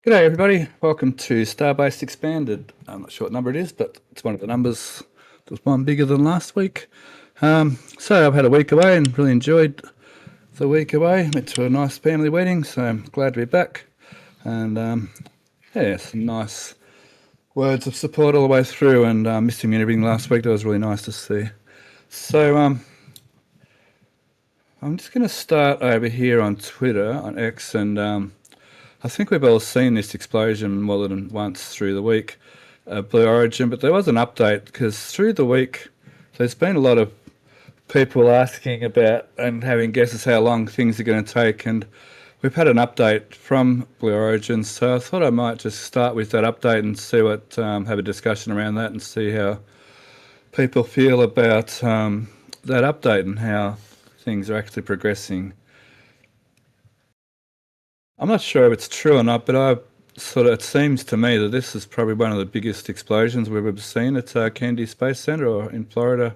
G'day everybody, welcome to Starbase Expanded. I'm not sure what number it is, but it's one of the numbers. There's one bigger than last week. So I've had a week away and really enjoyed the week away. Went to a nice family wedding, so I'm glad to be back. And yeah, some nice words of support all the way through, and missing me and everything last week. That was really nice to see. So I'm just going to start over here on Twitter, on X, and I think we've all seen this explosion more than once through the week, Blue Origin, but there was an update because through the week there's been a lot of people asking about and having guesses how long things are going to take, and we've had an update from Blue Origin, so I thought I might just start with that update and see what, have a discussion around that and see how people feel about that update and how things are actually progressing. I'm not sure if it's true or not, but it seems to me that this is probably one of the biggest explosions we've ever seen at Kennedy Space Center or in Florida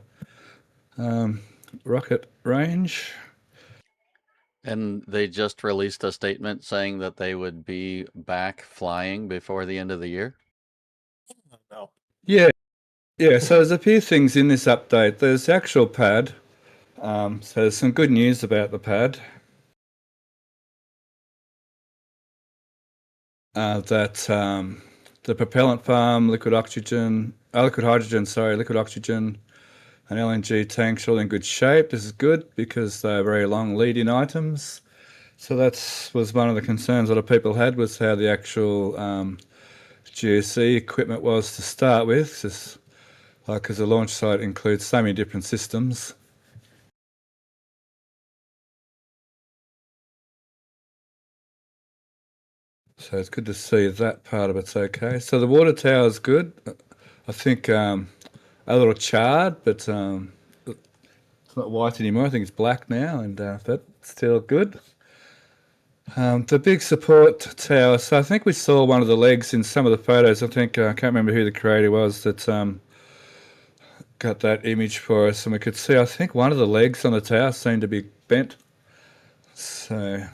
rocket range. And they just released a statement saying that they would be back flying before the end of the year? No. Yeah, so there's a few things in this update. There's the actual pad. So there's some good news about the pad. That the propellant farm, liquid oxygen, and LNG tanks are all in good shape. This is good because they're very long lead-in items. So that was one of the concerns a lot of people had, was how the actual GSE equipment was to start with, just because the launch site includes so many different systems. So it's good to see that part of it's okay. So the water tower is good. I think a little charred, but it's not white anymore. I think it's black now, and but still good. The big support tower. So I think we saw one of the legs in some of the photos. I think I can't remember who the creator was that got that image for us, and we could see. I think one of the legs on the tower seemed to be bent. So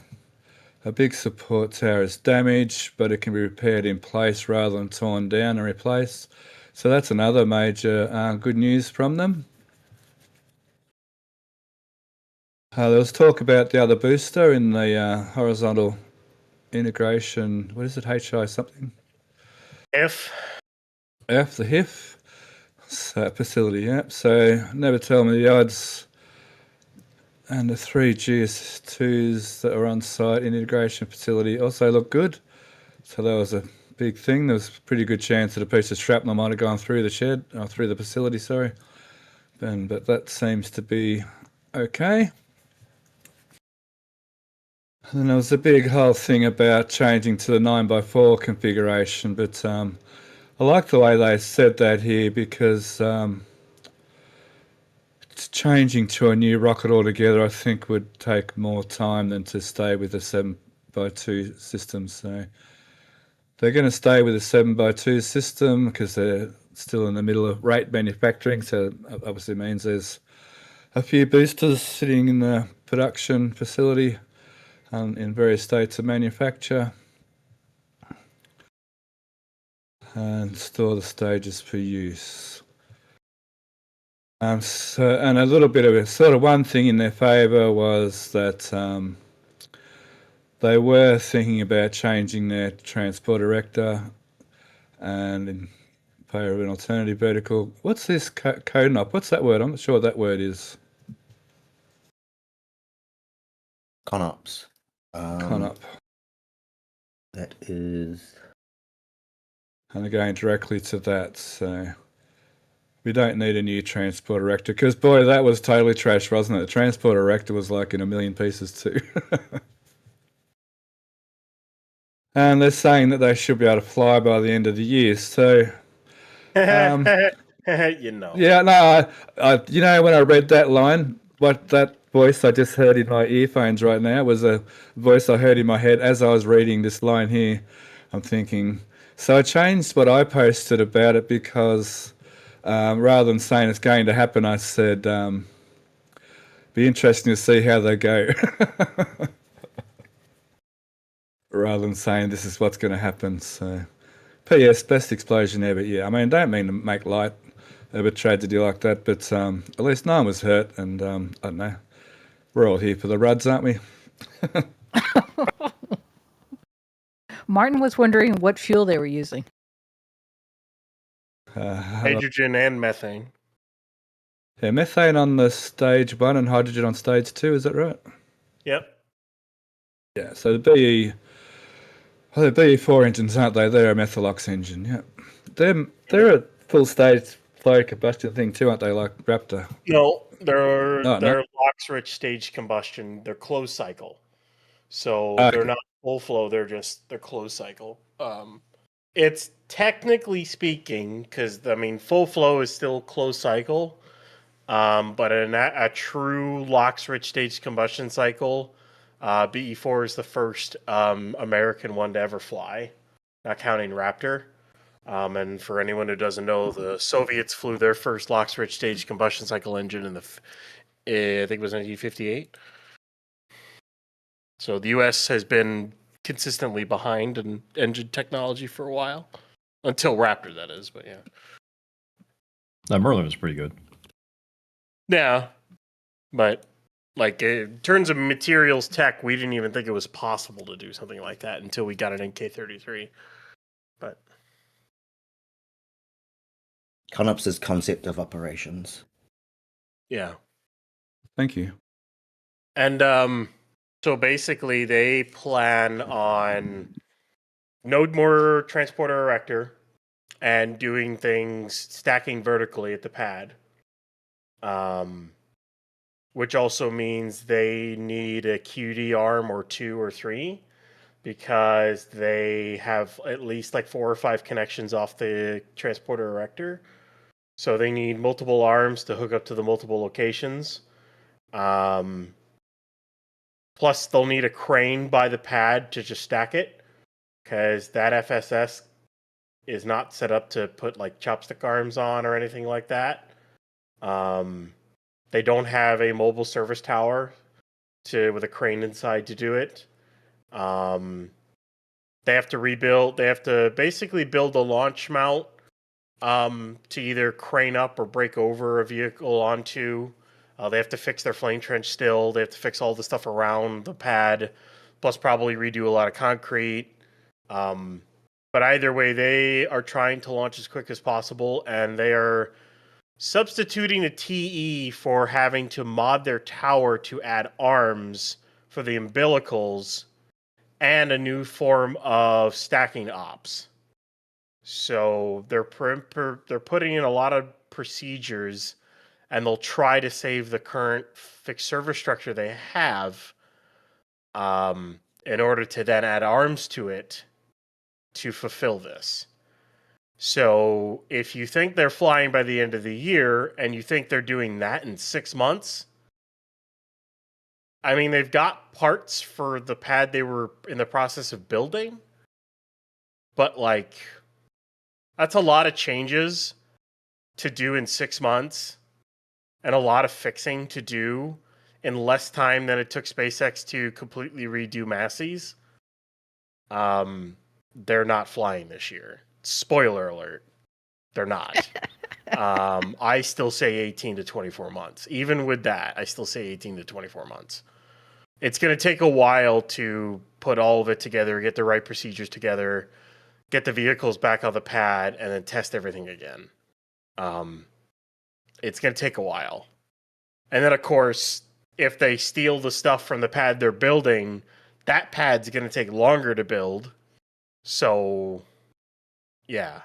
a big support tower is damaged, but it can be repaired in place rather than torn down and replaced. So that's another major good news from them. There was talk about the other booster in the horizontal integration. What is it? HI something? F, the HIF facility, yeah. So never tell me the odds. And the 3 GS2s that are on site in the integration facility also look good. So that was a big thing. There was a pretty good chance that a piece of shrapnel might have gone through the shed, or through the facility, sorry. But that seems to be okay. And then there was a big whole thing about changing to the 9x4 configuration, but I like the way they said that here, because changing to a new rocket altogether, I think, would take more time than to stay with the 7x2 system. So they're going to stay with the 7x2 system because they're still in the middle of rate manufacturing. So obviously means there's a few boosters sitting in the production facility in various states of manufacture, and store the stages for use. And a little bit of a sort of one thing in their favour was that they were thinking about changing their transport erector and in favour of an alternative vertical. What's this CONOP? What's that word? I'm not sure what that word is. CONOPS. CONOP. That is... And they're going directly to that, so we don't need a new transport erector, because boy, that was totally trash, wasn't it? The transport erector was like in a million pieces too. And they're saying that they should be able to fly by the end of the year, so you know. yeah, no, I when I read that line, what that voice I just heard in my earphones right now was a voice I heard in my head as I was reading this line here. I'm thinking, so I changed what I posted about it, because rather than saying it's going to happen, I said, be interesting to see how they go. rather than saying this is what's going to happen. So, P.S. best explosion ever. Yeah, I mean, don't mean to make light of a tragedy like that, but at least no one was hurt, and I don't know. We're all here for the Ruds, aren't we? Martin was wondering what fuel they were using. Hydrogen and methane. Yeah, methane on the stage 1 and hydrogen on stage 2. Is that right? Yep. Yeah. So the BE4 engines, aren't they? They're a methylox engine. Yeah. They're a full stage flare combustion thing too, aren't they? Like Raptor. No, they're No, LOX-rich stage combustion. They're closed cycle, so Okay. they're not full flow. They're closed cycle. It's technically speaking, because I mean, full flow is still closed cycle, but a true LOX-rich stage combustion cycle, BE4 is the first American one to ever fly, not counting Raptor. And for anyone who doesn't know, the Soviets flew their first LOX-rich stage combustion cycle engine in I think it was 1958. So the U.S. has been consistently behind in engine technology for a while, until Raptor, that is. But yeah, That Merlin was pretty good. yeah. But like in terms of materials tech, we didn't even think it was possible to do something like that until we got an NK-33. But ConOps' concept of operations. yeah. Thank you. And so basically, they plan on no more transporter erector and doing things stacking vertically at the pad. Which also means they need a QD arm or 2 or 3 because they have at least like 4 or 5 connections off the transporter erector. So they need multiple arms to hook up to the multiple locations. Plus, they'll need a crane by the pad to just stack it, because that FSS is not set up to put like chopstick arms on or anything like that. They don't have a mobile service tower with a crane inside to do it. They have to rebuild. They have to basically build a launch mount to either crane up or break over a vehicle onto. They have to fix their flame trench still. They have to fix all the stuff around the pad, plus probably redo a lot of concrete. But either way, they are trying to launch as quick as possible, and they are substituting a TE for having to mod their tower to add arms for the umbilicals and a new form of stacking ops. So they're putting in a lot of procedures, and they'll try to save the current fixed server structure they have in order to then add arms to it to fulfill this. So if you think they're flying by the end of the year and you think they're doing that in 6 months, I mean, they've got parts for the pad they were in the process of building, but like, that's a lot of changes to do in 6 months and a lot of fixing to do in less time than it took SpaceX to completely redo Massey's. They're not flying this year. Spoiler alert. They're not. I still say 18 to 24 months. Even with that, I still say 18 to 24 months. It's going to take a while to put all of it together, get the right procedures together, get the vehicles back on the pad, and then test everything again. It's going to take a while. And then, of course, if they steal the stuff from the pad they're building, that pad's going to take longer to build. So, yeah.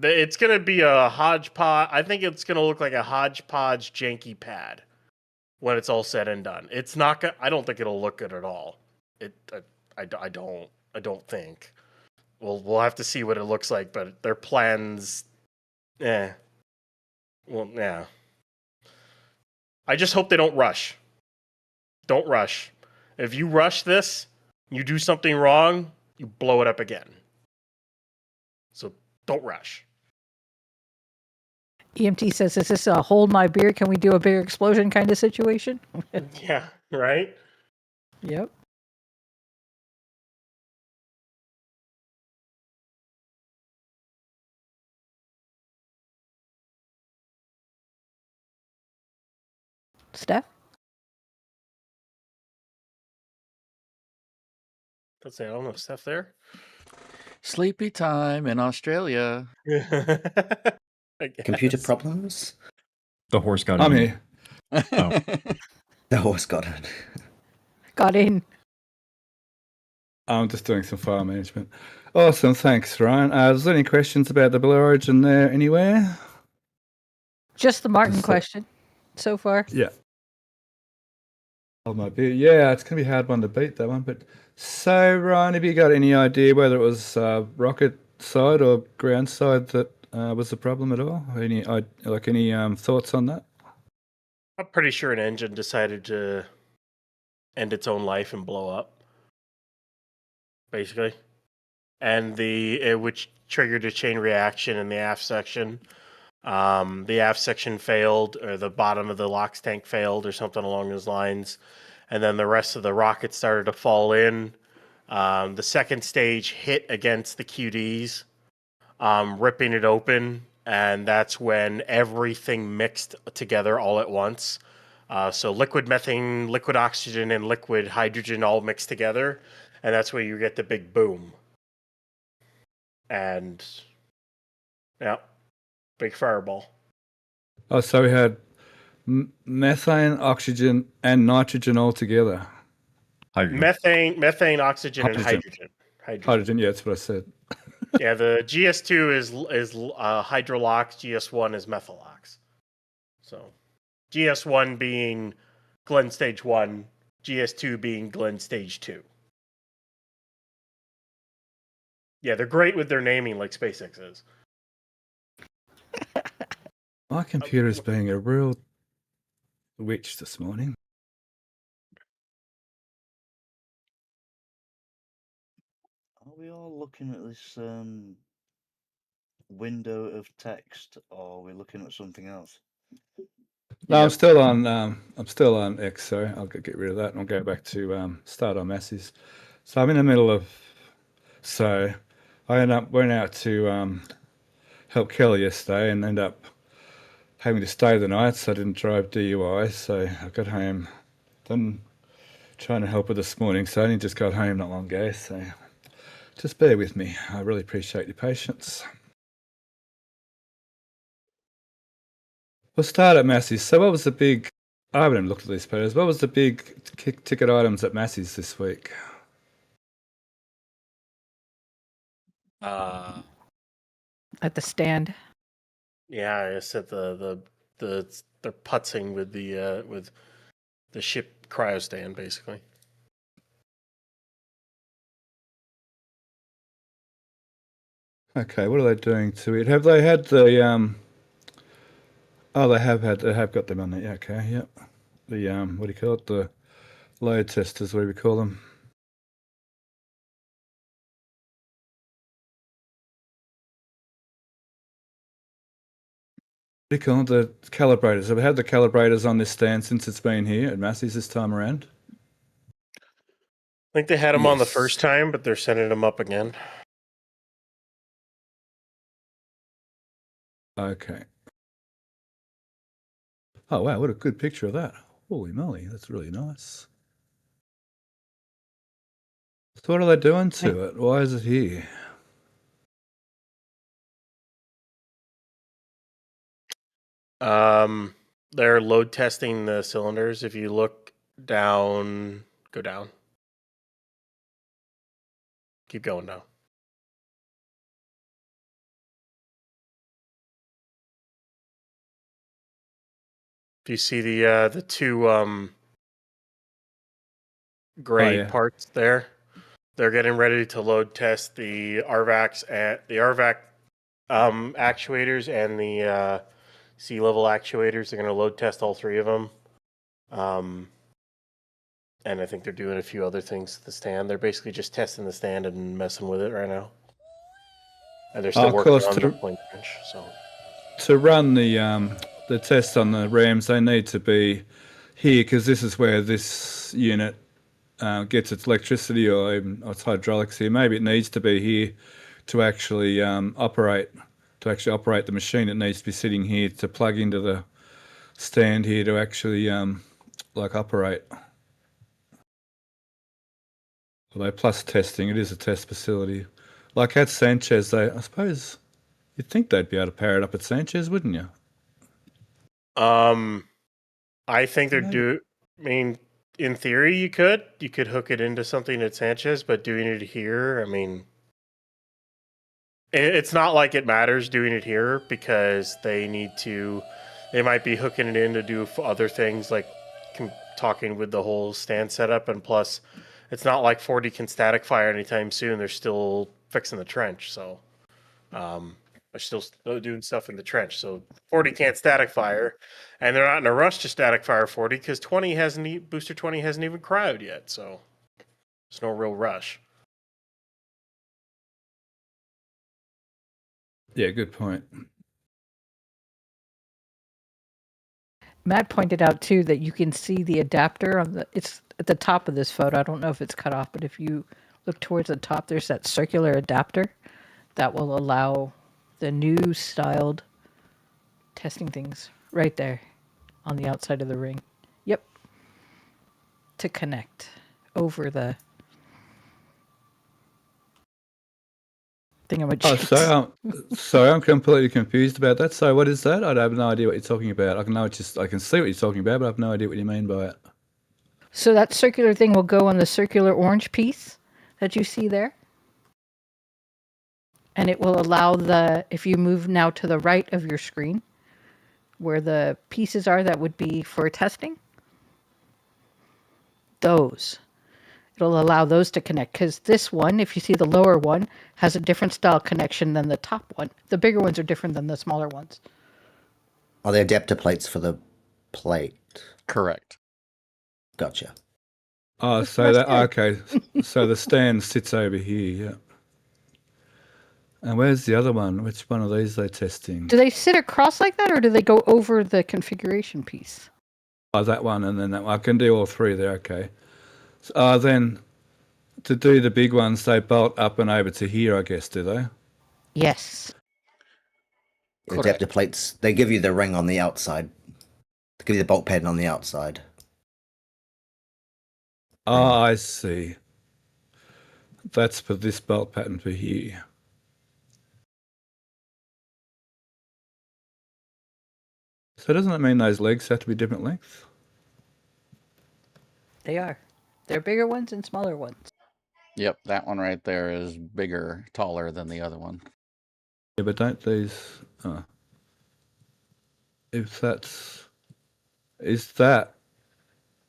It's going to be a hodgepodge. I think it's going to look like a hodgepodge janky pad when it's all said and done. It's not. I don't think it'll look good at all. I don't think. We'll have to see what it looks like. But their plans, Well, yeah. I just hope they don't rush. Don't rush. If you rush this, you do something wrong, you blow it up again. So don't rush. EMT says, is this a hold my beer, can we do a bigger explosion kind of situation? Yeah, right? Yep. Steph? Let's say I don't know Steph there. Sleepy time in Australia. I Computer guess. problems? The horse got I'm in. here. The horse got it. Got in. I'm just doing some file management. Awesome, thanks, Ryan. Is there any questions about the Blue Origin there anywhere? Just the Martin Just, question so far. Yeah. Hold my beer. Yeah, it's going to be a hard one to beat, that one. But so, Ryan, have you got any idea whether it was rocket side or ground side that was the problem at all? Any thoughts on that? I'm pretty sure an engine decided to end its own life and blow up, basically, and which triggered a chain reaction in the aft section. The aft section failed, or the bottom of the LOX tank failed, or something along those lines, and then the rest of the rocket started to fall in. The second stage hit against the QDs, ripping it open, and that's when everything mixed together all at once. So liquid methane, liquid oxygen, and liquid hydrogen all mixed together, and that's where you get the big boom. And yeah, big fireball. Oh, so we had methane, oxygen, and nitrogen all together. Hydrogen. Methane, oxygen, and hydrogen. Hydrogen, yeah, that's what I said. Yeah, the GS2 is hydrolox, GS1 is methalox. So GS1 being Glen Stage 1, GS2 being Glen Stage 2. Yeah, they're great with their naming like SpaceX is. My computer's being a real witch this morning. Are we all looking at this window of text, or are we looking at something else? No, Yep. I'm still on X. Sorry, I'll get rid of that and I'll go back to start on Massey's. So I'm in the middle of. So I went out to help Kelly yesterday and ended up having to stay the night, so I didn't drive DUI. So I got home, done trying to help her this morning. So I only just got home not long ago. So just bear with me. I really appreciate your patience. We'll start at Massey's. So what was the big, I haven't even looked at these photos, what was the big ticket items at Massey's this week? At the stand. Yeah, I said they're putzing with the ship cryo stand, basically. Okay, what are they doing to it? Have they had the oh, they have got them on there. Yeah, okay, yep. The what do you call it? The load testers, what do we call them? What do you call them? The calibrators. Have we had the calibrators on this stand since it's been here at Massey's this time around? I think they had them on the Yes. first time, but they're sending them up again. Okay. Oh wow, what a good picture of that. Holy moly, that's really nice. So what are they doing to it? Why is it here? They're load testing the cylinders. If you look down, go down. Keep going now. Do you see the two gray yeah. parts there? They're getting ready to load test the RVACs at the RVAC actuators and the sea level actuators. They're going to load test all three of them. And I think they're doing a few other things to the stand. They're basically just testing the stand and messing with it right now. And they're still Of working course, on the point bench. So to run the test on the rams, they need to be here because this is where this unit gets its electricity or even its hydraulics here. Maybe it needs to be here to actually operate the machine. It needs to be sitting here to plug into the stand here to actually like operate. Although plus testing, it is a test facility. Like at Sanchez, I suppose you'd think they'd be able to power it up at Sanchez, wouldn't you? I think they're Maybe. I mean, in theory, you could hook it into something at Sanchez, but doing it here, I mean, it's not like it matters doing it here because they might be hooking it in to do other things like talking with the whole stand setup, and plus, it's not like 40 can static fire anytime soon. They're still fixing the trench, so they're still doing stuff in the trench. So 40 can't static fire, and they're not in a rush to static fire 40 because booster 20 hasn't even cryoed yet, so there's no real rush. Yeah, good point. Matt pointed out too that you can see the adapter on it's at the top of this photo. I don't know if it's cut off, but if you look towards the top, there's that circular adapter that will allow the new styled testing things right there on the outside of the ring. Yep. To connect over the thingamajigs. So I'm completely confused about that. So what is that? I have no idea what you're talking about. I can see what you're talking about, but I have no idea what you mean by it. So that circular thing will go on the circular orange piece that you see there. And it will allow if you move now to the right of your screen, where the pieces are that would be for testing, it'll allow those to connect. Because this one, if you see the lower one, has a different style connection than the top one. The bigger ones are different than the smaller ones. Are there adapter plates for the plate? Correct. Gotcha. Oh, so okay. So the stand sits over here, yeah. And where's the other one? Which one of these are they testing? Do they sit across like that, or do they go over the configuration piece? Oh, that one and then that one. I can do all three there, okay. So, then to do the big ones, they bolt up and over to here, I guess, do they? Yes. The adapter plates, they give you the ring on the outside. They give you the bolt pattern on the outside. Oh, I see. That's for this bolt pattern for here. So doesn't that mean those legs have to be different lengths? They are. They're bigger ones and smaller ones. Yep, that one right there is bigger, taller than the other one. Yeah, but don't these... if is that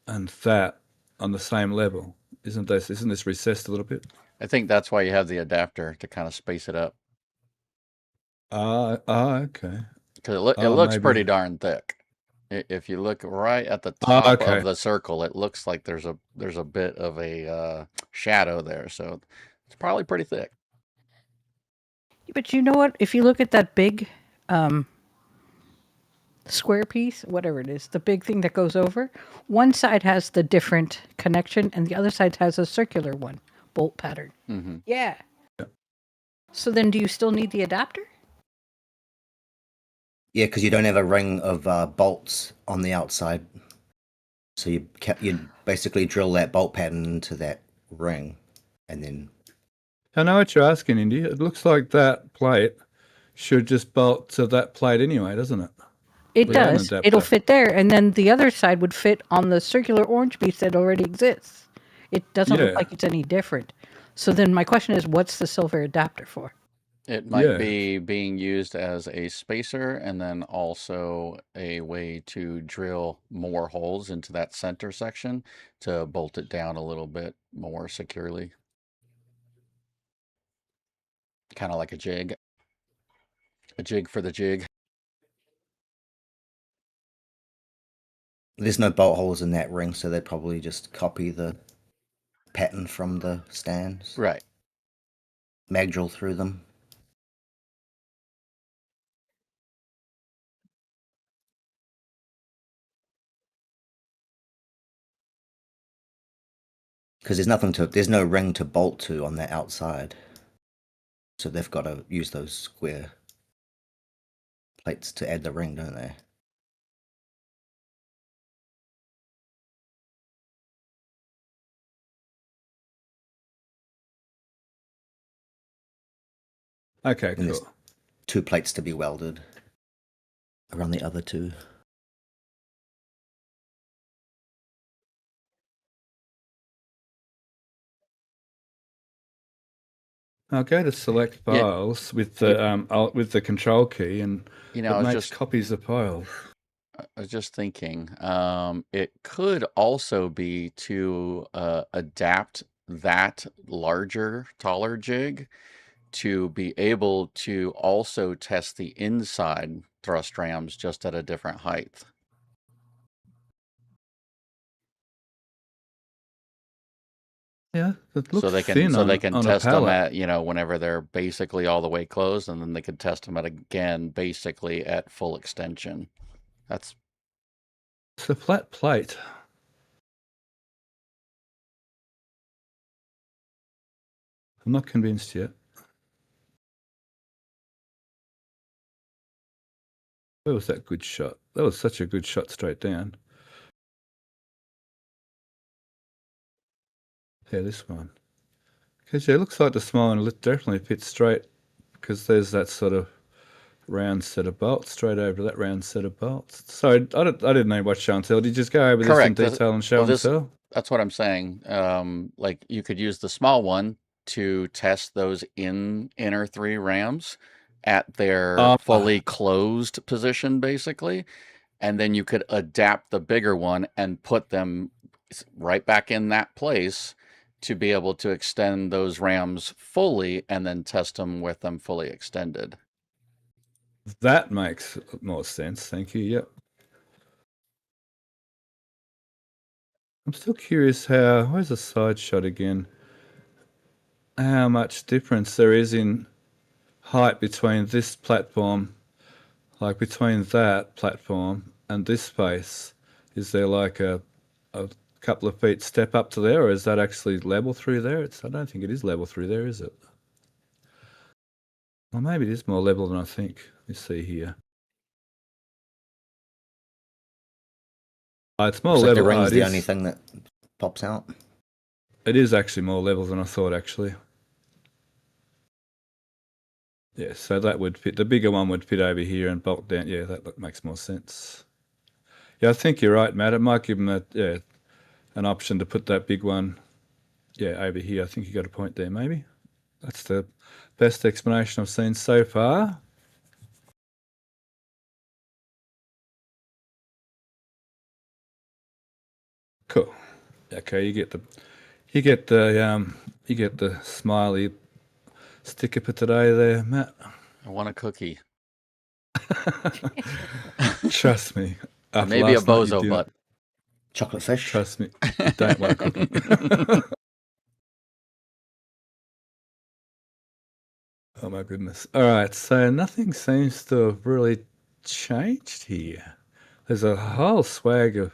and that on the same level? Isn't this recessed a little bit? I think that's why you have the adapter to kind of space it up. Okay. Because it looks pretty darn thick. If you look right at the top of the circle, it looks like there's a bit of a shadow there, so it's probably pretty thick. But you know what? If you look at that big square piece, whatever it is, the big thing that goes over, one side has the different connection, and the other side has a circular one, bolt pattern. Mm-hmm. Yeah. So then, do you still need the adapter? Yeah, because you don't have a ring of bolts on the outside. So you basically drill that bolt pattern into that ring, and then... I know what you're asking, Indy. It looks like that plate should just bolt to that plate anyway, doesn't it? It does. It'll fit there, and then the other side would fit on the circular orange piece that already exists. It doesn't look like it's any different. So then my question is, what's the silver adapter for? It might be being used as a spacer and then also a way to drill more holes into that center section to bolt it down a little bit more securely. Kind of like a jig. A jig for the jig. There's no bolt holes in that ring, so they'd probably just copy the pattern from the stands. Right. Mag drill through them. Because there's no ring to bolt to on the outside. So they've got to use those square plates to add the ring, don't they? Okay, And cool. there's 2 plates to be welded around the other 2. I'll go to select Yeah. files with the control key, and You know, it I was makes just copies of files. I was just thinking, it could also be to adapt that larger, taller jig to be able to also test the inside thrust rams just at a different height. Yeah, it So looks they can thin on a test them pallet. at, whenever they're basically all the way closed, and then they could test them at again basically at full extension. That's It's a flat plate. I'm not convinced yet. Where was that good shot? That was such a good shot straight down. Yeah, this one. Because yeah, it looks like the small one definitely fits straight, because there's that sort of round set of bolts straight over that round set of bolts. So I didn't know what show and tell. Did you just go over this in correct. This- detail and show well, and this tell? that's what I'm saying. Like you could use the small one to test those inner 3 rams at their Ah, fully closed position, basically, and then you could adapt the bigger one and put them right back in that place to be able to extend those rams fully and then test them with them fully extended. that makes more sense. Thank you. Yep. I'm still curious where's the side shot again? How much difference there is in height between this platform, like between that platform and this space. Is there like a couple of feet step up to there, or is that actually level through there? I don't think it is level through there, is it? Well, maybe it is more level than I think. Let me see here. Oh, it's more Looks like the level. ring's it the is. only thing that pops out. It is actually more level than I thought, actually. Yeah, so that would fit. The bigger one would fit over here and bolt down. Yeah, that makes more sense. Yeah, I think you're right, Matt. It might give them an option to put that big one, over here. I think you got a point there, maybe. That's the best explanation I've seen so far. Cool. Okay, you get the smiley sticker for today there, Matt. I want a cookie. Trust me. Or After maybe a last night, you bozo do butt. not. Chocolate fish. Trust me, you don't want a cookie. Oh my goodness. All right, so nothing seems to have really changed here. There's a whole swag of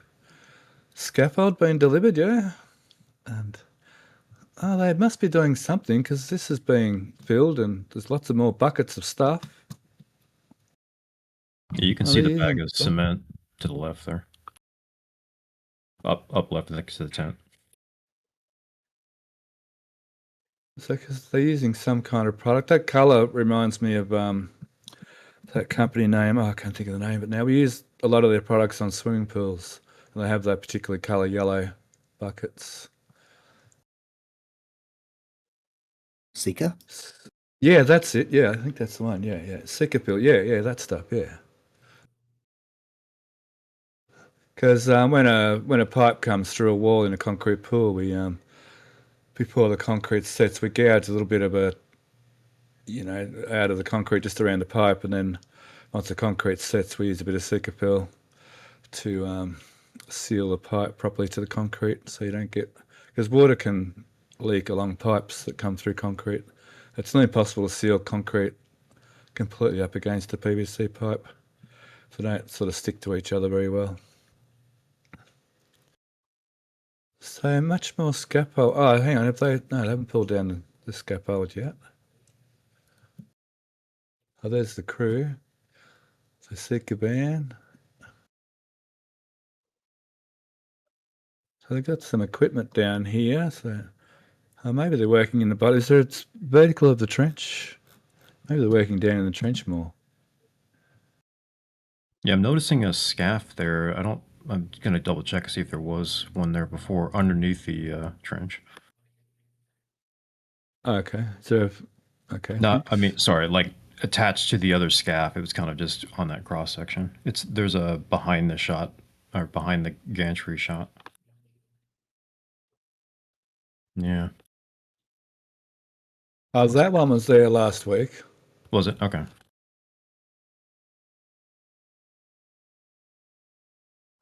scaffold being delivered, yeah? And they must be doing something, because this is being filled and there's lots of more buckets of stuff. Yeah, you can Are see they the bag using- of cement to the left there. Up left next to the tent. So, because they're using some kind of product. That color reminds me of that company name. I can't think of the name, but now we use a lot of their products on swimming pools, and they have that particular color yellow buckets. Seeker? Yeah, that's it. Yeah, I think that's the one. Yeah. Sikapil. Yeah, that stuff. Yeah. Because when a pipe comes through a wall in a concrete pool, we before the concrete sets, we gouge a little bit of out of the concrete just around the pipe, and then once the concrete sets, we use a bit of Sikapil to seal the pipe properly to the concrete, so you don't get, because water can leak along pipes that come through concrete. It's not impossible to seal concrete completely up against a PVC pipe, so they don't sort of stick to each other very well. So much more scaffold. Oh, hang on. They haven't pulled down the scaffold yet. Oh, there's the crew. So Seeker band. So they've got some equipment down here. So maybe they're working in the bottom. Is there a vertical of the trench? Maybe they're working down in the trench more. Yeah, I'm noticing a scaff there. I'm gonna double check to see if there was one there before underneath the trench. Okay. So, okay. No, Thanks. I mean, sorry, like attached to the other scaff. It was kind of just on that cross section. There's a behind the shot or behind the gantry shot. Yeah. Oh, that one was there last week. Was it? Okay.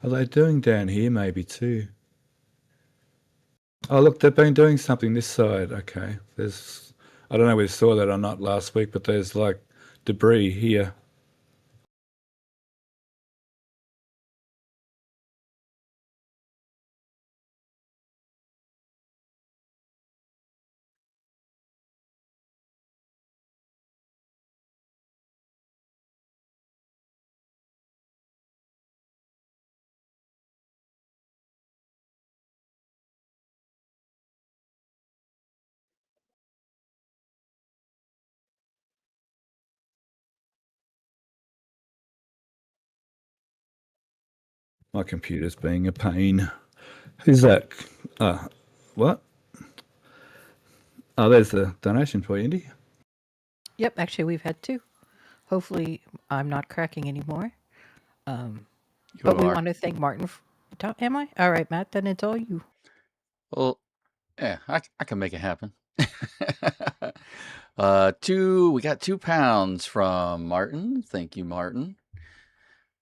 Are they doing down here maybe too? Oh, look, they've been doing something this side. Okay. I don't know if we saw that or not last week, but there's like debris here. My computer's being a pain. Who's that? What? Oh, there's the donation for you, Indy. Yep, actually, we've had two. Hopefully, I'm not cracking anymore. But we want to thank Martin. Am I? All right, Matt, then it's all you. Well, yeah, I can make it happen. We got £2 from Martin. Thank you, Martin.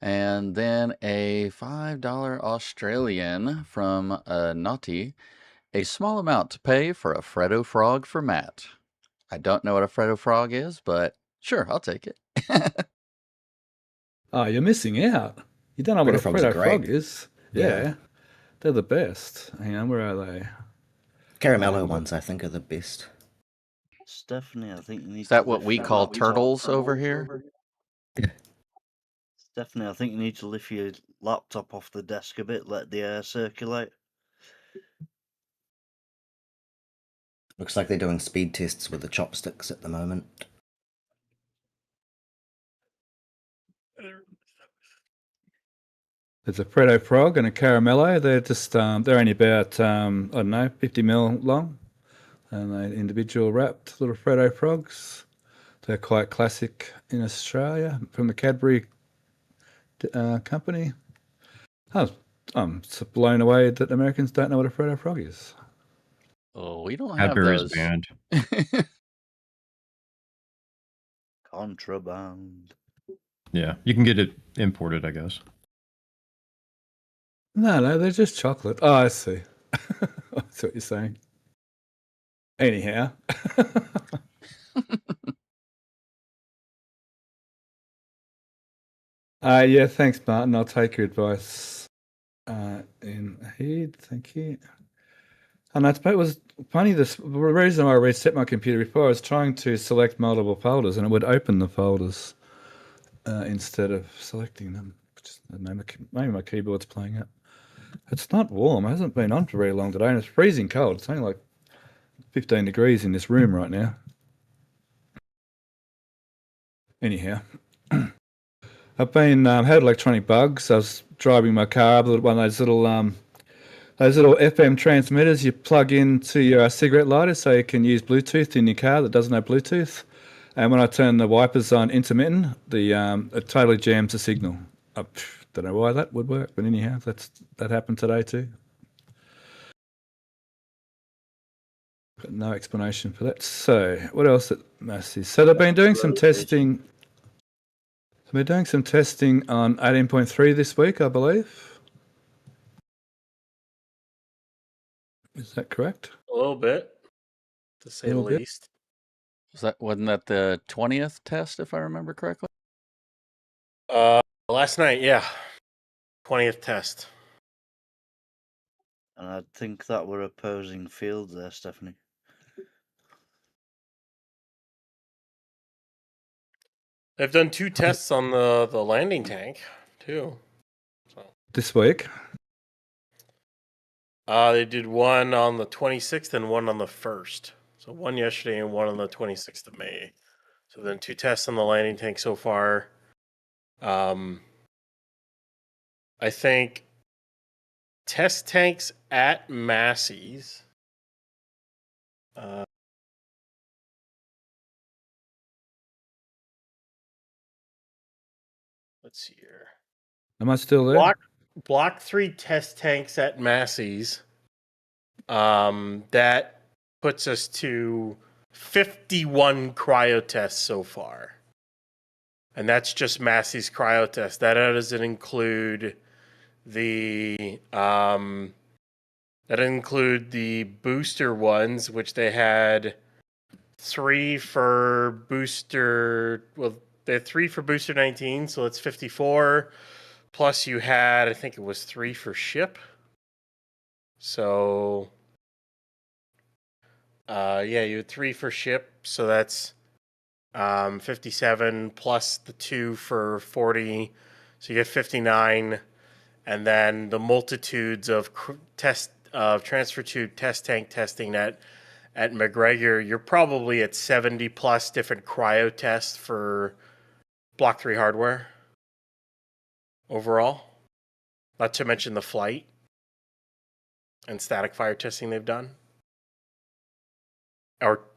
And then a $5 Australian from Naughty. A small amount to pay for a Freddo Frog for Matt. I don't know what a Freddo Frog is, but sure, I'll take it. Oh, you're missing out. You don't know what a Freddo Frogs are Freddo Frog great. is. Yeah. Yeah. They're the best. Hang on, where are they? Caramello ones, I think, are the best. Stephanie, I think you need Is that to what lift we your- call turtles over here? Stephanie, I think you need to lift your laptop off the desk a bit, let the air circulate. Looks like they're doing speed tests with the chopsticks at the moment. There's a Freddo Frog and a Caramello. They're just, they're only about, I don't know, 50 mil long. And they're individual wrapped little Freddo Frogs. They're quite classic in Australia from the Cadbury company. I'm so blown away that Americans don't know what a Freddo Frog is. Oh, we don't have Cadbury's those. banned. Contraband. Yeah, you can get it imported, I guess. No, they're just chocolate. Oh, I see. I see what you're saying. Anyhow. Yeah, thanks, Martin. I'll take your advice in heed. Thank you. And it was funny. The reason why I reset my computer before, I was trying to select multiple folders, and it would open the folders instead of selecting them. Maybe my keyboard's playing up. It's not warm. It hasn't been on for very long today, and it's freezing cold. It's only like 15 degrees in this room right now. Anyhow, I've been had electronic bugs. I was driving my car up, one of those little FM transmitters you plug into your cigarette lighter so you can use Bluetooth in your car that doesn't have Bluetooth. And when I turn the wipers on intermittent, it totally jams the signal. I don't know why that would work, but anyhow, that happened today too. Got no explanation for that. So what else at Massey? So they've been doing some testing. They've been doing some testing on 18.3 this week, I believe. Is that correct? A little bit, to say the Little bit. least. Wasn't that the 20th test, if I remember correctly? Last night, yeah. 20th test. And I think that we're opposing fields there, Stephanie. They've done 2 tests on the landing tank, too. So This week. they did one on the 26th and one on the 1st. So one yesterday and one on the 26th of May. So then 2 tests on the landing tank so far. I think test tanks at Massey's. Let's see here. Am I still there? Block 3 test tanks at Massey's. That puts us to 51 cryo tests so far. And that's just Massey's cryo test. That doesn't include the booster ones, which they had 3 for booster. Well, they had 3 for booster 19, so it's 54. Plus, you had, I think it was 3 for ship. So, yeah, you had 3 for ship, so that's 57 plus the 2 for 40, so you get 59, and then the multitudes of transfer tube test tank testing at McGregor, you're probably at 70 plus different cryo tests for Block 3 hardware overall, not to mention the flight and static fire testing they've done.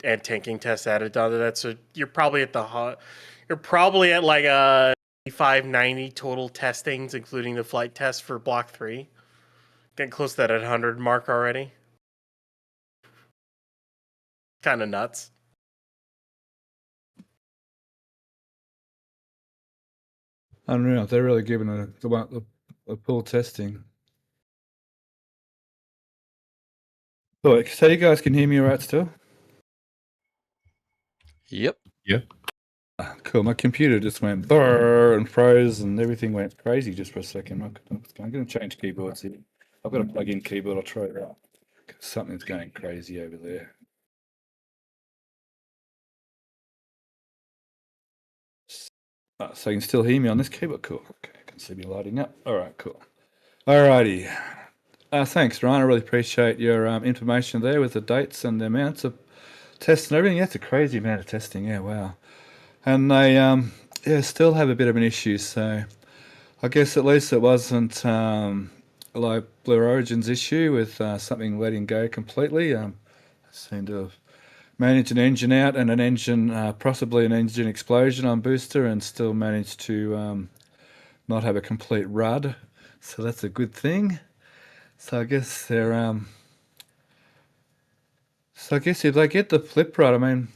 And tanking tests added onto that, so you're probably at like a 85-90 total testings, including the flight test for Block 3. Getting close to that 100 mark already. Kind of nuts. Unreal. They're really giving a full testing. Oh, so you guys can hear me all right still? Yep. Cool. My computer just went brrr and froze, and everything went crazy just for a second. I'm going to change keyboards here. I've got a plug-in keyboard. I'll try it out. Something's going crazy over there. So you can still hear me on this keyboard. Cool. Okay, I can see me lighting up. All right, cool. All righty. Thanks, Ryan. I really appreciate your information there with the dates and the amounts of tests and everything. That's a crazy amount of testing. Yeah, wow. And they still have a bit of an issue. So I guess at least it wasn't like Blue Origin's issue with something letting go completely. Seemed to have managed an engine out and an engine, possibly an engine explosion on booster, and still managed to not have a complete RUD. So that's a good thing. So I guess they're so I guess if they get the flip right, I mean,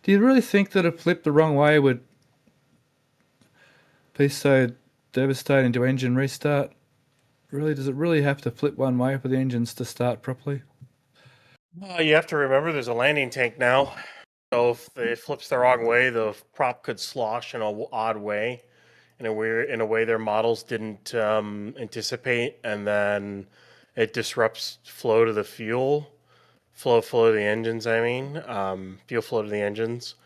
do you really think that a flip the wrong way would be so devastating to engine restart? Really, does it really have to flip one way for the engines to start properly? You have to remember there's a landing tank now. So if it flips the wrong way, the prop could slosh in an odd way, in a way their models didn't anticipate, and then it disrupts flow to the flow to the engines. I mean, fuel flow to the engines,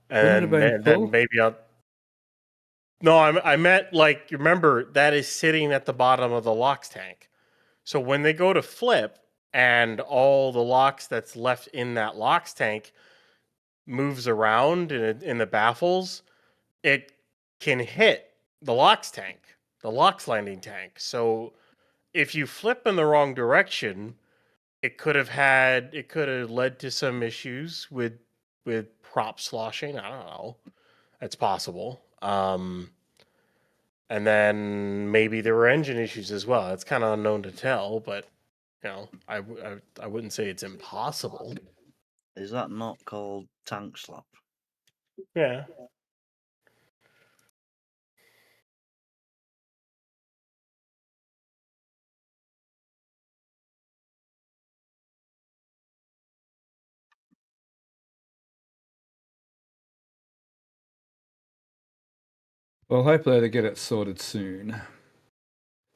and then maybe I'll. No, I meant like, you remember that is sitting at the bottom of the LOX tank. So when they go to flip and all the LOX that's left in that LOX tank moves around in the baffles, it can hit the LOX tank, the LOX landing tank. So if you flip in the wrong direction, it could have led to some issues with prop sloshing. I don't know. That's possible. And then maybe there were engine issues as well. It's kind of unknown to tell, but I wouldn't say it's impossible. Is that not called tank slap? Yeah. Well, hopefully they get it sorted soon.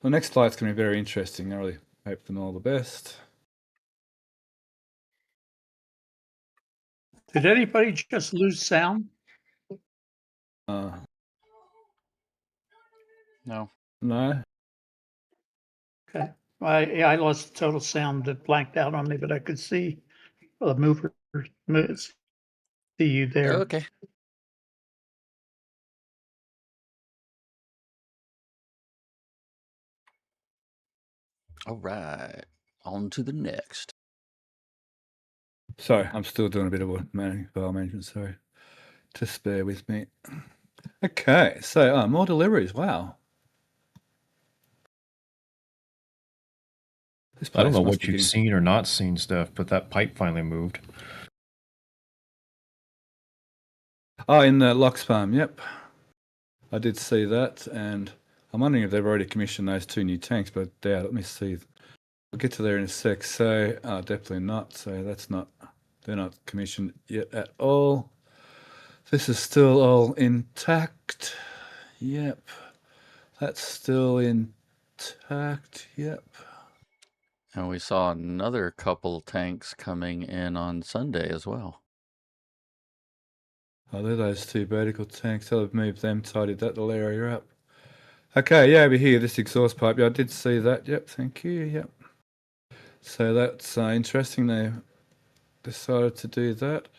The next flight's going to be very interesting. I really hope them all the best. Did anybody just lose sound? No. No. Okay. I lost total sound. It blanked out on me, but I could see the mover. See you there. Okay. All right, on to the next. Sorry, I'm still doing a bit of file management. Sorry, just bear with me. Okay, so more deliveries. Wow. This I don't place know must what be you've getting- seen or not seen, Steph, but that pipe finally moved. Oh, in the Locks Farm. Yep, I did see that, and I'm wondering if they've already commissioned those 2 new tanks, but I doubt. Let me see. We'll get to there in a sec. So, definitely not. So that's not. They're not commissioned yet at all. This is still all intact. Yep. That's still intact. Yep. And we saw another couple tanks coming in on Sunday as well. Oh, they're those 2 vertical tanks. I'll have moved them, tidied that little area up. Okay, yeah, over here, this exhaust pipe. Yeah, I did see that. Yep, thank you. Yep. So that's interesting. They decided to do that.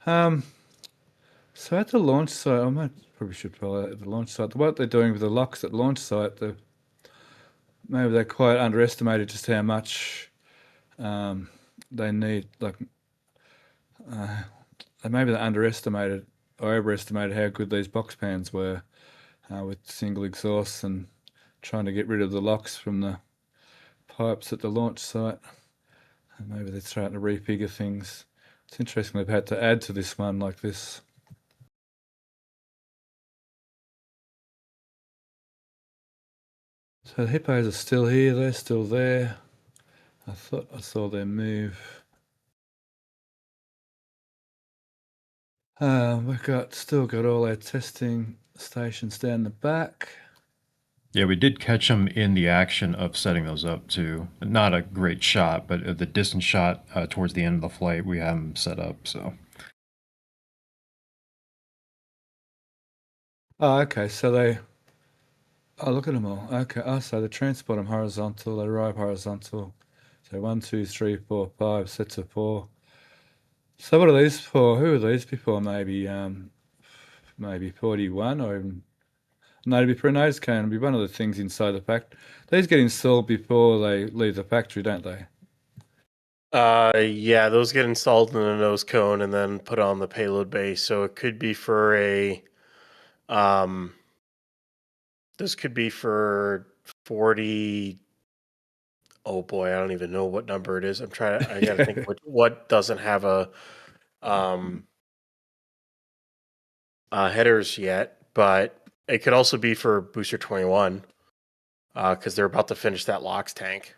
So at the launch site, probably should follow that at the launch site. What they're doing with the locks at the launch site, maybe they quite underestimated just how much they need. Maybe they underestimated or overestimated how good these box pans were with single exhausts and trying to get rid of the locks from the pipes at the launch site. And maybe they're starting to refigure things. It's interesting they've had to add to this one like this. So the hippos are still here, they're still there. I thought I saw them move. We've still got all our testing stations down the back. Yeah, we did catch them in the action of setting those up too. Not a great shot, but the distance shot towards the end of the flight, we have them set up. So. Oh, okay. So look at them all. Okay. Oh, so they transport them horizontal. They arrive horizontal. So 1, 2, 3, 4, 5 sets of 4. So what are these for? Who are these before? Maybe 41 or even. No, to be for a nose cone, it'll be one of the things inside the factory. These get installed before they leave the factory, don't they? Yeah, those get installed in a nose cone and then put on the payload base. So it could be for this could be for 40. Oh boy, I don't even know what number it is. I gotta think what doesn't have a headers yet, but it could also be for booster 21 because they're about to finish that LOX tank.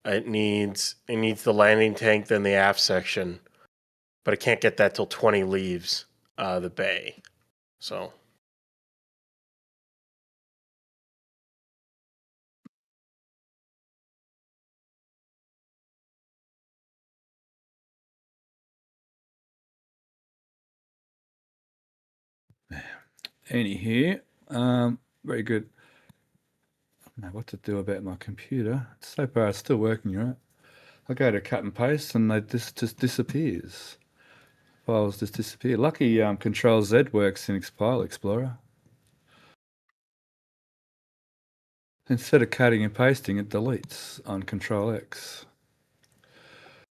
It needs the landing tank, then the aft section, but it can't get that till 20 leaves the bay. So Anywho, very good. I don't know what to do about my computer. So far, it's still working, right? I go to cut and paste, and this just disappears. Files just disappear. Lucky Control Z works in File Explorer. Instead of cutting and pasting, it deletes on Control X.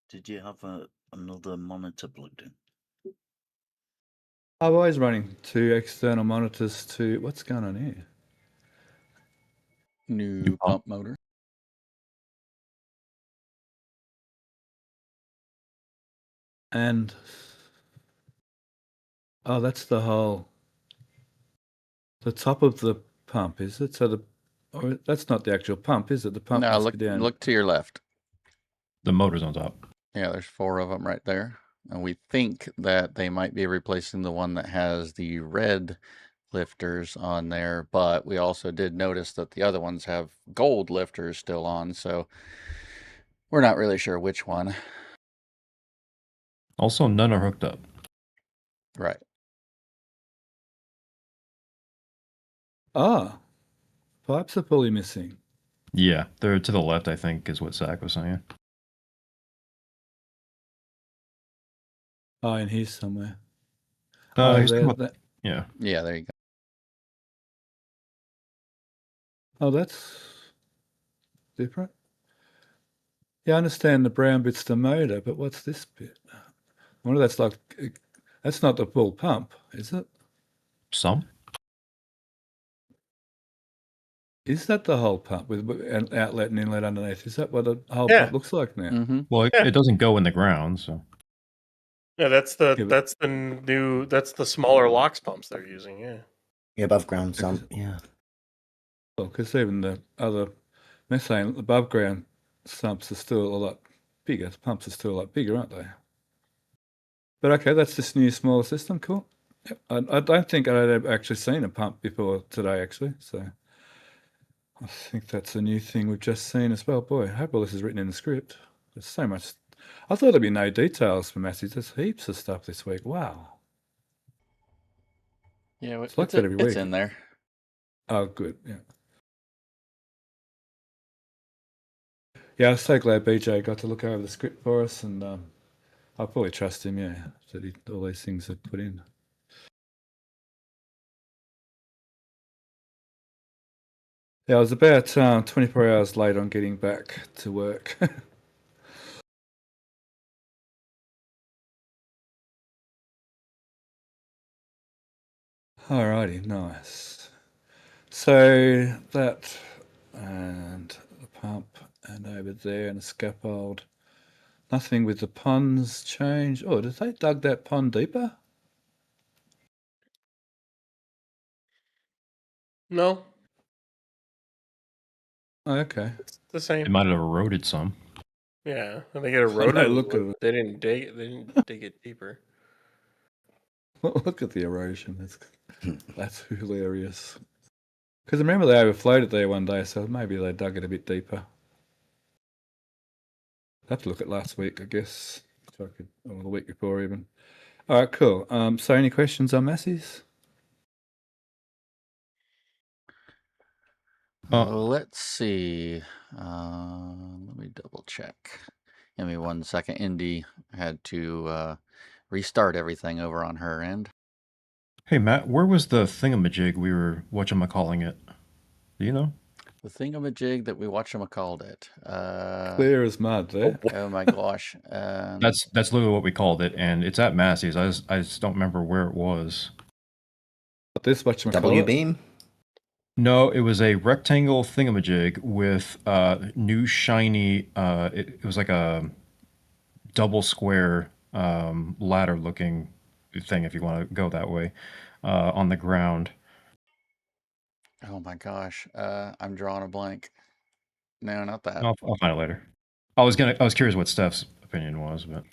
Did you have another monitor plugged in? I'm always running 2 external monitors to... What's going on here? New pump motor. And... Oh, that's the top of the pump, is it? So that's not the actual pump, is it? The pump No, must be down. look to your left. The motor's on top. Yeah, there's 4 of them right there. And we think that they might be replacing the one that has the red lifters on there, but we also did notice that the other ones have gold lifters still on, so we're not really sure which one. Also, none are hooked up. Right. Ah, pipes are fully missing. Yeah, they're to the left, I think, is what Zach was saying. Oh, in here somewhere. He's talking there, about- yeah. Yeah, there you go. Oh, that's different. Yeah, I understand the brown bit's the motor, but what's this bit? I wonder that's like, that's not the full pump, is it? Some. Is that the whole pump with an outlet and inlet underneath? Is that what the whole Yeah. pump looks like now? Mm-hmm. Well, it, Yeah. it doesn't go in the ground, so. Yeah, that's the Yeah, but- that's the smaller LOX pumps they're using. Yeah. Yeah, above ground sump. Yeah. Well, because even the other methane above ground sumps are still a lot bigger. Pumps are still a lot bigger, aren't they? But okay, that's this new smaller system. Cool. Yep. I don't think I'd actually seen a pump before today, actually. So I think that's a new thing we've just seen as well. Boy, I hope all this is written in the script. There's so much. I thought there'd be no details for Massey. There's heaps of stuff this week. Wow. Yeah, It's like that every it's week. in there. Oh, good. Yeah. Yeah, I was so glad BJ got to look over the script for us, and I fully trust him. Yeah, that all these things are put in. Yeah, I was about 24 hours late on getting back to work. Alrighty, nice. So that and the pump and over there and the scaffold. Nothing with the ponds changed. Oh, did they dug that pond deeper? No, Oh, okay. it's the It same. might have eroded some. Yeah, and they get eroded. look at it. They didn't dig. They didn't dig it deeper. Look at the erosion. That's hilarious. Because remember they overflowed it there one day, so maybe they dug it a bit deeper. I'll have to look at last week, I guess. Or the week before even. All right, cool. So any questions on Massey's? Let's see. Let me double check. Give me 1 second. Indy had to restart everything over on her end. Hey, Matt, where was the thingamajig we were whatchamacalling it? Do you know? The thingamajig that we whatchamacalled it. Clear as mud there. Oh my gosh. That's literally what we called it, and it's at Massey's. I just don't remember where it was. This whatchamacallit? W beam. No, it was a rectangle thingamajig with new shiny. It was like a double square ladder looking thing, if you want to go that way, on the ground. Oh my gosh. I'm drawing a blank. No, not that. I'll find it later. I was curious what Steph's opinion was, but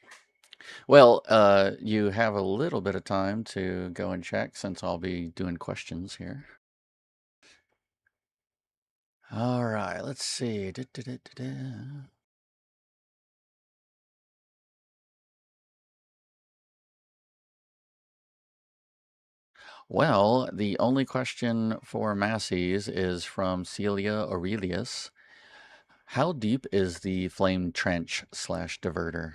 Well, you have a little bit of time to go and check since I'll be doing questions here. All right, let's see. Well, the only question for Massey's is from Celia Aurelius. How deep is the flame trench / diverter?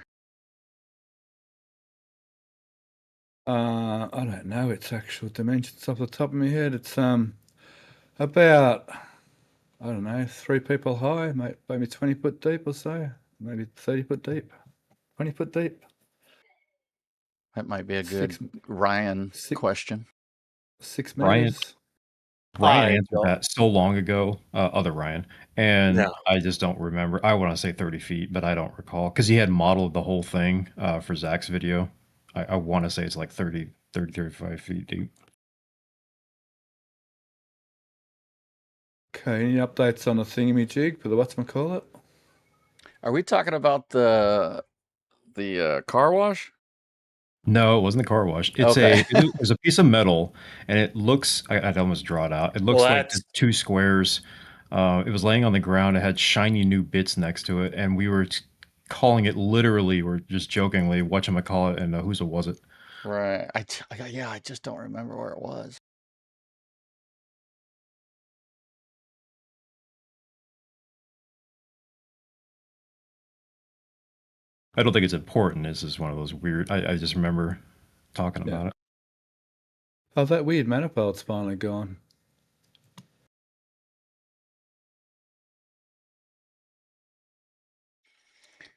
I don't know its actual dimensions off the top of my head. It's about, I don't know, 3 people high, maybe 20 foot deep or so, maybe 30 foot deep, 20 foot deep. That might be a good 6 Ryan six- question. 6 Ryan- meters. Ryan I answered don't- that so long ago, other Ryan, and No. I just don't remember. I want to say 30 feet, but I don't recall because he had modeled the whole thing for Zach's video. I want to say it's like 35 feet deep. Okay, any updates on the thingamajig for the whatchamacallit? Are we talking about the car wash? No, it wasn't the car wash. It's Okay. it was a piece of metal, and it looks. I'd almost draw it out. It looks Well, like that's- 2 squares. It was laying on the ground. It had shiny new bits next to it, and we were calling it literally, or just jokingly, whatchamacallit, and whose was it? Right. I just don't remember where it was. I don't think it's important. This is one of those weird. I just remember talking Yeah. about it. Oh, that weird manifold's finally gone.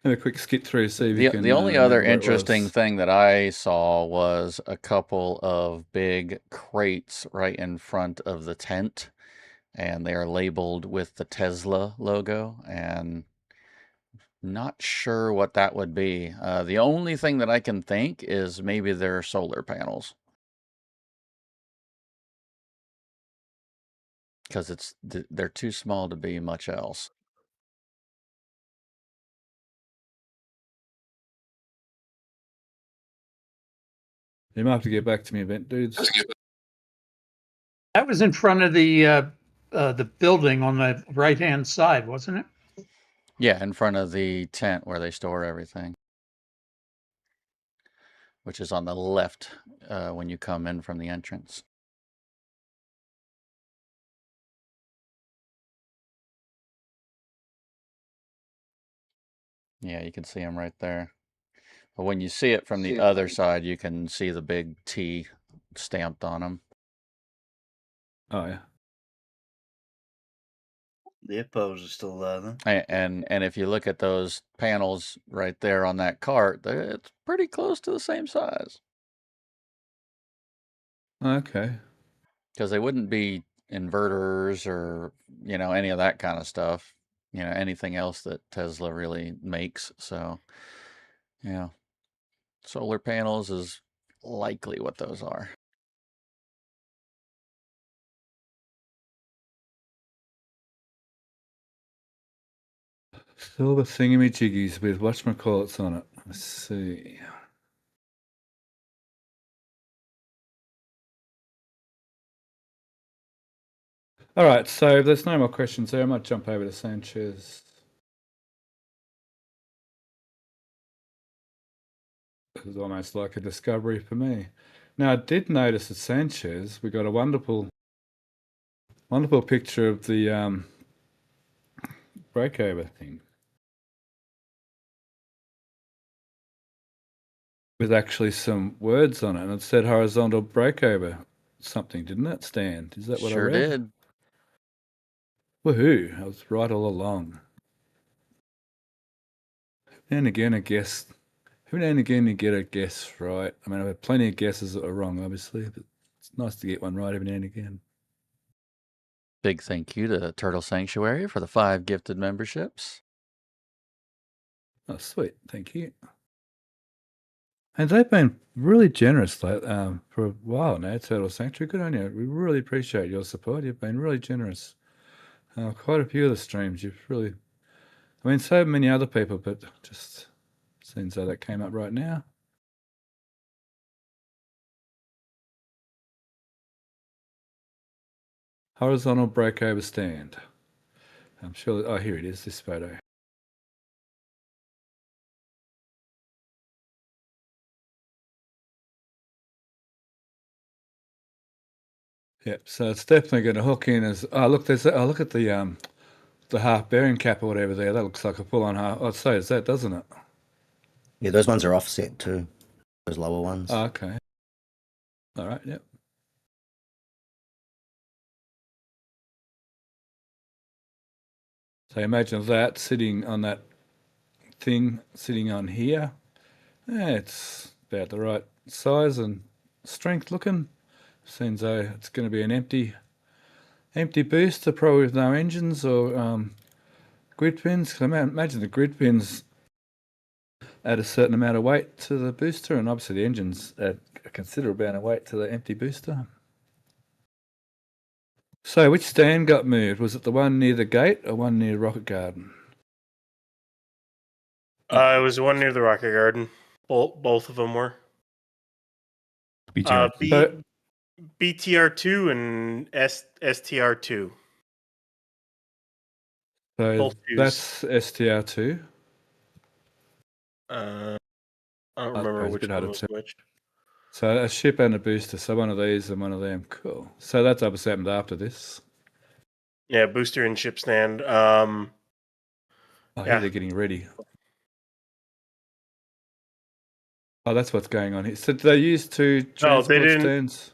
have a quick skip through, see if you can. The only other remember what it interesting was. thing that I saw was a couple of big crates right in front of the tent, and they are labeled with the Tesla logo, and not sure what that would be. The only thing that I can think is maybe they're solar panels, because they're too small to be much else. You might have to get back to me, event dudes. That was in front of the building on the right-hand side, wasn't it? Yeah, in front of the tent where they store everything, which is on the left when you come in from the entrance. Yeah, you can see them right there. But when you see it from the other side, you can see the big T stamped on them. Oh yeah. The Hippos are still there then. And if you look at those panels right there on that cart, it's pretty close to the same size. Okay. Because they wouldn't be inverters or, any of that kind of stuff. Anything else that Tesla really makes. So, yeah. Solar panels is likely what those are. Silver thingamajiggies with whatchamacallits on it. Let's see. All right, so if there's no more questions there, I might jump over to Sanchez. This is almost like a discovery for me. Now, I did notice at Sanchez, we got a wonderful picture of the breakover thing. With actually some words on it, and it said horizontal breakover something, didn't it, Stan? Is that what Sure I read? did. Woohoo, I was right all along. And again, I guess. Every now and again, you get a guess right. I mean, I've had plenty of guesses that are wrong, obviously, but it's nice to get one right every now and again. Big thank you to Turtle Sanctuary for the 5 gifted memberships. Oh, sweet. Thank you. And they've been really generous for a while now, Turtle Sanctuary. Good on you. We really appreciate your support. You've been really generous. Quite a few of the streams. You've really, I mean, so many other people, but just seems though that came up right now. Horizontal breakover stand. I'm sure. Oh, here it is. This photo. Yep. So it's definitely going to hook in as. Oh, look. There's. Oh, look at the half bearing cap or whatever there. That looks like a full-on half. Oh, so is that, doesn't it? Yeah, those ones are offset too. Those lower ones. Oh, okay. All right. Yep. So imagine that sitting on that thing, sitting on here. Yeah, it's about the right size and strength looking. Seems though it's going to be an empty booster, probably with no engines or grid pins. Imagine the grid pins add a certain amount of weight to the booster, and obviously the engines add a considerable amount of weight to the empty booster. So which stand got moved? Was it the one near the gate or one near Rocket Garden? It was the one near the Rocket Garden. Both of them were. BTR2 and STR2. So Both that's STR2. I don't remember which one was which. So a ship and a booster. So one of these and one of them. Cool. So that's obviously happened after this. Yeah, booster and ship stand. Oh, yeah. Here they're getting ready. Oh, that's what's going on here. So they used 2 transport stands?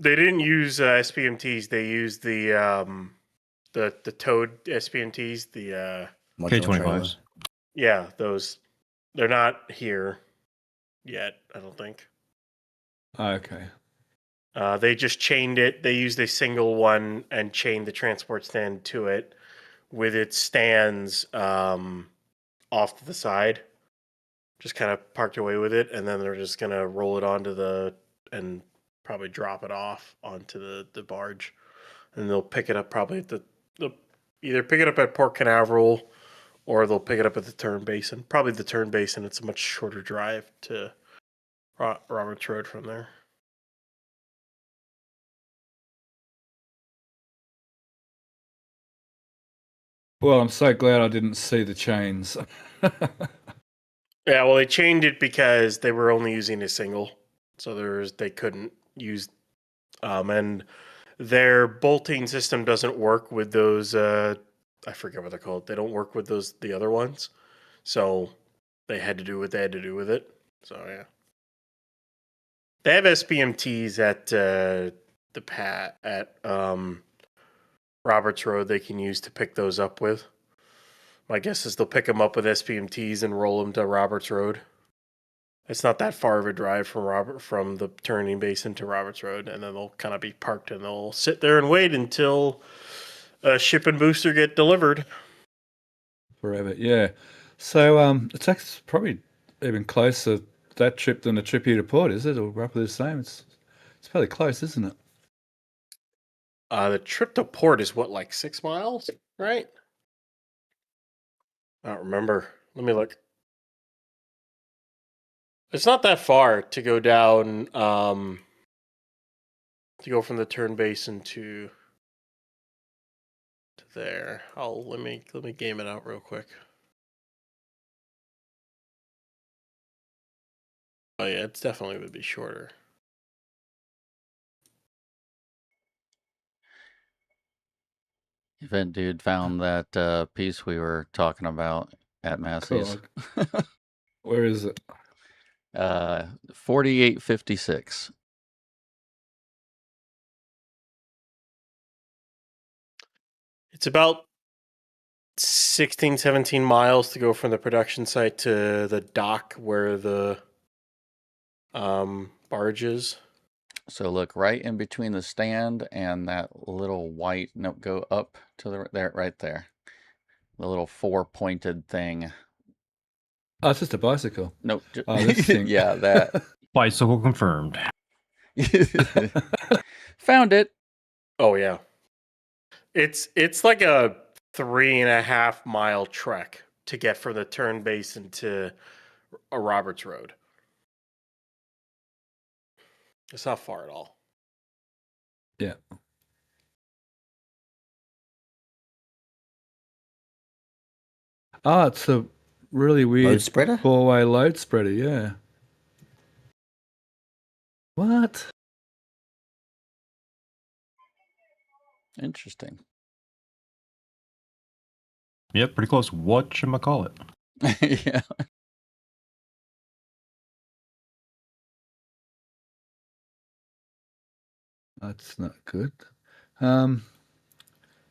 They didn't use SPMTs. They used the towed SPMTs, the K25s. Yeah, those They're not here yet, I don't think. Okay. They just chained it. They used a single one and chained the transport stand to it with its stands off to the side. Just kind of parked away with it, and then they're just going to roll it onto and probably drop it off onto the barge. And they'll pick it up probably at either pick it up at Port Canaveral or they'll pick it up at the Turn Basin. Probably the Turn Basin. It's a much shorter drive to Roberts Road from there. Well, I'm so glad I didn't see the chains. Yeah, well, they chained it because they were only using a single, so they couldn't use, and their bolting system doesn't work with those. I forget what they're called. They don't work with the other ones, so they had to do what they had to do with it. So yeah, they have SPMTs at Roberts Road. They can use to pick those up with. My guess is they'll pick them up with SPMTs and roll them to Roberts Road. It's not that far of a drive from the turning basin to Roberts Road, and then they'll kind of be parked and they'll sit there and wait until a ship and booster get delivered. Forever, yeah. So it's actually probably even closer that trip than the trip here to port, is it? Or roughly the same. It's fairly close, isn't it? The trip to port is what, like 6 miles, right? I don't remember. Let me look. It's not that far to go down, to go from the turn basin to there. Let me game it out real quick. Oh yeah, it's definitely would be shorter. Event Dude found that piece we were talking about at Massey's. Cool. Where is it? 4856. It's about 16, 17 miles to go from the production site to the dock where the barge is. So look right in between the stand and that little white, no, go up to there, right there. The little 4-pointed thing. Oh, it's just a bicycle. Nope. Oh, this thing. Yeah, that. Bicycle confirmed. Found it. Oh yeah. It's like a 3.5 mile trek to get from the turn basin to a Roberts Road. It's not far at all. Yeah. Oh, it's a really weird Load spreader? 4-way load spreader, yeah. What? Interesting. Yep, pretty close. Whatchamacallit. Yeah. That's not good. I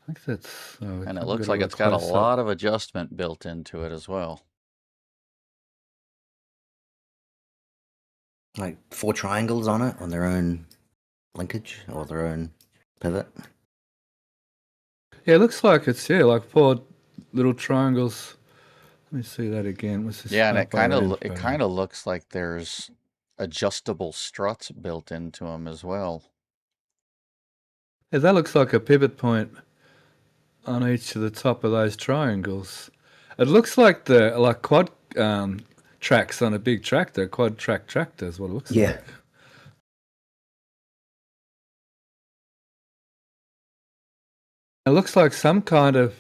think that's... Oh, And it I've looks got like a it's got a close-up. lot of adjustment built into it as well. Like 4 triangles on it on their own linkage or their own pivot. Yeah, it looks like it's, like 4 little triangles. Let me see that again. What's this? Yeah, and it kind of photo? looks like there's adjustable struts built into them as well. Yeah, that looks like a pivot point on each of the top of those triangles. It looks like quad tracks on a big tractor, quad track tractor is what it looks like. It looks like some kind of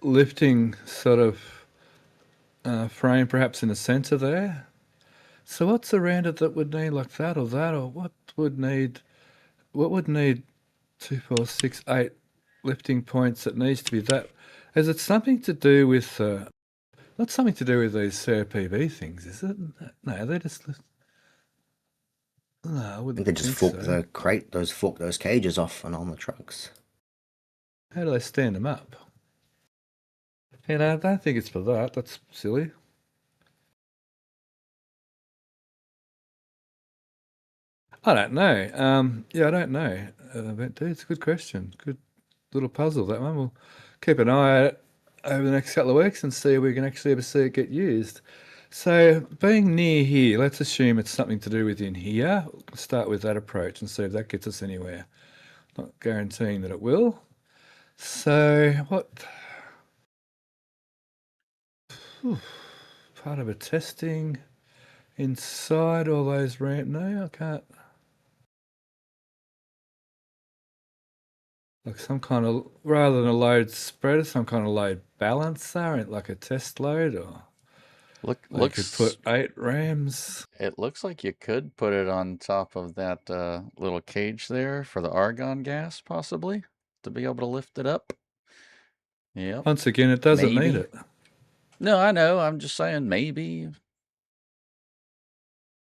lifting sort of frame perhaps in the center there. So what's around it that would need like that, or what would need 2, 4, 6, 8 lifting points that needs to be that? Is it something to do with not something to do with these CRPV things, is it? No, they just no, I I wouldn't think they just think fork so. fork those cages off and on the trucks. How do they stand them up? I don't think it's for that. That's silly. I don't know. Yeah, I don't know. But it's a good question. Good little puzzle, that one. We'll keep an eye at it over the next couple of weeks and see if we can actually ever see it get used. So, being near here, let's assume it's something to do with in here. We'll start with that approach and see if that gets us anywhere. Not guaranteeing that it will. So, what part of a testing inside all those no, I can't. Like some kind of, rather than a load spreader, some kind of load balancer, like a test load, or they could put 8 rams. It looks like you could put it on top of that little cage there for the argon gas, possibly, to be able to lift it up. Yep. Once again, it doesn't need Maybe. it. No, I know. I'm just saying maybe.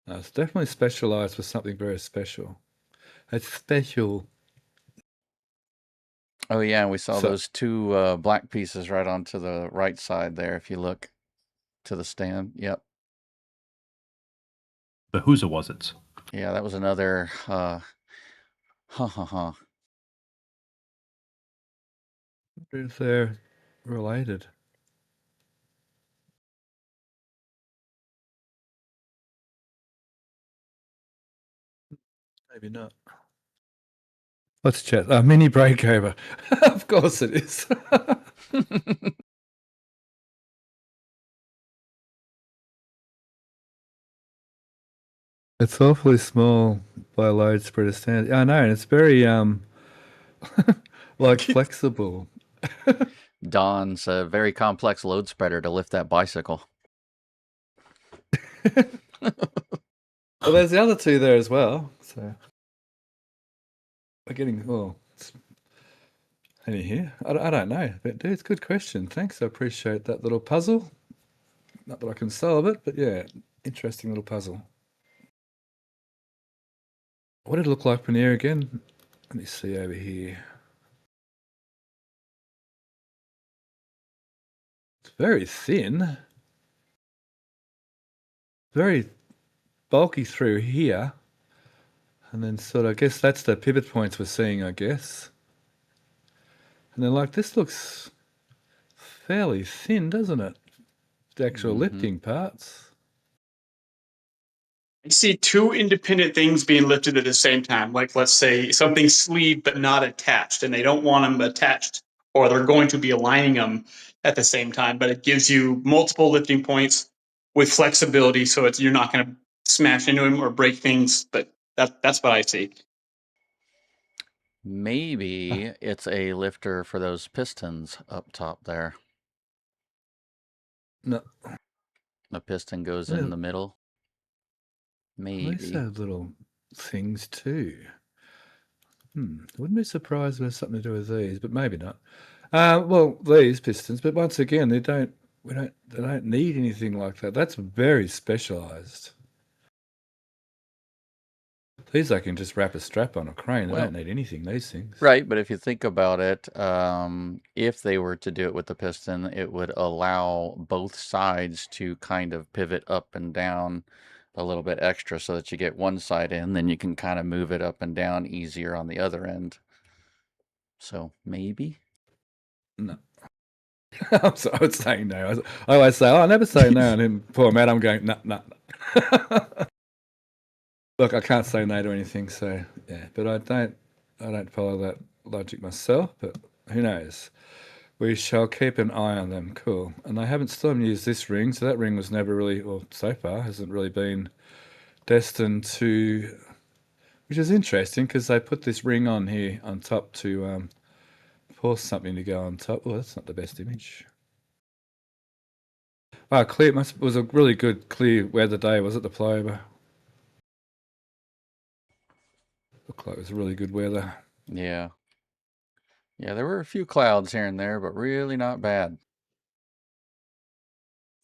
No, it's definitely specialized for something very special. It's special. Oh yeah, and we saw So- those 2 black pieces right onto the right side there. If you look to the stand, yep. But whose was it? Yeah, that was another. If they're related. Maybe not. Let's chat. Mini breakover. Of course it is. It's awfully small by load spreader standard. I know, and it's very like flexible. Don's a very complex load spreader to lift that bicycle. Well, there's the other 2 there as well. So we're getting any here? I don't know, but dude, it's a good question. Thanks, I appreciate that little puzzle. Not that I can solve it, but yeah, interesting little puzzle. What did it look like from here again? Let me see over here. It's very thin. Very bulky through here. And then sort of, I guess that's the pivot points we're seeing, I guess. And then like this looks fairly thin, doesn't it? The actual lifting parts. I see 2 independent things being lifted at the same time. Like, let's say something sleeved but not attached, and they don't want them attached, or they're going to be aligning them at the same time. But it gives you multiple lifting points with flexibility, so you're not going to smash into them or break things. But that's what I see. Maybe it's a lifter for those pistons up top there. No. The piston goes in the middle. Maybe. These have little things too. Wouldn't be surprised if there's something to do with these, but maybe not. Well, these pistons, but once again, they don't need anything like that. That's very specialized. These I can just wrap a strap on a crane. They don't need anything, these things. Right, but if you think about it, if they were to do it with the piston, it would allow both sides to kind of pivot up and down a little bit extra so that you get one side in, then you can kind of move it up and down easier on the other end. So maybe? No. I'm sorry, I would say no. I always say, I never say no, and then poor Matt, I'm going, no. Look, I can't say no to anything, so yeah. But I don't follow that logic myself, but who knows? We shall keep an eye on them. Cool. And they still haven't used this ring, so that ring was never really, well, so far, hasn't really been destined to, which is interesting because they put this ring on here on top to force something to go on top. Oh, that's not the best image. Oh, clear. It was a really good clear weather day, was it, the flyover? Looked like it was really good weather. Yeah. Yeah, there were a few clouds here and there, but really not bad.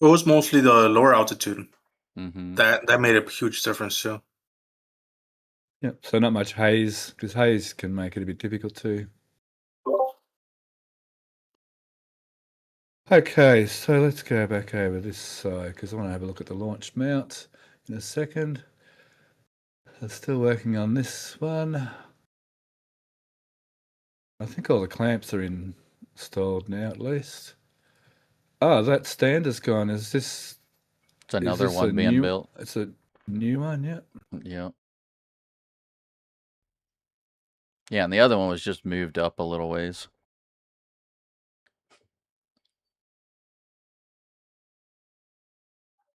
It was mostly the lower altitude. Mm-hmm. That made a huge difference too. Yeah, so not much haze, because haze can make it a bit difficult too. Okay, so let's go back over this side, because I want to have a look at the launch mount in a second. They're still working on this one. I think all the clamps are installed now, at least. Oh, that stand is gone. Is this? It's another this one a being new? built. It's a new one, yeah. Yeah. Yeah, and the other one was just moved up a little ways.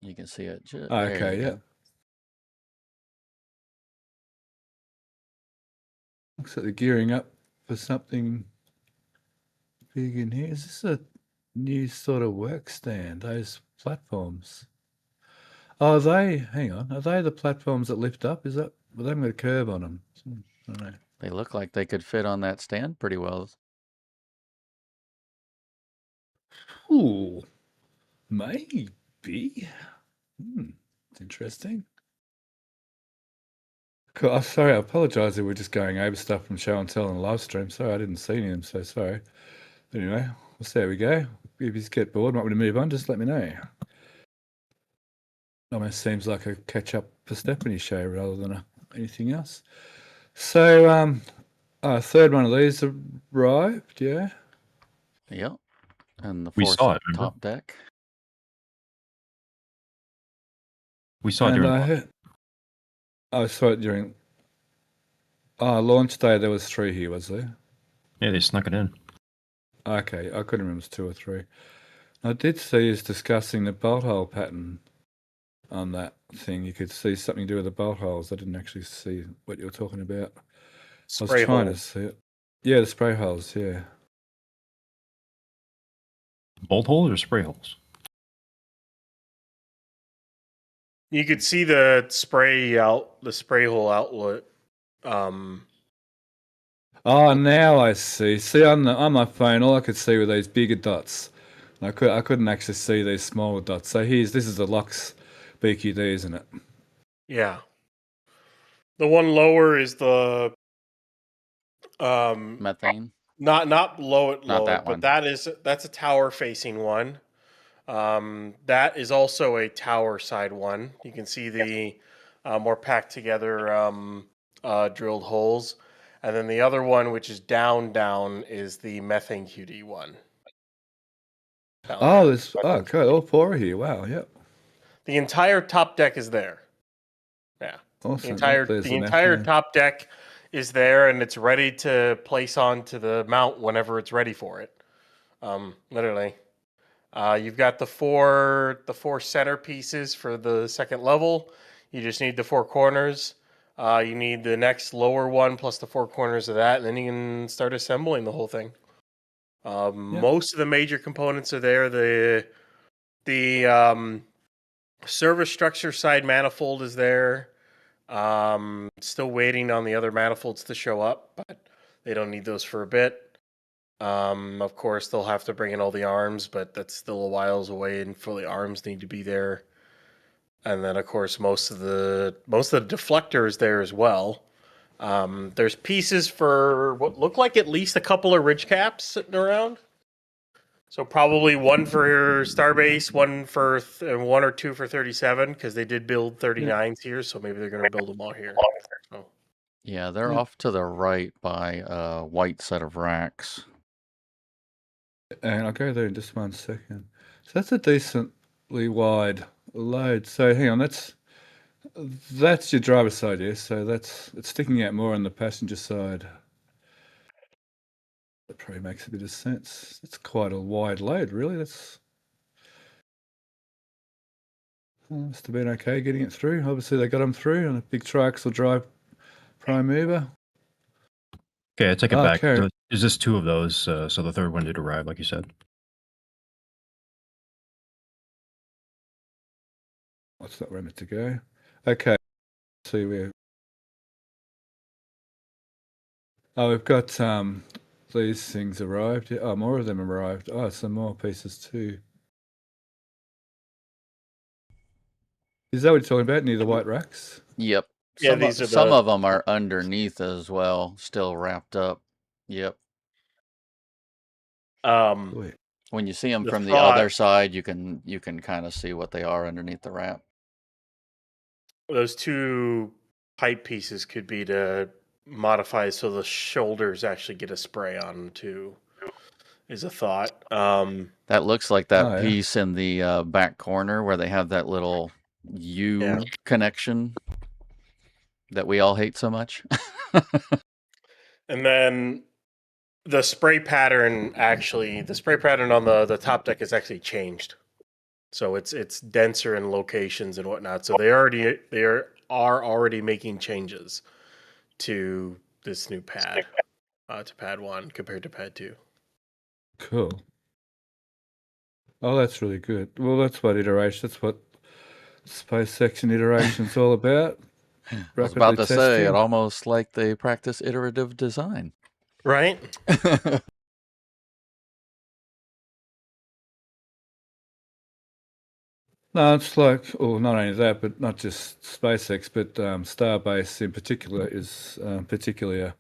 You can see it. There Okay, you yeah. go. Looks like they're gearing up for something big in here. Is this a new sort of work stand? Those platforms. Oh, hang on, are they the platforms that lift up? Is that, well, they haven't got a curve on them. I don't know. They look like they could fit on that stand pretty well. Ooh, maybe. It's interesting. Cool. Oh, sorry, I apologize if we're just going over stuff from show and tell on the live stream. Sorry, I didn't see any of them, so sorry. Anyway, well, so there we go. If you get bored, might want to move on, just let me know. Almost seems like a catch-up for Stephanie show rather than anything else. So, third one of these arrived, yeah? Yep. And the We fourth saw it, remember? top deck. We saw it And during. I heard, I saw it during launch day. There was 3 here, was there? Yeah, they snuck it in. Okay, I couldn't remember if it was 2 or 3. I did see us discussing the bolt hole pattern on that thing. You could see something to do with the bolt holes. I didn't actually see what you were talking about. I was trying to see it. Yeah, the spray holes, yeah. Bolt holes or spray holes? You could see the spray hole outlet. Oh, now I see. See, on my phone, all I could see were these bigger dots. I couldn't actually see these smaller dots. So this is the Lux BQD, isn't it? Yeah. The one lower is the Methane. not low at Not lower, that but one. that's a tower facing one. That is also a tower side one. You can see the more packed together drilled holes. And then the other one, which is down, is the methane QD one. Oh, good. All 4 are here. Wow, yep. The entire top deck is there. Yeah. Awesome. The entire top deck is there, and it's ready to place onto the mount whenever it's ready for it. Literally. You've got the four center pieces for the second level. You just need the 4 corners. You need the next lower one plus the 4 corners of that, and then you can start assembling the whole thing. Most of the major components are there. The service structure side manifold is there. Still waiting on the other manifolds to show up, but they don't need those for a bit. Of course, they'll have to bring in all the arms, but that's still a whiles away, and for the arms need to be there. And then, of course, most of the deflector is there as well. There's pieces for what look like at least a couple of ridge caps sitting around. So probably one for Starbase, one or two for 37, because they did build 39s here, so maybe they're going to build them all here. So. Yeah, they're off to the right by a white set of racks. And I'll go there in just 1 second. So that's a decently wide load. So hang on, that's your driver's side, yes. So it's sticking out more on the passenger side. That probably makes a bit of sense. It's quite a wide load, really. Must have been okay getting it through. Obviously, they got them through on a big triaxle drive prime mover. Okay, I take it back. Okay. So is this 2 of those? So the third one did arrive, like you said. What's that where meant to go? Okay. See where. Oh, we've got these things arrived. Oh, more of them arrived. Oh, some more pieces too. Is that what you're talking about, near the white racks? Yep. Yeah, Some of them are underneath as well, still wrapped up. Yep. When you see them from the other side, you can kind of see what they are underneath the wrap. Those 2 pipe pieces could be to modify so the shoulders actually get a spray on them too. Is a thought. That looks like that Oh, yeah. piece in the back corner where they have that little U Yeah. connection that we all hate so much. And then the spray pattern on the top deck is actually changed. So it's denser in locations and whatnot. So they are already making changes to this new pad, to pad 1 compared to pad 2. Cool. Oh, that's really good. Well, that's what space section iteration's all about. I was about Rapidly to say, it testing. almost like they practice iterative design. Right? No, it's like, not only that, but not just SpaceX, but Starbase in particular is particularly a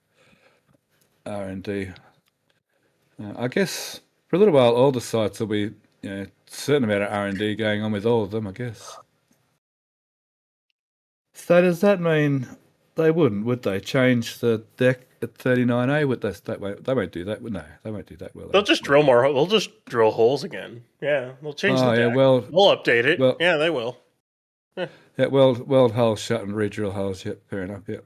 R&D. I guess for a little while, all the sites will be, a certain amount of R&D going on with all of them, I guess. So does that mean they wouldn't, would they, change the deck at 39A? Would they won't do that, would they? They won't do that, will they? They'll just drill more. They'll just drill holes again. Yeah, they'll change the Oh, yeah, deck. well, They'll update it. well, Yeah, they will. yeah, weld holes shut and re-drill holes. Yep, fair enough. Yep.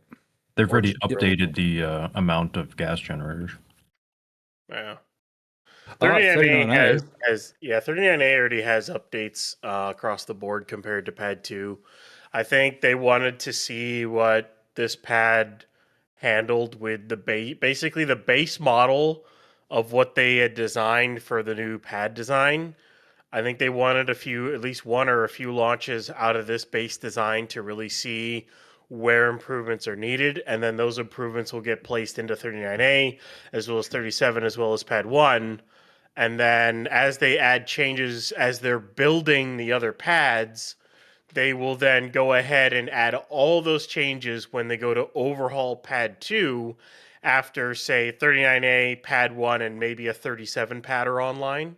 They've Or already just drill. updated the amount of gas generators. Yeah. Oh, 39A 39A. has 39A already has updates across the board compared to pad 2. I think they wanted to see what this pad handled with the basically the base model of what they had designed for the new pad design. I think they wanted at least one or a few launches out of this base design to really see where improvements are needed, and then those improvements will get placed into 39A as well as 37 as well as pad 1. And then as they add changes as they're building the other pads, they will then go ahead and add all those changes when they go to overhaul pad 2 after, say, 39A, pad 1, and maybe a 37 pad are online.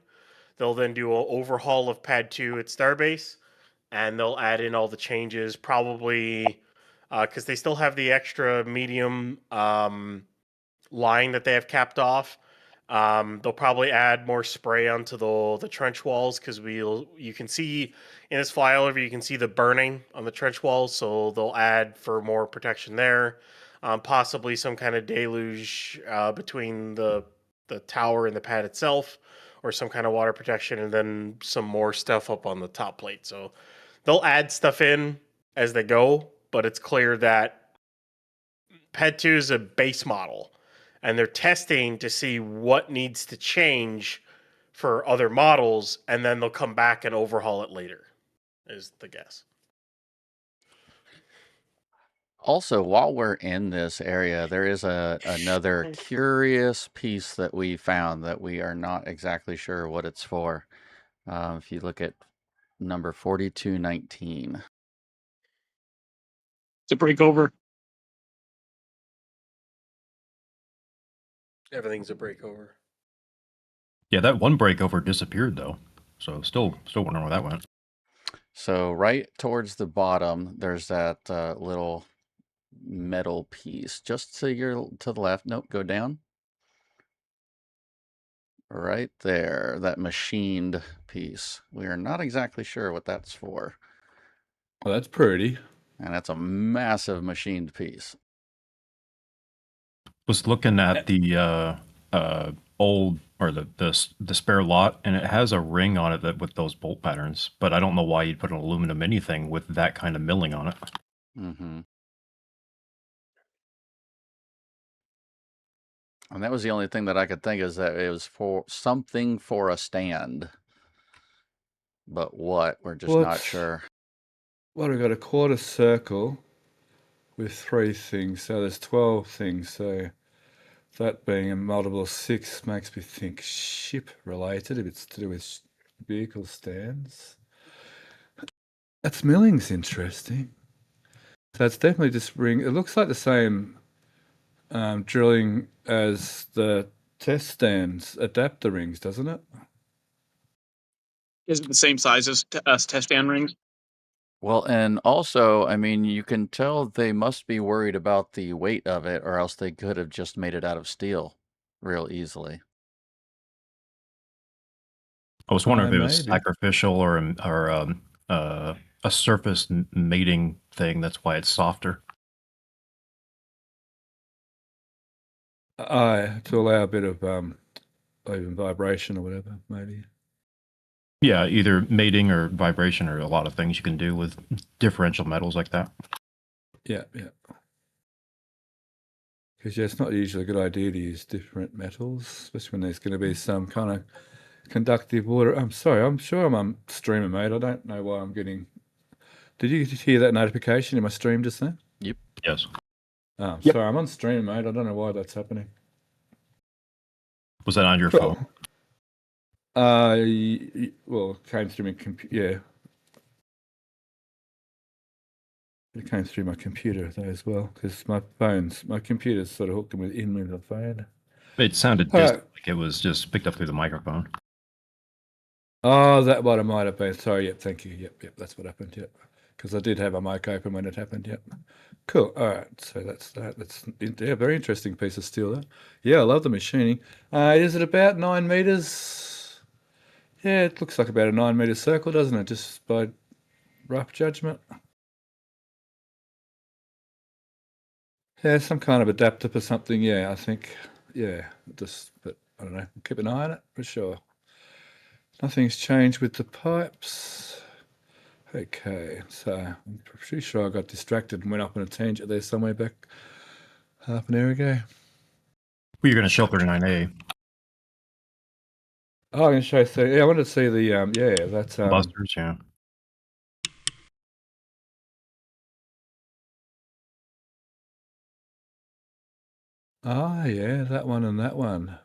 They'll then do an overhaul of pad 2 at Starbase, and they'll add in all the changes, probably because they still have the extra medium line that they have capped off. They'll probably add more spray onto the trench walls because you can see in this flyover you can see the burning on the trench walls, so they'll add for more protection there. Possibly some kind of deluge between the tower and the pad itself, or some kind of water protection, and then some more stuff up on the top plate. So they'll add stuff in as they go, but it's clear that pad 2 is a base model, and they're testing to see what needs to change for other models, and then they'll come back and overhaul it later, is the guess. Also, while we're in this area, there is another curious piece that we found that we are not exactly sure what it's for. If you look at number 4219. It's a breakover. Everything's a breakover. Yeah, that one breakover disappeared though, so still wondering where that went. So right towards the bottom, there's that little metal piece just to the left. Nope, go down. Right there, that machined piece. We are not exactly sure what that's for. Well, that's pretty. And that's a massive machined piece. Was looking at the old or the spare lot, and it has a ring on it with those bolt patterns. But I don't know why you'd put an aluminum anything with that kind of milling on it. Mm-hmm. And that was the only thing that I could think is that it was for something for a stand. But what? We're just not sure. Well, we've got a quarter circle with 3 things, so there's 12 things. So that being a multiple of 6 makes me think ship related, if it's to do with vehicle stands. That's milling's interesting. So it's definitely just ring. It looks like the same drilling as the test stands adapter rings, doesn't it? Is it the same size as test stand rings? Well, and also, I mean, you can tell they must be worried about the weight of it, or else they could have just made it out of steel real easily. I was wondering if it was Maybe. sacrificial or a surface mating thing. That's why it's softer. To allow a bit of even vibration or whatever, maybe. Yeah, either mating or vibration, or a lot of things you can do with differential metals like that. Yeah. Because it's not usually a good idea to use different metals, especially when there's going to be some kind of conductive water. I'm sorry, I'm sure I'm on streamer mode. I don't know why I'm getting. Did you hear that notification in my stream just then? Yep. Yes. Oh, Yep. sorry, I'm on streamer mode. I don't know why that's happening. Was that on your Cool. phone? Well, it came through my computer. Yeah. It came through my computer though as well, because my computer's sort of hooked in with the phone. It sounded All distant, right. like it was just picked up through the microphone. Oh, that what it might have been. Sorry, yep, thank you. Yep, that's what happened, yep. Because I did have a mic open when it happened, yep. Cool, all right, so that's that. That's, yeah, very interesting piece of steel there. Yeah, I love the machining. Is it about 9 meters? Yeah, it looks like about a 9 meter circle, doesn't it? Just by rough judgment. Yeah, some kind of adapter for something, yeah, I think. Yeah, but I don't know, keep an eye on it for sure. Nothing's changed with the pipes. Okay, so I'm pretty sure I got distracted and went up on a tangent there somewhere back half an hour ago. Well, you're going to show 39A. Oh, I'm going to show you. Yeah, I wanted to see the, yeah, that's... Busters, yeah. Oh, yeah, that one and that one.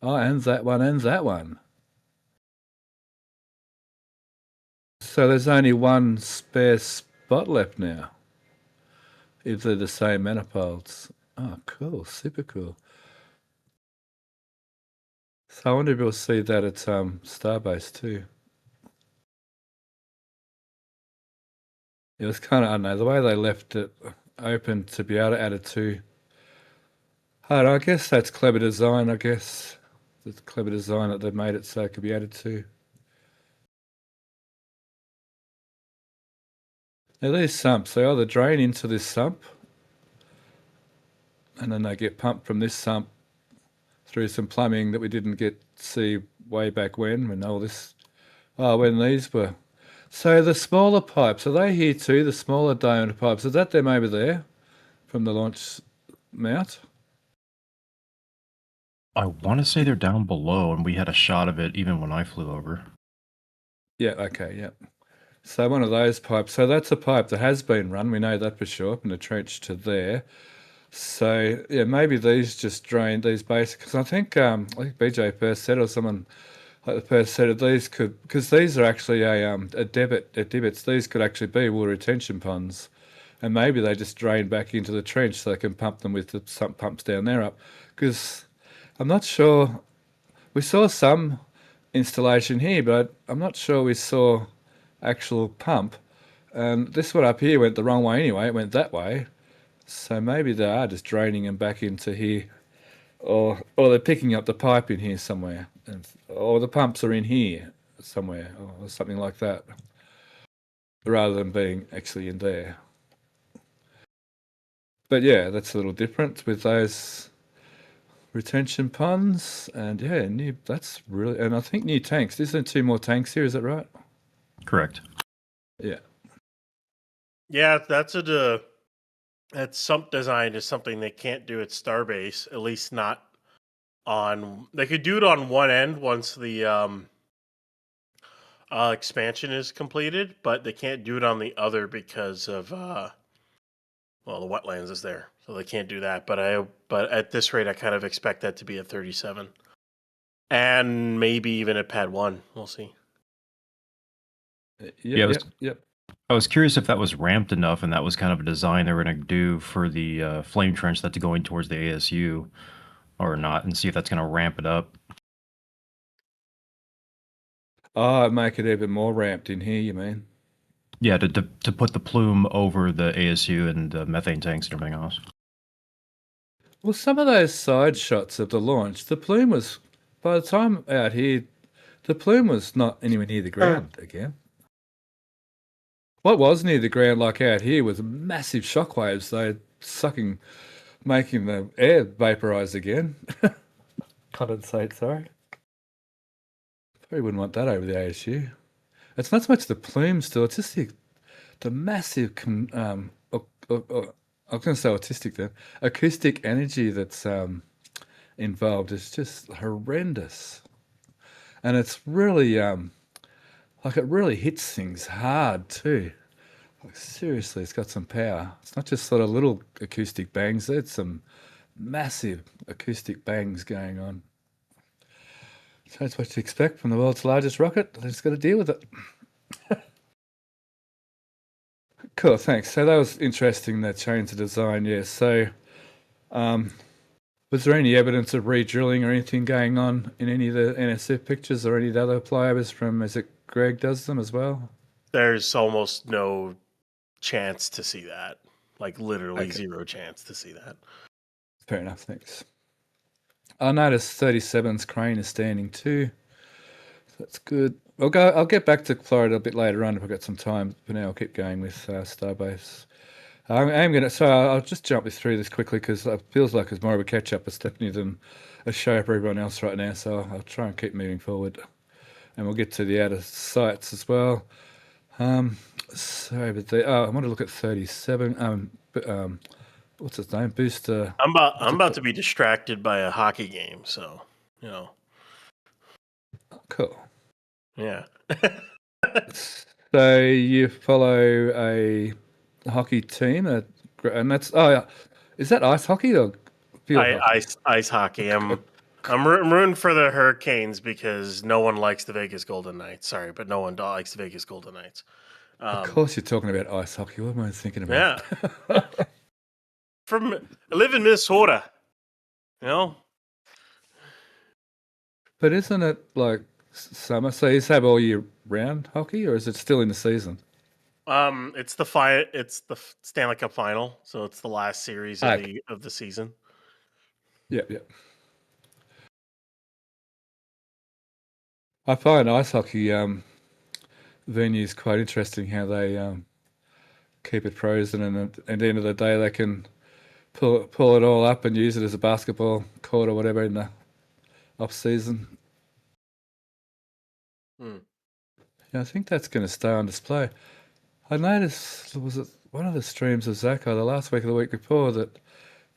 Oh, and that one and that one. So there's only one spare spot left now. If they're the same manifolds. Oh, cool, super cool. So I wonder if we'll see that at Starbase too. It was kind of, I don't know, the way they left it open to be able to add it to. I guess that's clever design, I guess. It's clever design that they've made it so it could be added to. Now these sumps, they either drain into this sump and then they get pumped from this sump through some plumbing that we didn't see way back when all this, when these were. So the smaller pipes, are they here too, the smaller diameter pipes? Is that them over there from the launch mount? I want to say they're down below, and we had a shot of it even when I flew over. Yeah, okay, yeah. So one of those pipes. So that's a pipe that has been run. We know that for sure, from the trench to there. So yeah, maybe these just drained these basic. Because I think BJ first said, or someone like the first said that these could, because these are actually a divots. These could actually be water retention ponds, and maybe they just drain back into the trench so they can pump them with the sump pumps down there up. Because I'm not sure. We saw some installation here, but I'm not sure we saw actual pump. And this one up here went the wrong way anyway. It went that way. So maybe they are just draining them back into here. Or they're picking up the pipe in here somewhere. Or the pumps are in here somewhere. Or something like that. Rather than being actually in there. But yeah, that's a little different with those retention ponds. And yeah, that's really... And I think new tanks. Isn't 2 more tanks here, is that right? Correct. Yeah. Yeah, that sump design is something they can't do at Starbase, at least not on. They could do it on one end once the expansion is completed, but they can't do it on the other because of the wetlands is there, so they can't do that. But at this rate, I kind of expect that to be a 37, and maybe even at Pad 1. We'll see. Yep. I was curious if that was ramped enough, and that was kind of a design they were going to do for the flame trench that's going towards the ASU, or not, and see if that's going to ramp it up. Oh, make it even more ramped in here, you mean? Yeah, to put the plume over the ASU and the methane tanks and everything else. Well, some of those side shots of the launch, the plume was, by the time out here, the plume was not anywhere near the ground again. What was near the ground, like out here, was massive shockwaves. They sucking, making the air vaporize again. Condensate, sorry. Probably wouldn't want that over the ASU. It's not so much the plume still, it's just the massive, I was going to say autistic then, acoustic energy that's involved is just horrendous. And it's really, like it really hits things hard too. Like seriously, it's got some power. It's not just sort of little acoustic bangs, it's some massive acoustic bangs going on. So that's what you expect from the world's largest rocket. They just got to deal with it. Cool, thanks. So that was interesting, that change of design, yeah. So was there any evidence of re-drilling or anything going on in any of the NSF pictures or any of the other flyovers from, is it Greg does them as well? There's almost no chance to see that. Like literally Okay. zero chance to see that. Fair enough, thanks. I noticed 37's crane is standing too. That's good. I'll get back to Florida a bit later on if I've got some time. For now, I'll keep going with Starbase. I'll just jump through this quickly because it feels like it's more of a catch up with Stephanie than a show for everyone else right now. So I'll try and keep moving forward, and we'll get to the outer sites as well. Sorry, but I want to look at 37. What's his name? Booster. I'm about to be distracted by a hockey game, so you know. Cool. Yeah. So you follow a hockey team, and that's is that ice hockey or field hockey? Ice hockey. I'm rooting for the Hurricanes because no one likes the Vegas Golden Knights. Sorry, but no one likes the Vegas Golden Knights. Of course, you're talking about ice hockey. What am I thinking about? Yeah. I live in Minnesota. You know. But isn't it like summer? So you have all year round hockey, or is it still in the season? It's the Stanley Cup final, so it's the last series of the season. Yep. I find ice hockey venues quite interesting. How they keep it frozen, and at the end of the day, they can pull it all up and use it as a basketball court or whatever in the off season. Yeah, I think that's going to stay on display. I noticed, was it one of the streams of Zacko the last week or the week before, that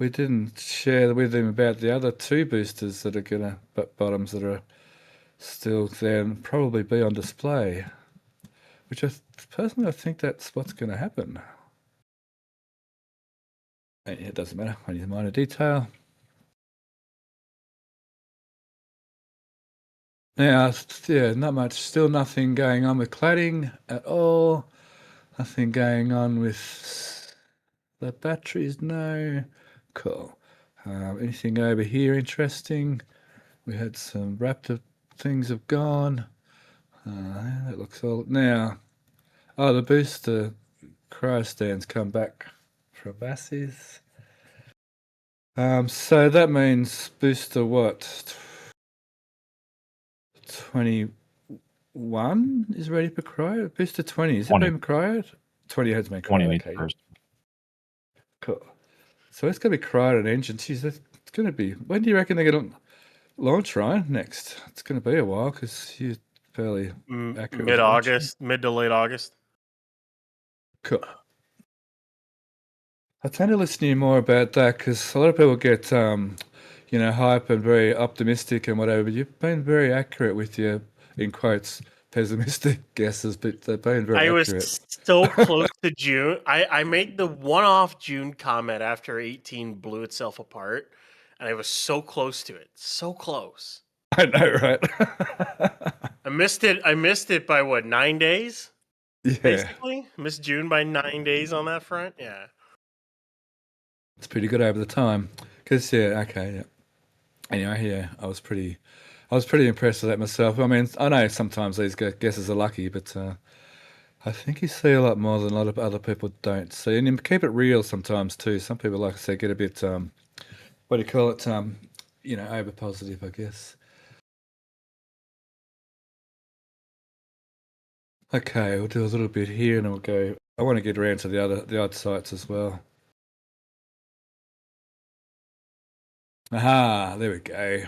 we didn't share with him about the other two boosters that are going to, bottoms that are still there and probably be on display, which personally I think that's what's going to happen. And it doesn't matter, only a minor detail. Now, yeah, not much, still nothing going on with cladding at all. Nothing going on with the batteries, no. Cool. Anything over here interesting? We had some Raptor things have gone. That looks all now. Oh, the booster cryo stands come back from Massive. So that means booster what? 21 is ready for cryo. Booster 20 is 20. It been cryoed? 20 has been cryoed. 20 okay. Cool. So it's going to be cryoed an engine. Geez, it's going to be. When do you reckon they're going to launch, Ryan? Next, it's going to be a while because you're fairly accurate. Mid-August, mid to late August. Cool. I tend to listen to you more about that because a lot of people get, hype and very optimistic and whatever. But you've been very accurate with your, in quotes, pessimistic guesses, but they've been very accurate. I was so close to June. I made the one-off June comment after 18 blew itself apart, and I was so close to it. So close. I know, right? I missed it by what, 9 days? Yeah. Basically, missed June by 9 days on that front. Yeah. It's pretty good over the time. Because Anyway, yeah, I was pretty impressed with that myself. I mean, I know sometimes these guesses are lucky, but I think you see a lot more than a lot of other people don't see, and you keep it real sometimes too. Some people, like I say, get a bit what do you call it? Over positive, I guess. Okay, we'll do a little bit here, and then we'll go. I want to get around to the other sites as well. Aha, there we go.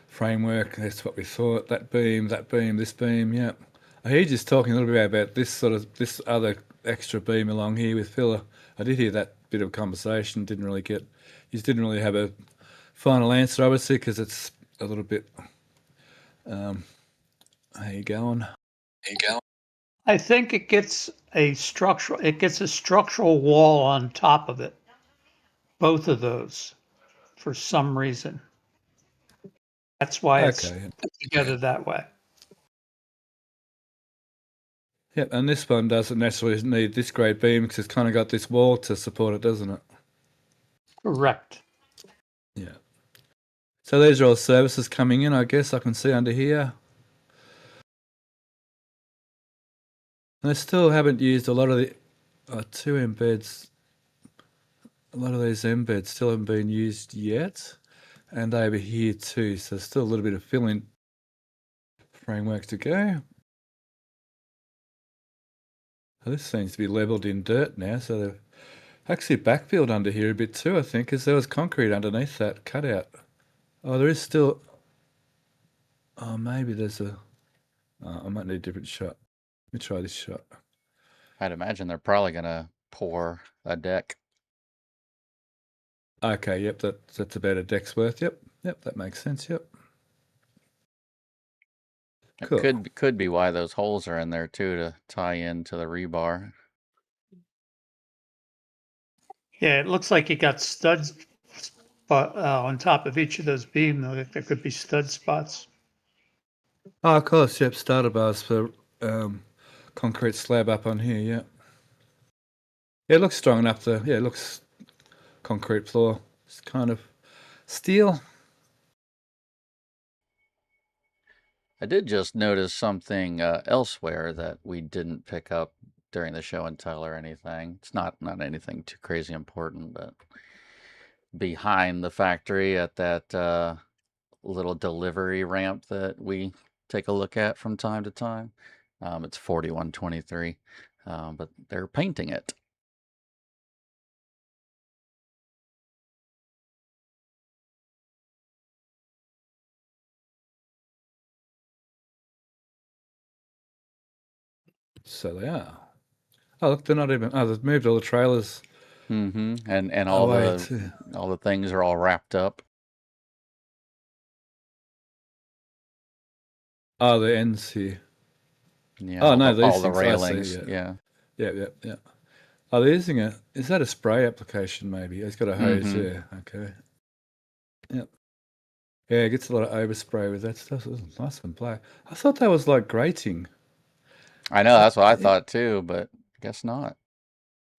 Framework. That's what we thought. That beam, this beam. Yeah. I hear you just talking a little bit about this other extra beam along here with Phil. I did hear that bit of conversation. You just didn't really have a final answer, obviously, because it's a little bit. How you going? I think it gets a structural wall on top of it. Both of those, for some reason. That's why it's Okay. put together that way. Yep, and this one doesn't necessarily need this great beam because it's kind of got this wall to support it, doesn't it? Correct. Yeah. So these are all services coming in, I guess I can see under here. And I still haven't used a lot of the two embeds. A lot of these embeds still haven't been used yet. And over here too, so still a little bit of filling framework to go. Well, this seems to be levelled in dirt now, so they've actually backfilled under here a bit too, I think, because there was concrete underneath that cutout. Oh, there is still... Oh, maybe there's a... I might need a different shot. Let me try this shot. I'd imagine they're probably going to pour a deck. Okay, yep, that's about a deck's worth. Yep, that makes sense, yep. Cool. It could be why those holes are in there too, to tie into the rebar. Yeah, it looks like you got studs on top of each of those beams. There could be stud spots. Oh, of course, yep, starter bars for concrete slab up on here, yeah. Yeah, it looks strong enough to, it looks concrete floor. It's kind of steel. I did just notice something elsewhere that we didn't pick up during the show and tell or anything. It's not anything too crazy important, but behind the factory at that little delivery ramp that we take a look at from time to time, it's 4123, but they're painting it. So they are. Oh, look, they're not even. Oh, they've moved all the trailers. Mm-hmm. And all the things are all wrapped up. Oh, the ends here. Yeah. Oh no, these all the things, railings. Yeah. Oh, they're using is that a spray application maybe? It's got a hose, yeah. Okay. Yep. Yeah, it gets a lot of overspray with that stuff. It's nice and black. I thought that was like grating. I know, that's what I thought too, but I guess not.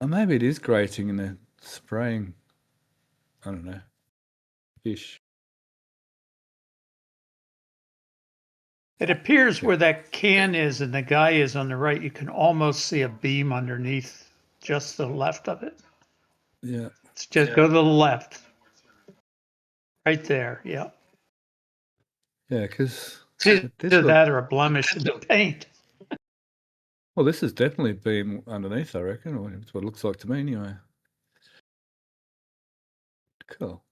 Or maybe it is grating and they're spraying, I don't know, fish. It appears where that can is and the guy is on the right, you can almost see a beam underneath just to the left of it. Yeah. It's just go to the left. Right there, yeah. Yeah, because... Either that or a blemish in the paint. Well, this has definitely been underneath, I reckon, or it's what it looks like to me anyway. Cool.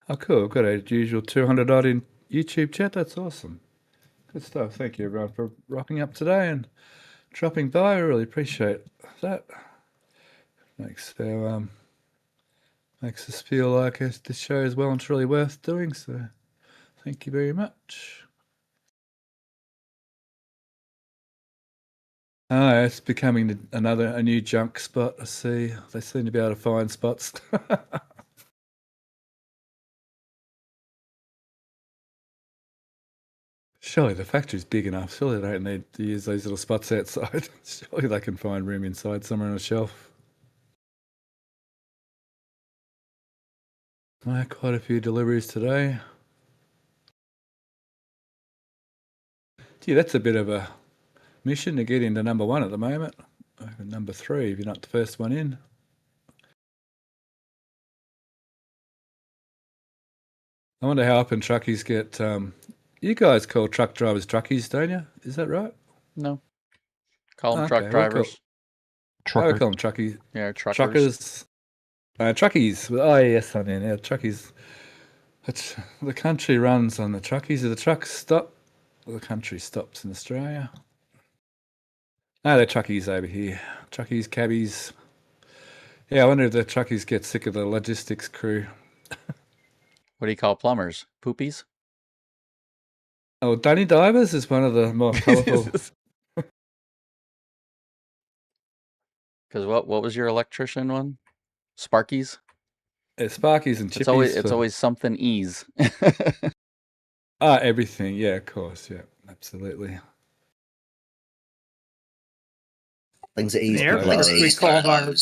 Oh, cool. I've got a usual 200 odd in YouTube chat. That's awesome. Good stuff. Thank you, everyone, for rocking up today and dropping by. I really appreciate that. Makes us feel like this show is well and truly worth doing. So, thank you very much. Oh, it's becoming a new junk spot. I see. They seem to be able to find spots. Surely the factory's big enough. Surely they don't need to use these little spots outside. Surely they can find room inside somewhere on a shelf. Quite a few deliveries today. Gee, that's a bit of a mission to get into number 1 at the moment. Number 3 if you're not the first one in. I wonder how often truckies get... you guys call truck drivers truckies, don't you? Is that right? No. Call them Okay, truck we drivers. I would call them truckies. Yeah, truckers. Truckers. Truckies. Oh, yes, I mean, yeah, truckies. The country runs on the truckies. If the trucks stop, the country stops in Australia. No, they're truckies over here. Truckies, cabbies. Yeah, I wonder if the truckies get sick of the logistics crew. What do you call plumbers? Poopies? Oh, dunny divers is one of the more colourful. Because what was your electrician one? Sparkies? Sparkies and chippies. It's always something ease. Everything. Yeah, of course. Yeah, absolutely. Things are In easy. the airports, we call our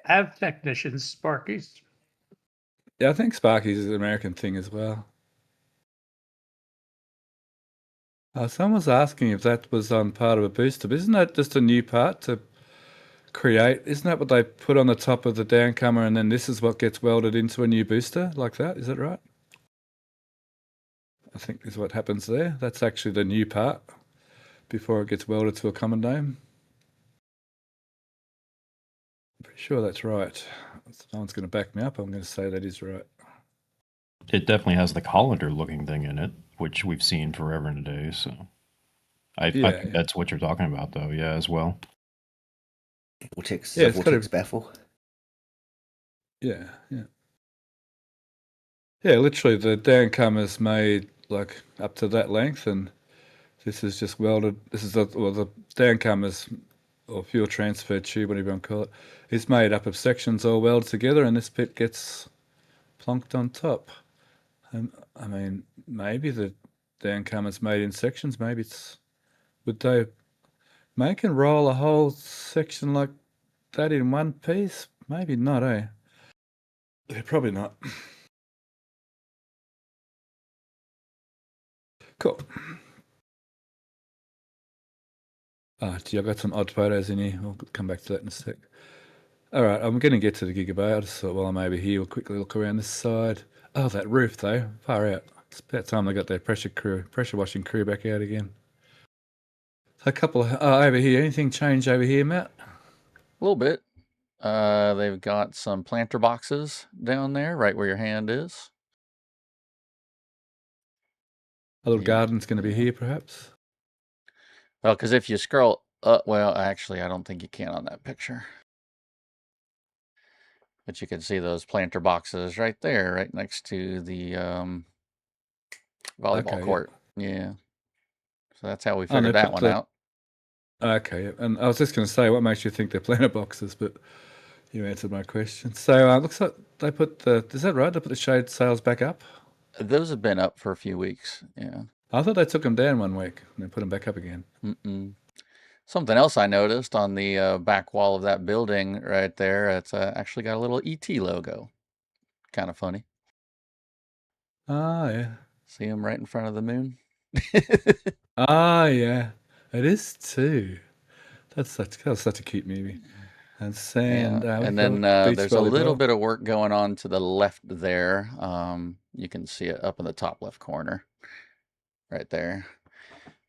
av technicians Sparkies. Yeah, I think Sparkies is an American thing as well. Someone was asking if that was on part of a booster, but isn't that just a new part to create? Isn't that what they put on the top of the downcomer and then this is what gets welded into a new booster like that? Is that right? I think is what happens there. That's actually the new part before it gets welded to a common dome. I'm pretty sure that's right. If no one's going to back me up, I'm going to say that is right. It definitely has the colander looking thing in it, which we've seen forever and a day. So I think that's what you're talking about, though. Yeah, as well. Vortex, Yeah, it's a vortex baffle. Yeah. Yeah, literally the downcomer's made like up to that length, and this is just welded. This is the downcomer's or fuel transfer tube, whatever you want to call it. It's made up of sections all welded together, and this bit gets plonked on top. I mean, maybe the downcomer's made in sections. Maybe it's... Would they make and roll a whole section like that in one piece? Maybe not, eh? Yeah, probably not. Cool. Gee, I've got some odd photos in here. We'll come back to that in a sec. All right, I'm going to get to the Gigabyte. I just thought while I'm over here, we'll quickly look around this side. Oh, that roof, though. Far out. It's about time they got their pressure washing crew back out again. A couple of... over here. Anything change over here, Matt? A little bit. They've got some planter boxes down there, right where your hand is. A little garden's going to be here, perhaps? Well, because if you scroll up... Well, actually, I don't think you can on that picture. But you can see those planter boxes right there, right next to the volleyball court. Yeah. So that's how we figured that one out. Okay, and I was just going to say, what makes you think they're planter boxes? But you answered my question. So looks like they put the... Is that right? They put the shade sails back up? Those have been up for a few weeks, yeah. I thought they took them down 1 week and then put them back up again. Something else I noticed on the back wall of that building right there, it's actually got a little ET logo. Kind of funny. Yeah. See them right in front of the moon? Yeah. It is too. That was such a cute movie. And sand. And then there's a little bit of work going on to the left there. You can see it up in the top left corner. Right there.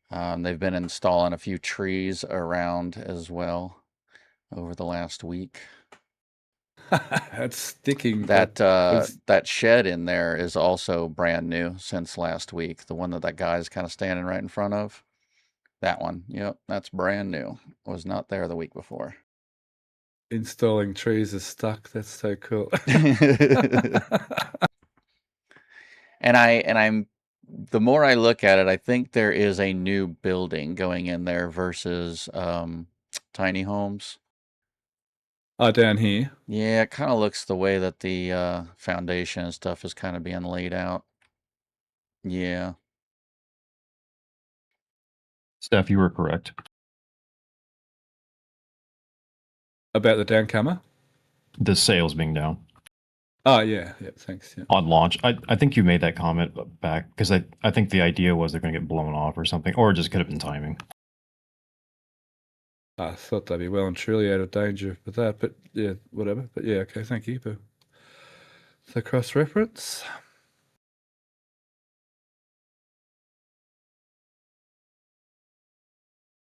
They've been installing a few trees around as well over the last week. That's sticking. That shed in there is also brand new since last week. The one that guy's kind of standing right in front of. That one. Yep, that's brand new. Was not there the week before. Installing trees is stuck. That's so cool. And the more I look at it, I think there is a new building going in there versus tiny homes. Down here? Yeah, it kind of looks the way that the foundation and stuff is kind of being laid out. Yeah. Steph, you were correct. About the downcomer? The sails being down. Oh yeah, yeah. Thanks. Yeah. on launch. I think you made that comment back because I think the idea was they're going to get blown off or something, or it just could have been timing. I thought they'd be well and truly out of danger for that, but yeah, whatever. But yeah, okay. Thank you for the cross reference.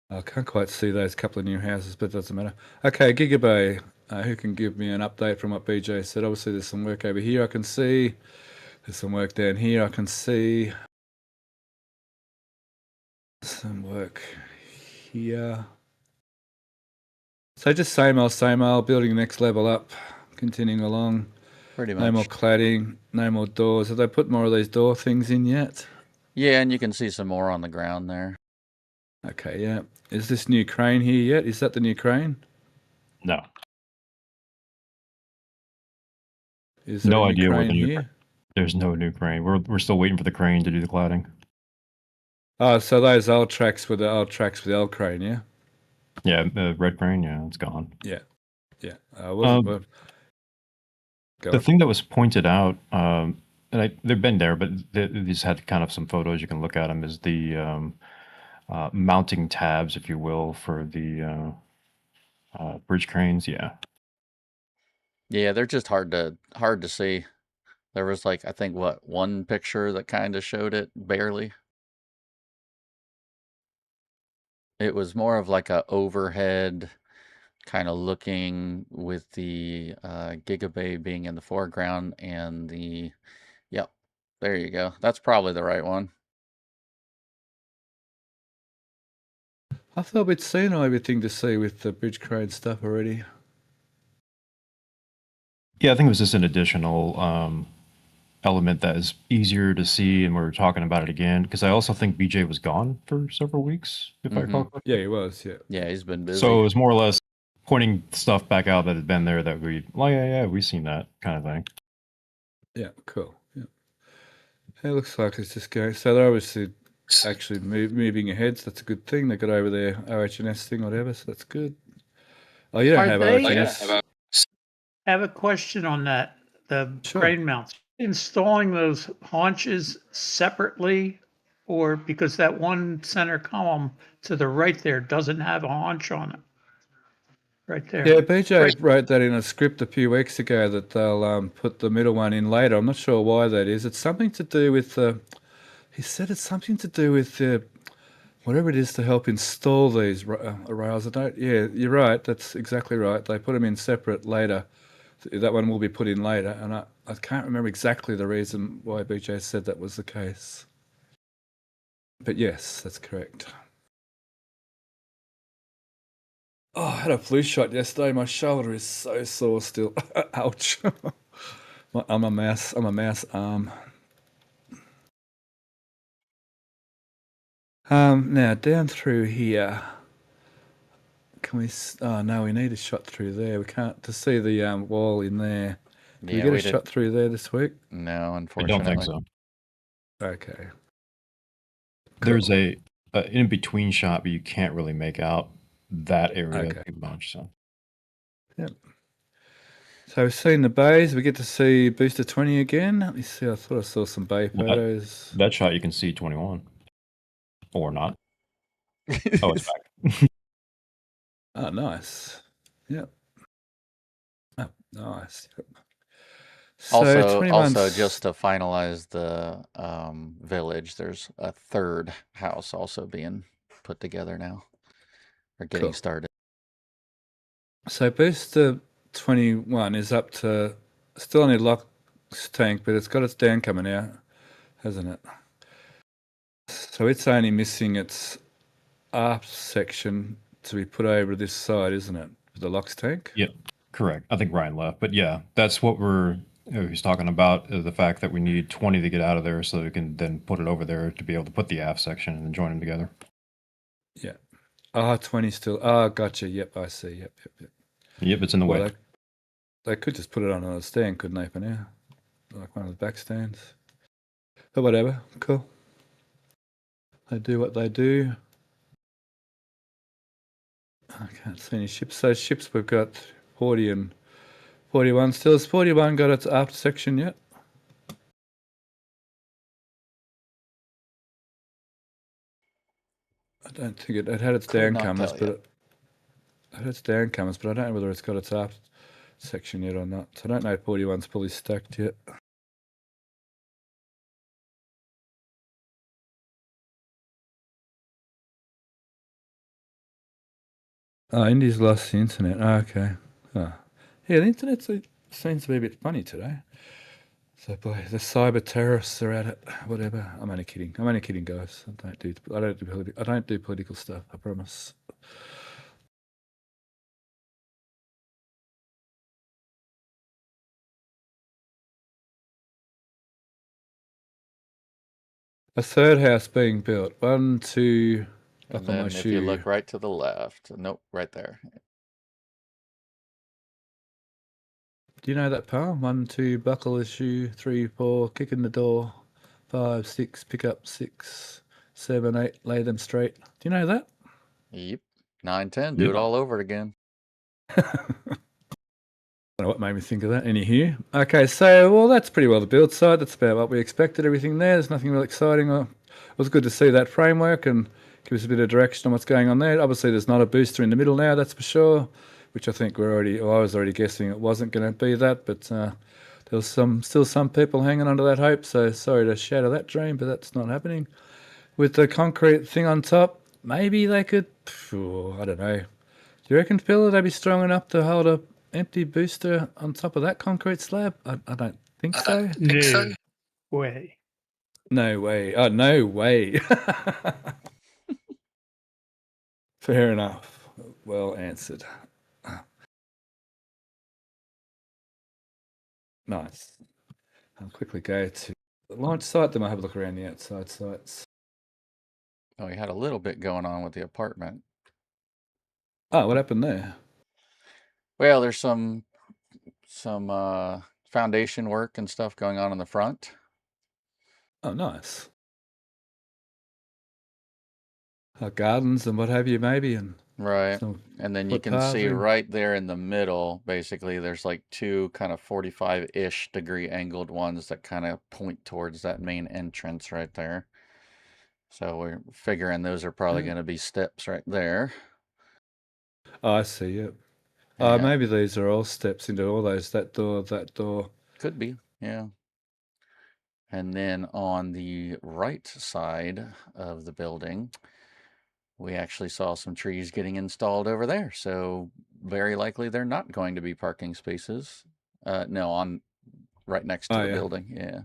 I can't quite see those couple of new houses, but it doesn't matter. Okay, Gigabay, who can give me an update from what BJ said? Obviously, there's some work over here I can see. There's some work down here I can see. Some work here. So just same old, building the next level up, continuing along. Pretty No more much. cladding, no more doors. Have they put more of these door things in yet? Yeah, and you can see some more on the ground there. Okay, yeah. Is this new crane here yet? Is that the new crane? No, Is there no a new idea where crane the new. here? There's no new crane. We're still waiting for the crane to do the cladding. Oh, so those old tracks with the old crane, yeah? Yeah, the red crane. Yeah, it's gone. Yeah. Yeah. Wasn't Um, go The on. thing that was pointed out, and they've been there, but they just had kind of some photos you can look at them, is the mounting tabs, if you will, for the bridge cranes. Yeah. Yeah, they're just hard to see. There was like I think one picture that kind of showed it barely. It was more of like a overhead kind of looking with the Gigabay being in the foreground and the yep, there you go. That's probably the right one. I thought we'd seen everything to see with the bridge crane stuff already. Yeah, I think it was just an additional element that is easier to see, and we were talking about it again because I also think BJ was gone for several weeks, if I recall correctly. Yeah, he was, yeah. Yeah, he's been busy. So it was more or less pointing stuff back out that had been there that yeah, we've seen that kind of thing. Yeah, cool. Yeah. It looks like it's just going. So they're obviously actually moving ahead. So that's a good thing. They got over their OHS thing, whatever. So that's good. Oh, you don't Are have they- OHS. I have a question on that. The Sure. crane mounts. Installing those haunches separately, or because that one center column to the right there doesn't have a haunch on it? Right there. Yeah, BJ wrote that in a script a few weeks ago that they'll put the middle one in later. I'm not sure why that is. It's something to do with he said it's something to do with whatever it is to help install these rails. I don't. Yeah, you're right. That's exactly right. They put them in separate later. That one will be put in later, and I can't remember exactly the reason why BJ said that was the case. But yes, that's correct. Oh, I had a flu shot yesterday. My shoulder is so sore still. Ouch. I'm a mouse arm. Now down through here. Can we? Oh no, we need a shot through there. We can't to see the wall in there. Can we get a shot through there this week? No, I unfortunately. don't think so. Okay. There's a in between shot, but you can't really make out that area Okay. too much. So Yep. So we've seen the bays. We get to see Booster 20 again. Let me see. I thought I saw some bay Well, photos. that shot you can see 21 or not. Oh, it's back. Oh, nice. Yep. Oh, nice. Yep. So Also, 21 just to finalize the village, there's a third house also being put together now, or getting Cool. started. So Booster 21 is up to still only Lock's tank, but it's got its down coming out, hasn't it? So it's only missing its aft section to be put over this side, isn't it? For the Lock's tank? Yep, correct. I think Ryan left, but yeah, that's what he's talking about, is the fact that we need 20 to get out of there so we can then put it over there to be able to put the aft section and join them together. Yeah. Ah, 20 still. Ah, gotcha. Yep, I see. Yep. Yep, it's in the way. Well, they could just put it on a stand, couldn't they, for now? Like one of the back stands. But whatever. Cool. They do what they do. I can't see any ships. Those ships we've got 40 and 41 still. Has 41 got its aft section yet? I don't think it had its Could not downcomers, tell but ya. it had its downcomers, but I don't know whether it's got its aft section yet or not. So I don't know if 41's fully stacked yet. Oh, Indy's lost the internet. Oh, okay. Oh. Yeah, the internet seems to be a bit funny today. So, boy, the cyber terrorists are at it. Whatever. I'm only kidding. I'm only kidding, guys. I don't do political stuff. I promise. A third house being built. 1, 2. And Buckle my then if you shoe. look right to the left, nope, right there. Do you know that poem? 1, 2, buckle a shoe. 3, 4, kick in the door. 5, 6, pick up 6, 7, 8, lay them straight. Do you know that? Yep. 9, 10, do Yep. it all over again. I don't know what made me think of that. Anywho. Okay, so, well, that's pretty well the build side. That's about what we expected. Everything there. There's nothing real exciting. It was good to see that framework and give us a bit of direction on what's going on there. Obviously, there's not a booster in the middle now, that's for sure, which I think I was already guessing it wasn't going to be that, but there was still some people hanging on to that hope, so sorry to shatter that dream, but that's not happening. With the concrete thing on top, maybe they could, I don't know. Do you reckon, Phil, they'd be strong enough to hold a empty booster on top of that concrete slab? I don't think so. No way. No way. Oh, no way. Fair enough. Well answered. Nice. I'll quickly go to the launch site, then I'll have a look around the outside sites. Oh, we had a little bit going on with the apartment. Oh, what happened there? Well, there's some foundation work and stuff going on in the front. Oh, nice. Gardens and what have you, maybe, and Right. some And then you can see footpathing. right there in the middle, basically, there's like two kind of 45-ish degree angled ones that kind of point towards that main entrance right there. So we're figuring those are probably going to be steps right there. Oh, I see, yep. Yeah, Maybe these are all steps into all those, that door. could be, yeah. And then on the right side of the building, we actually saw some trees getting installed over there. So very likely they're not going to be parking spaces. No, on right next to Oh, the yeah. building. Yeah.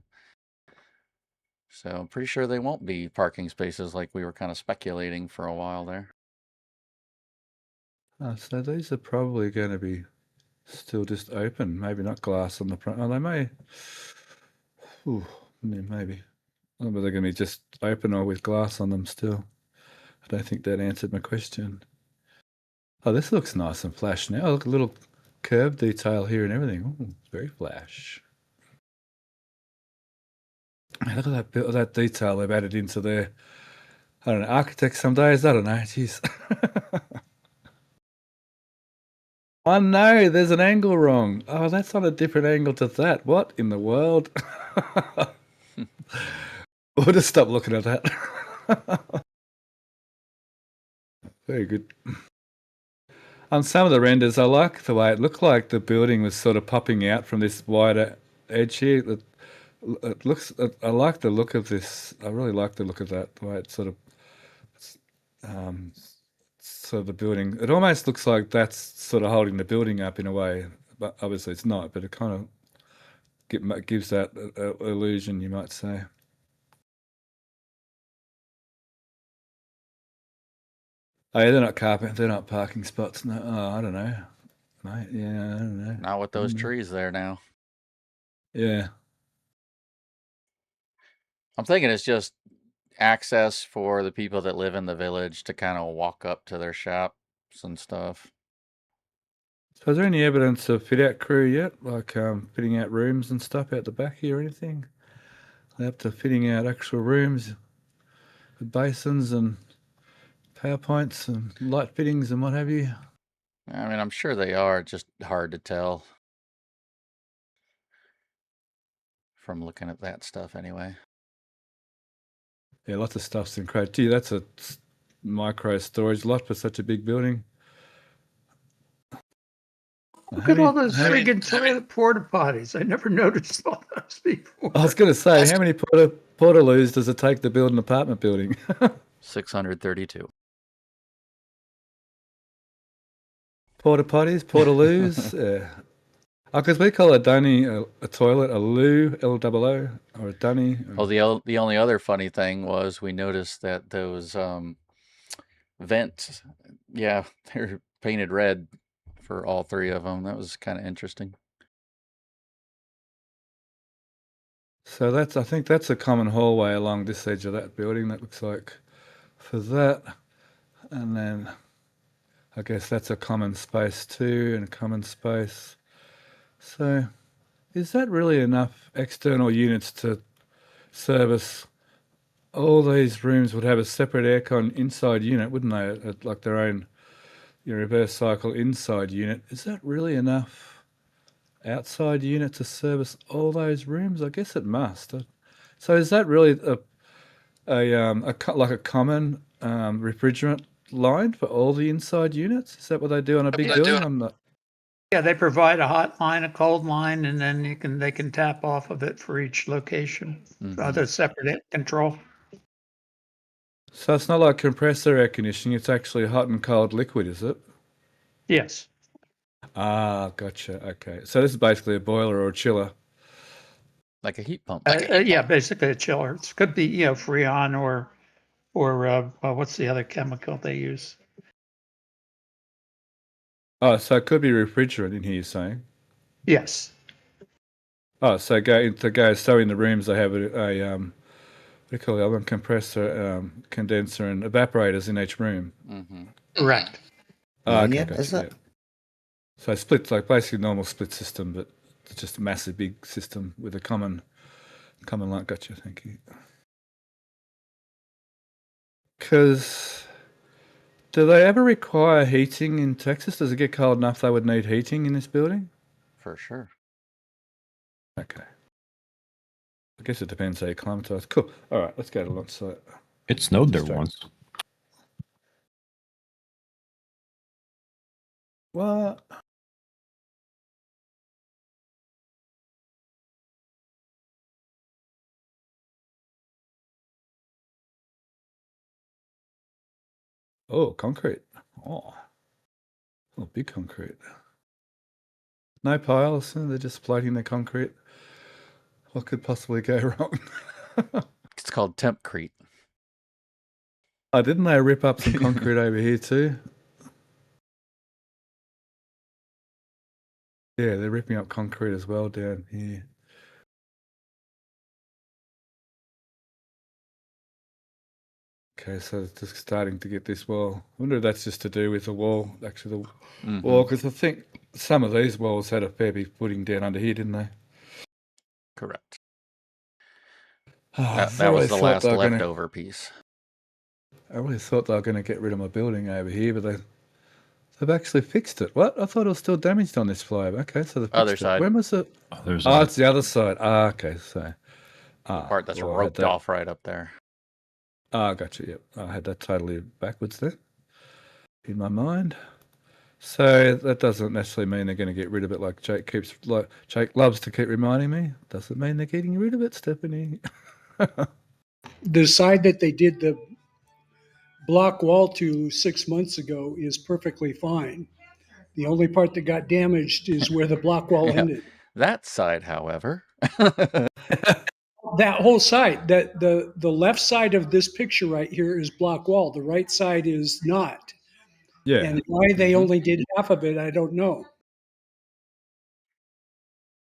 So I'm pretty sure they won't be parking spaces like we were kind of speculating for a while there. So these are probably going to be still just open, maybe not glass on the front. Oh, they may. Ooh, yeah, maybe. Oh, but they're going to be just open or with glass on them still. I don't think that answered my question. Oh, this looks nice and flash now. Look, a little curve detail here and everything. Ooh, it's very flash. Hey, look at that detail they've added into there. I don't know, architects some days, I don't know, jeez. Oh no, there's an angle wrong. Oh, that's on a different angle to that. What in the world? We'll just stop looking at that. Very good. On some of the renders, I like the way it looked like the building was sort of popping out from this wider edge here. It looks. I like the look of this. I really like the look of that. The way it sort of. So the building. It almost looks like that's sort of holding the building up in a way, but obviously it's not. But it kind of gives that illusion, you might say. Oh, yeah, they're not they're not parking spots. No, I don't know, mate. Yeah, I don't know. Not with those trees there now. Yeah. I'm thinking it's just access for the people that live in the village to kind of walk up to their shops and stuff. So is there any evidence of fit out crew yet? Like fitting out rooms and stuff out the back here or anything? They up to fitting out actual rooms with basins and power points and light fittings and what have you? I mean, I'm sure they are, just hard to tell. from looking at that stuff anyway. Yeah, lots of stuff's in crate. Gee, that's a micro storage lot for such a big building. Look at all those friggin' toilet porta potties. I never noticed all those before. I was going to say, how many portaloos does it take to build an apartment building? 632. Porta potties, portaloos. Yeah. Oh, because we call a dunny a toilet, a loo, L-O-O, or a dunny. Oh, the only other funny thing was we noticed that those vents, yeah, they're painted red for all three of them. That was kind of interesting. So I think that's a common hallway along this edge of that building. That looks like for that. And then I guess that's a common space too, and a common space. So is that really enough external units to service all these rooms? Would have a separate aircon inside unit, wouldn't they? Like their own reverse cycle inside unit. Is that really enough outside unit to service all those rooms? I guess it must. So is that really like a common refrigerant line for all the inside units? Is that what they do on a big building? I'm not. Yeah, they provide a hot line, a cold line, and then they can tap off of it for each location. Other separate control. So it's not like compressor air conditioning. It's actually hot and cold liquid, is it? Yes. Ah, gotcha. Okay. So this is basically a boiler or a chiller. Like a heat pump. Yeah, basically a chiller. It could be, Freon or what's the other chemical they use? Oh, so it could be refrigerant in here, you're saying? Yes. Oh, so so in the rooms they have a what do you call the other one? Compressor, condenser, and evaporators in each room. Correct. Oh, okay, Yeah, gotcha, is that? yeah. So split, like basically normal split system, but it's just a massive big system with a common line. Gotcha, thank you. Because do they ever require heating in Texas? Does it get cold enough they would need heating in this building? For sure. Okay. I guess it depends how you climatize. Cool. All right, let's go to launch site. It snowed there once. What? Oh, concrete. Oh, big concrete. No piles. They're just floating the concrete. What could possibly go wrong? It's called Tempcrete. Oh, didn't they rip up some concrete over here too? Yeah, they're ripping up concrete as well down here. Okay, so it's just starting to get this wall. I wonder if that's just to do with the wall, actually the wall, because I think some of these walls had a fair bit footing down under here, didn't they? Correct. Oh, That was the last leftover piece. I really thought they were going to get rid of my building over here, but they've actually fixed it. What? I thought it was still damaged on this flyover. Okay, so the other side. When was it? Oh, it's the other side. Ah, okay, so the part that's roped off right up there. Ah, gotcha. Yep, I had that totally backwards there in my mind. So that doesn't necessarily mean they're going to get rid of it. Like Jake loves to keep reminding me. Doesn't mean they're getting rid of it, Stephanie. The side that they did the block wall to 6 months ago is perfectly fine. The only part that got damaged is where the block wall ended. That side, however. That whole side, the left side of this picture right here is block wall. The right side is not. Yeah. And why they only did half of it, I don't know.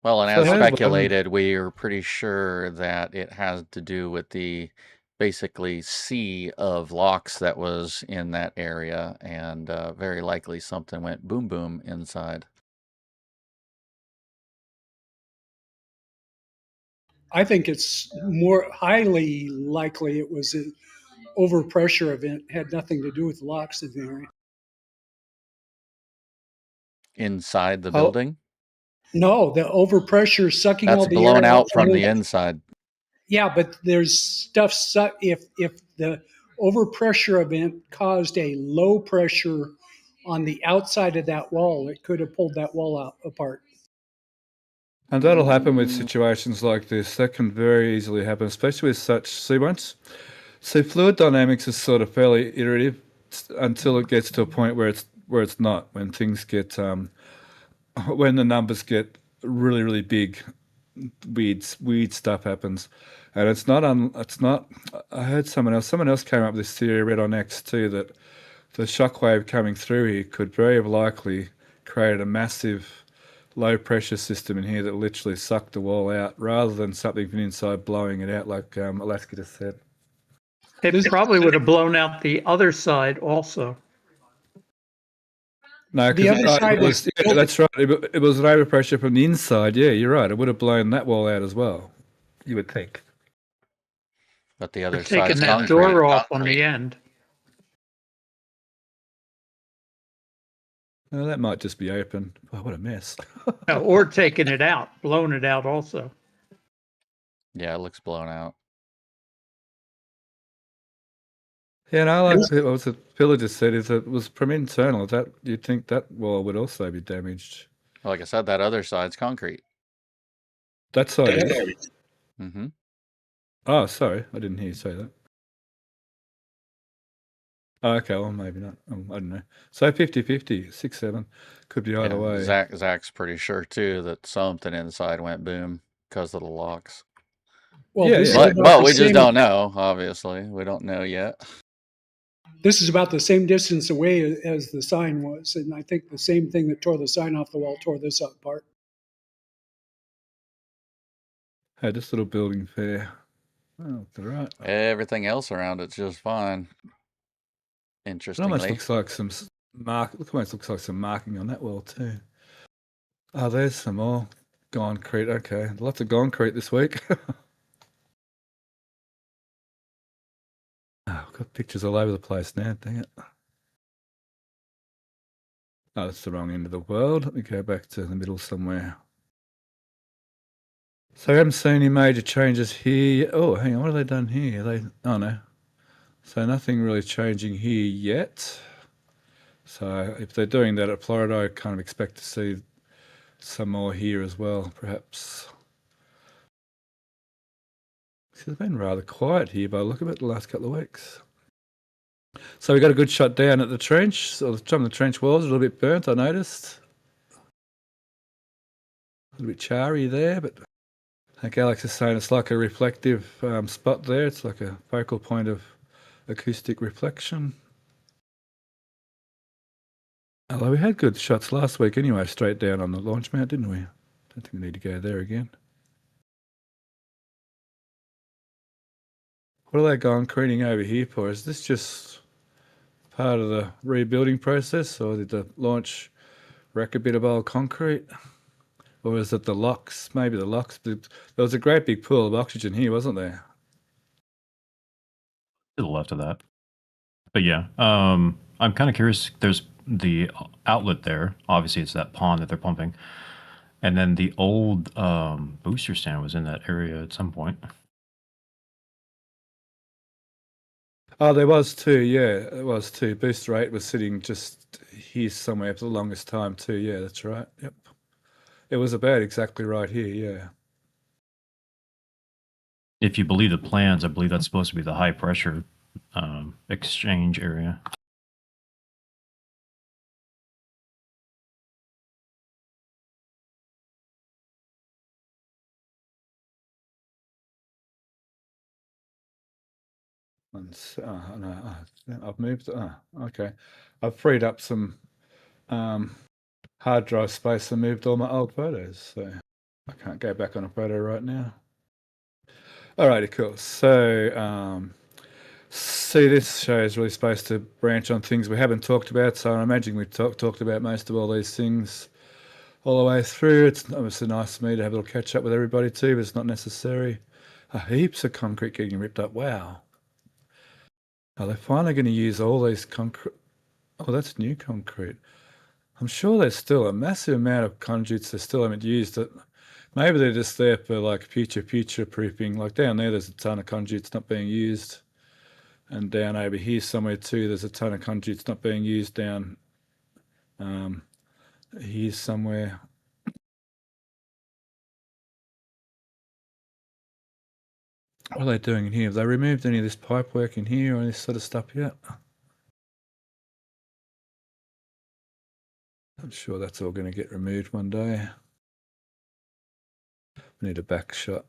Well, and as speculated, we are pretty sure that it has to do with the basically sea of locks that was in that area, and very likely something went boom boom inside. I think it's more highly likely it was an overpressure event, had nothing to do with locks in the area. Inside the building? No, the overpressure sucking That's all the air blown out from the the inside. Yeah, but there's stuff if the overpressure event caused a low pressure on the outside of that wall, it could have pulled that wall out apart. And that'll happen with situations like this. That can very easily happen, especially with such. See, fluid dynamics is sort of fairly iterative until it gets to a point where it's not. When things get when the numbers get really really big, weird stuff happens, and it's not. I heard someone else came up with this theory. I read on X too that the shockwave coming through here could very likely create a massive low pressure system in here that literally sucked the wall out rather than something from inside blowing it out like Alaska just said. It probably would have blown out the other side also. No, The other because side is that's right. It was an overpressure from the inside. Yeah, you're right. It would have blown that wall out as well. You would think. But the Or other taking side's that concrete. door off on the end. Oh, that might just be open. Oh, what a mess. No, or taking it out, blowing it out also. Yeah, it looks blown out. Yeah, and I like what the Phil just said is that it was from internal. That you'd think that wall would also be damaged. Like I said, that other side's concrete. That side is. Mm-hmm. Oh, sorry, I didn't hear you say that. Oh, okay, well, maybe not. I don't know. So 50-50, 6-7. Could be either way. Zach's pretty sure, too, that something inside went boom because of the locks. Well, But we just don't know, obviously. We don't know yet. This is about the same distance away as the sign was, and I think the same thing that tore the sign off the wall tore this apart. Hey, this little building fair. Oh, all right. Everything else around it's just fine. It Interestingly. almost looks like some almost looks like some marking on that wall too. Oh, there's some more concrete. Okay, lots of concrete this week. Oh, I've got pictures all over the place now. Dang it. Oh, that's the wrong end of the world. Let me go back to the middle somewhere. So I haven't seen any major changes here. Oh, hang on. What have they done here? Oh, no. So nothing really changing here yet. So if they're doing that at Florida, I kind of expect to see some more here as well, perhaps. It's been rather quiet here by the look of it the last couple of weeks. So we got a good shot down at the trench. So some of the trench walls are a little bit burnt, I noticed. A little bit charry there, but I think Alex is saying it's like a reflective spot there. It's like a focal point of acoustic reflection. Although we had good shots last week anyway, straight down on the launch mount, didn't we? Don't think we need to go there again. What are they concreting over here for? Is this just part of the rebuilding process, or did the launch wreck a bit of old concrete? Or is it the locks? Maybe the locks. There was a great big pool of oxygen here, wasn't there? To the left of that. But yeah, I'm kind of curious. There's the outlet there. Obviously, it's that pond that they're pumping. And then the old booster stand was in that area at some point. Oh, there was too. Yeah, it was too. Booster 8 was sitting just here somewhere for the longest time too. Yeah, that's right. Yep. It was about exactly right here. Yeah. If you believe the plans, I believe that's supposed to be the high pressure exchange area. No, I've moved. Okay. I've freed up some hard drive space and moved all my old photos, so I can't go back on a photo right now. Alrighty, cool. So, see, this show is really supposed to branch on things we haven't talked about, so I imagine we've talked about most of all these things all the way through. It's obviously nice for me to have a little catch up with everybody too, but it's not necessary. Heaps of concrete getting ripped up. Wow. Are they finally going to use all these concrete? Oh, that's new concrete. I'm sure there's still a massive amount of conduits that still haven't used it. Maybe they're just there for like future proofing. Like down there's a ton of conduits not being used. And down over here somewhere too, there's a ton of conduits not being used down here somewhere. What are they doing in here? Have they removed any of this pipe work in here or any sort of stuff yet? I'm sure that's all going to get removed one day. We need a back shot.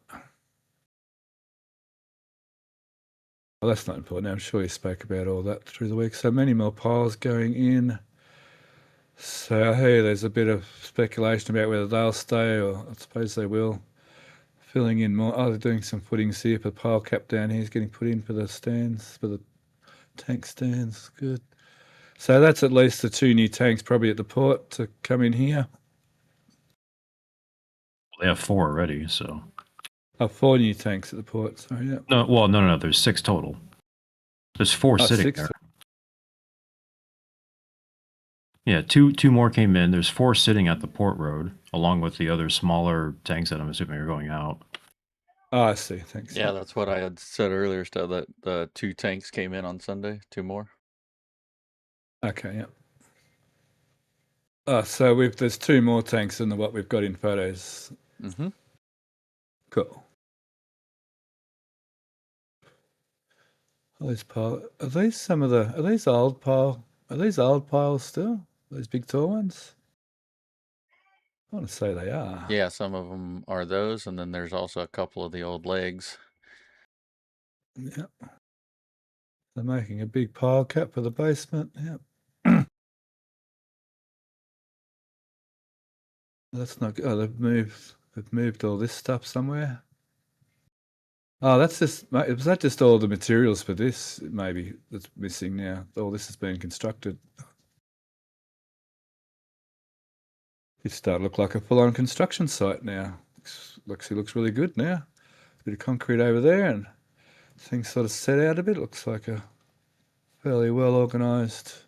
Well, that's not important. I'm sure you spoke about all that through the week. So many more piles going in. So I hear there's a bit of speculation about whether they'll stay, or I suppose they will. Filling in more. Oh, they're doing some footings here. The pile cap down here is getting put in for the stands, for the tank stands. Good. So that's at least the 2 new tanks probably at the port to come in here. They have 4 already, so. Oh, 4 new tanks at the port. Sorry, yeah. No, well, no. There's 6 total. There's 4 sitting 6 there. Yeah, two more came in. There's 4 sitting at the port road, along with the other smaller tanks that I'm assuming are going out. Oh, I see. Thanks. Yeah, that's what I had said earlier, Stuff, that the 2 tanks came in on Sunday, 2 more. Okay, yeah. Oh, so there's 2 more tanks than what we've got in photos. Mm-hmm. Cool. Those pile. Are these some of the? Are these old pile? Are these old piles still? Those big tall ones? I want to say they are. Yeah, some of them are those, and then there's also a couple of the old legs. Yeah. They're making a big pile cap for the basement. Yeah. That's not good. Oh, they've moved all this stuff somewhere. Oh, that's just, was that just all the materials for this, maybe, that's missing now? All this has been constructed. It's starting to look like a full-on construction site now. Looks really good now. Bit of concrete over there and things sort of set out a bit. Looks like a fairly well-organised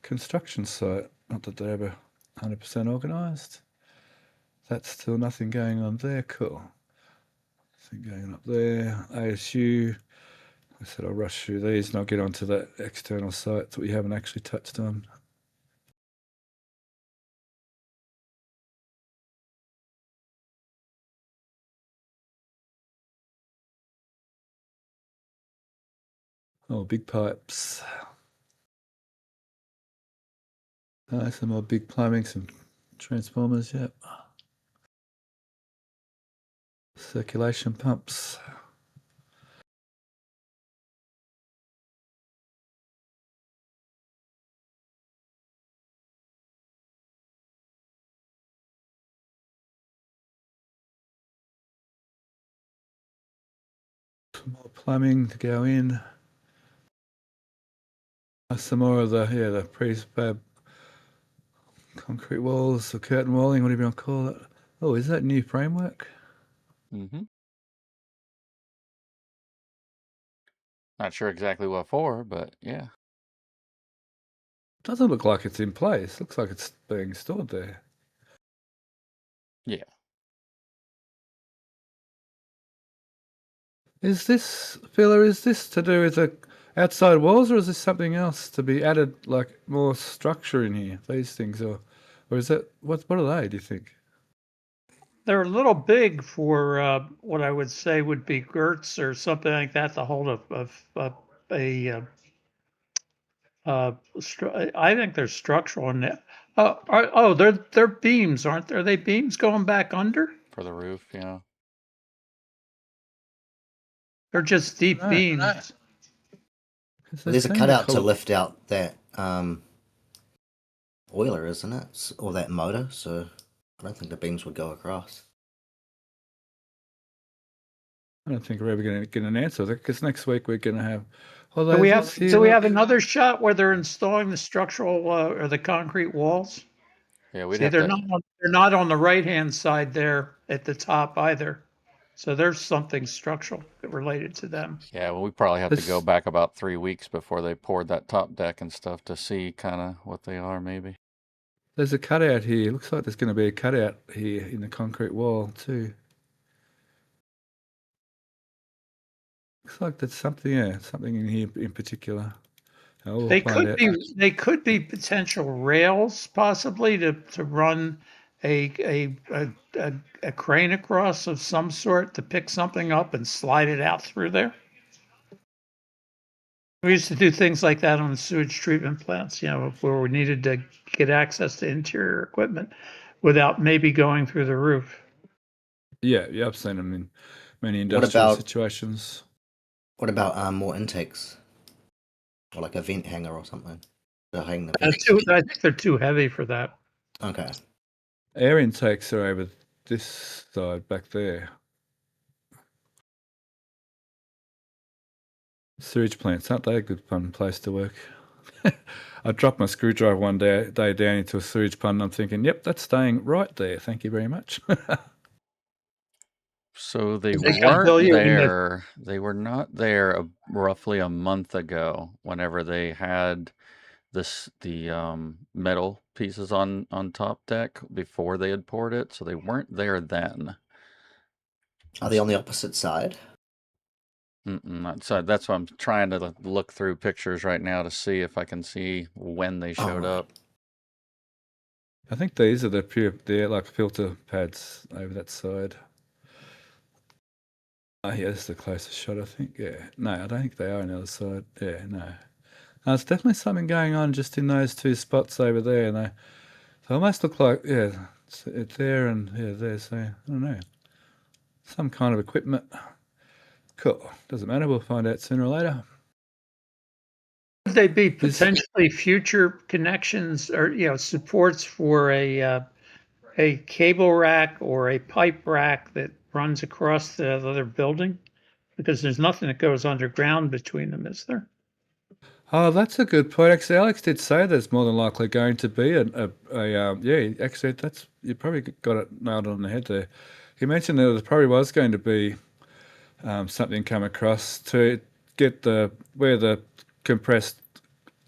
construction site. Not that they're ever 100% organised. That's still nothing going on there. Cool. Nothing going on up there. ASU. I said I'll rush through these and I'll get onto the external sites that we haven't actually touched on. Oh, big pipes. Some more big plumbing, some transformers, yep. Circulation pumps. Some more plumbing to go in. Some more of the prefab concrete walls or curtain walling, whatever you want to call it. Oh, is that new framework? Mm-hmm. Not sure exactly what for, but yeah. Doesn't look like it's in place. Looks like it's being stored there. Yeah. Is this, Phil, is this to do with the outside walls, or is this something else to be added, like more structure in here, these things, or is that, what are they, do you think? They're a little big for what I would say would be girts or something like that to hold I think they're structural in that. They're beams, aren't there? Are they beams going back under? For the roof, yeah. They're just deep beams. There's a cutout to lift out that oiler, isn't it? Or that motor, so I don't think the beams would go across. I don't think we're ever going to get an answer because next week we're going to have. So we have another shot where they're installing the structural or the concrete walls. Yeah, we'd See, have they're to. not on the right hand side there at the top either. So there's something structural related to them. Yeah, well, we probably have to go back about 3 weeks before they poured that top deck and stuff to see kind of what they are, maybe. There's a cutout here. Looks like there's going to be a cutout here in the concrete wall too. Looks like there's something, yeah, something in here in particular. We'll They find could out. be potential rails possibly to run a crane across of some sort to pick something up and slide it out through there. We used to do things like that on the sewage treatment plants, where we needed to get access to interior equipment without maybe going through the roof. Yeah, I've seen them in many What industrial about situations. more intakes? Or like a vent hanger or something to hang the I vents? think they're too heavy for that. Okay. Air intakes are over this side back there. Sewage plants, aren't they a good fun place to work? I dropped my screwdriver one day down into a sewage pond and I'm thinking, yep, that's staying right there. Thank you very much. So they They can bill weren't you in the- there. They were not there roughly a month ago. Whenever they had the metal pieces on top deck before they had poured it, so they weren't there then. Are they on the opposite side? So that's why I'm trying to look through pictures right now to see if I can see when they showed right. up. I think these are they're like filter pads over that side. Oh, yeah, this is the closest shot, I think. Yeah. No, I don't think they are on the other side. Yeah, no. There's definitely something going on just in those two spots over there. And they almost look like, yeah, it's there and yeah, there. So, I don't know. Some kind of equipment. Cool. Doesn't matter. We'll find out sooner or later. Could they be potentially future connections or supports for a cable rack or a pipe rack that runs across the other building? Because there's nothing that goes underground between them, is there? Oh, that's a good point. Actually, Alex did say there's more than likely going to be yeah, actually, you probably got it nailed on the head there. He mentioned that there probably was going to be something come across to get where the compressed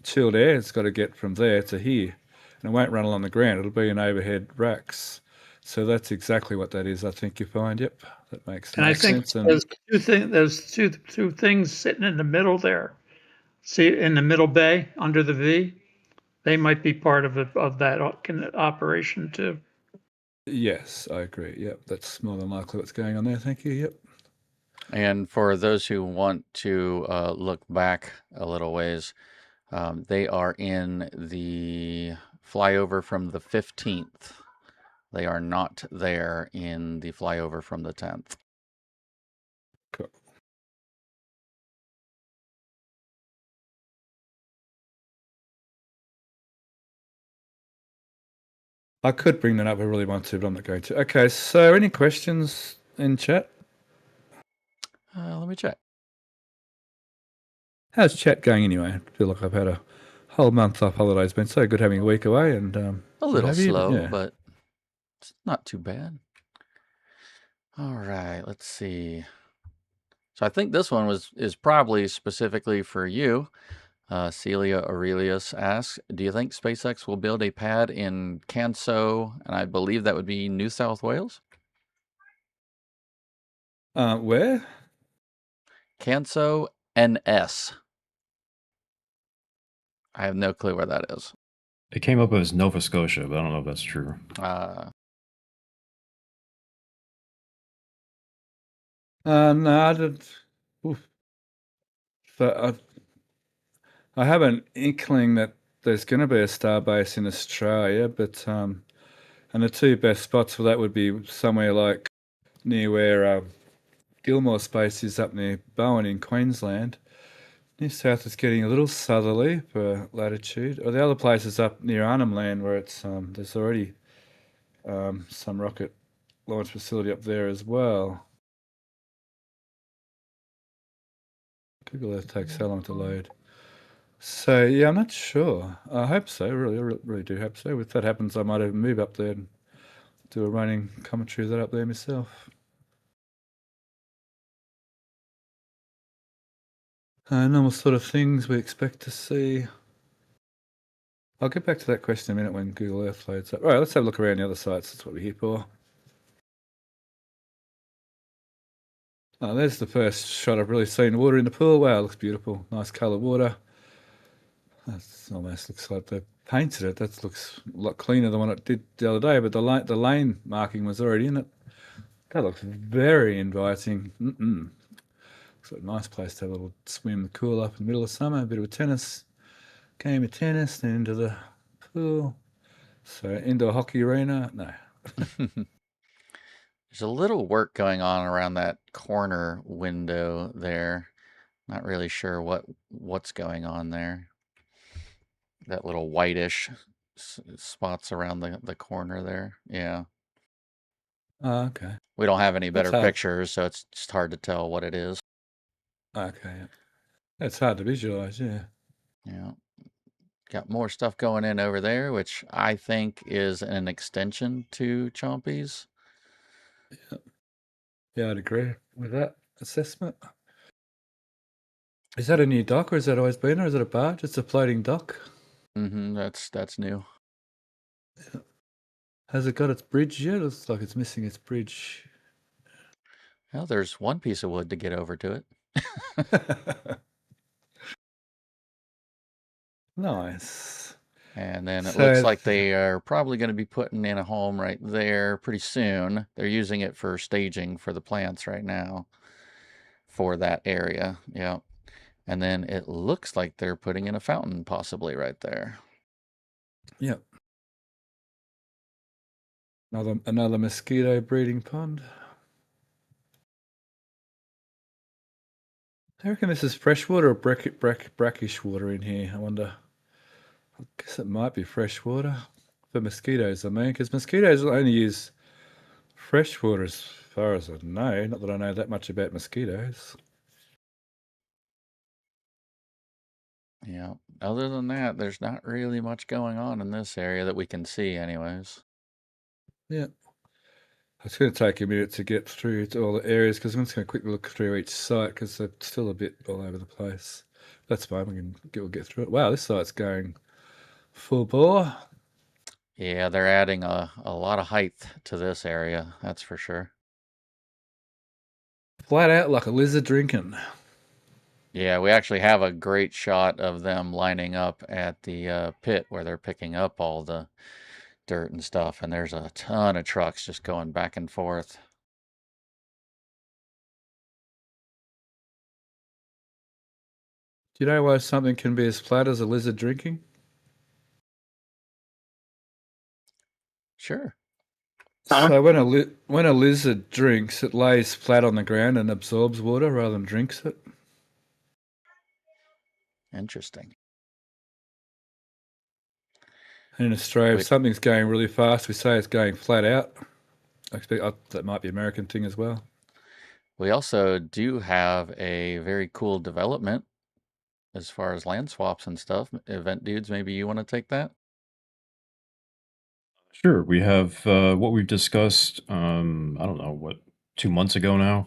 chilled air has got to get from there to here. And it won't run along the ground. It'll be in overhead racks. So that's exactly what that is, I think you find. Yep, that makes And I think sense. there's two things sitting in the middle there. See, in the middle bay under the V, they might be part of that operation too. Yes, I agree. Yep, that's more than likely what's going on there. Thank you. Yep. And for those who want to look back a little ways, they are in the flyover from the 15th. They are not there in the flyover from the 10th. Cool. I could bring that up if I really want to, but I'm not going to. Okay, so any questions in chat? Let me check. How's chat going anyway? I feel like I've had a whole month off holiday. It's been so good having a week away and A little slow, yeah. but it's not too bad. All right, let's see. So I think this one is probably specifically for you. Celia Aurelius asks, do you think SpaceX will build a pad in Canso, and I believe that would be New South Wales? Where? Canso NS. I have no clue where that is. It came up as Nova Scotia, but I don't know if that's true. No, I did. Oof. So I have an inkling that there's going to be a Starbase in Australia, but and the two best spots for that would be somewhere like near where Gilmore Space is up near Bowen in Queensland. New South is getting a little southerly for latitude. Or the other place is up near Arnhem Land where it's there's already some rocket launch facility up there as well. Google Earth takes so long to load. So yeah, I'm not sure. I hope so. Really do hope so. If that happens, I might even move up there and do a running commentary of that up there myself. Normal sort of things we expect to see. I'll get back to that question in a minute when Google Earth loads up. All right, let's have a look around the other sites. That's what we're here for. Oh, there's the first shot I've really seen water in the pool. Wow, it looks beautiful. Nice colour water. That almost looks like they painted it. That looks a lot cleaner than what it did the other day, but the lane marking was already in it. That looks very inviting. Looks like a nice place to have a little swim, cool up in the middle of summer, a bit of a tennis, game of tennis, then into the pool. So indoor hockey arena, no. There's a little work going on around that corner window there. Not really sure what's going on there. That little whitish spots around the corner there. Yeah. Oh, okay. We don't have any better hard. pictures, so it's just hard to tell what it is. Okay. It's hard to visualize, yeah. Yeah. Got more stuff going in over there, which I think is an extension to Chompy's. Yeah, I'd agree with that assessment. Is that a new dock, or has that always been, or is it a barge? It's a floating dock. That's new. Yeah. Has it got its bridge yet? It looks like it's missing its bridge. Well, there's one piece of wood to get over to it. Nice. And then it So looks like they are probably going to be putting in a home right there pretty soon. They're using it for staging for the plants right now for that area. Yeah. And then it looks like they're putting in a fountain possibly right there. Yep. Another mosquito breeding pond. I reckon this is freshwater or brackish water in here. I wonder. I guess it might be freshwater for mosquitoes, I mean, because mosquitoes only use freshwater as far as I know. Not that I know that much about mosquitoes. Yeah. Other than that, there's not really much going on in this area that we can see anyways. Yeah. It's going to take a minute to get through to all the areas because I'm just going to quickly look through each site because they're still a bit all over the place. That's fine. We'll get through it. Wow, this site's going full bore. Yeah, they're adding a lot of height to this area, that's for sure. Flat out like a lizard drinking. Yeah, we actually have a great shot of them lining up at the pit where they're picking up all the dirt and stuff, and there's a ton of trucks just going back and forth. Do you know why something can be as flat as a lizard drinking? Sure. So when a lizard drinks, it lays flat on the ground and absorbs water rather than drinks it. Interesting. And in Australia, if something's going really fast, we say it's going flat out. I expect that might be an American thing as well. We also do have a very cool development as far as land swaps and stuff. Event dudes, maybe you want to take that? Sure. We have what we've discussed, I don't know, 2 months ago now,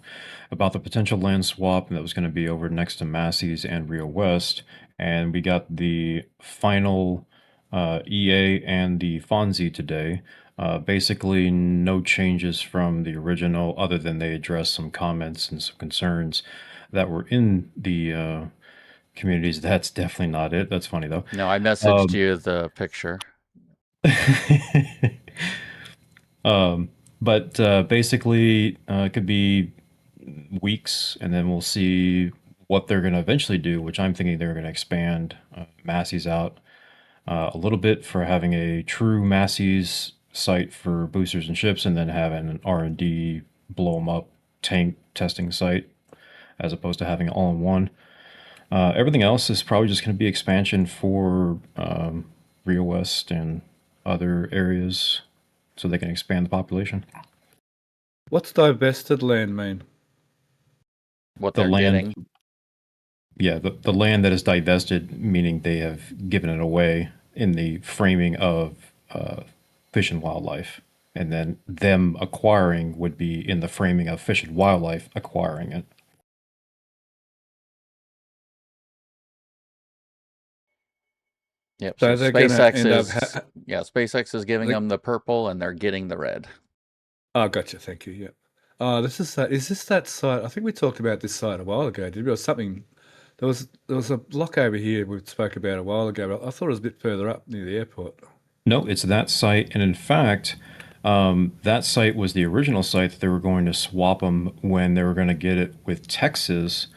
about the potential land swap, and that was going to be over next to Massey's and Rio West. And we got the final EA and the Fonzie today. Basically, no changes from the original, other than they addressed some comments and some concerns that were in the communities. That's definitely not it. That's funny, though. No, I messaged you the picture. But basically, it could be weeks, and then we'll see what they're going to eventually do, which I'm thinking they're going to expand Massey's out a little bit for having a true Massey's site for boosters and ships, and then having an R&D blow them up tank testing site, as opposed to having it all in one. Everything else is probably just going to be expansion for Rio West and other areas, so they can expand the population. What's divested land mean? What they're getting. Yeah, the land that is divested, meaning they have given it away in the framing of Fish and Wildlife. And then them acquiring would be in the framing of Fish and Wildlife acquiring it. Yep. So So they're going to SpaceX end up. is SpaceX is giving They- them the purple, and they're getting the red. Oh, gotcha. Thank you. Yeah. Oh, this is that. Is this that site? I think we talked about this site a while ago. Did we? Or something? There was a block over here we spoke about a while ago. But I thought it was a bit further up near the airport. No, it's that site, and in fact, that site was the original site that they were going to swap them when they were going to get it with Texas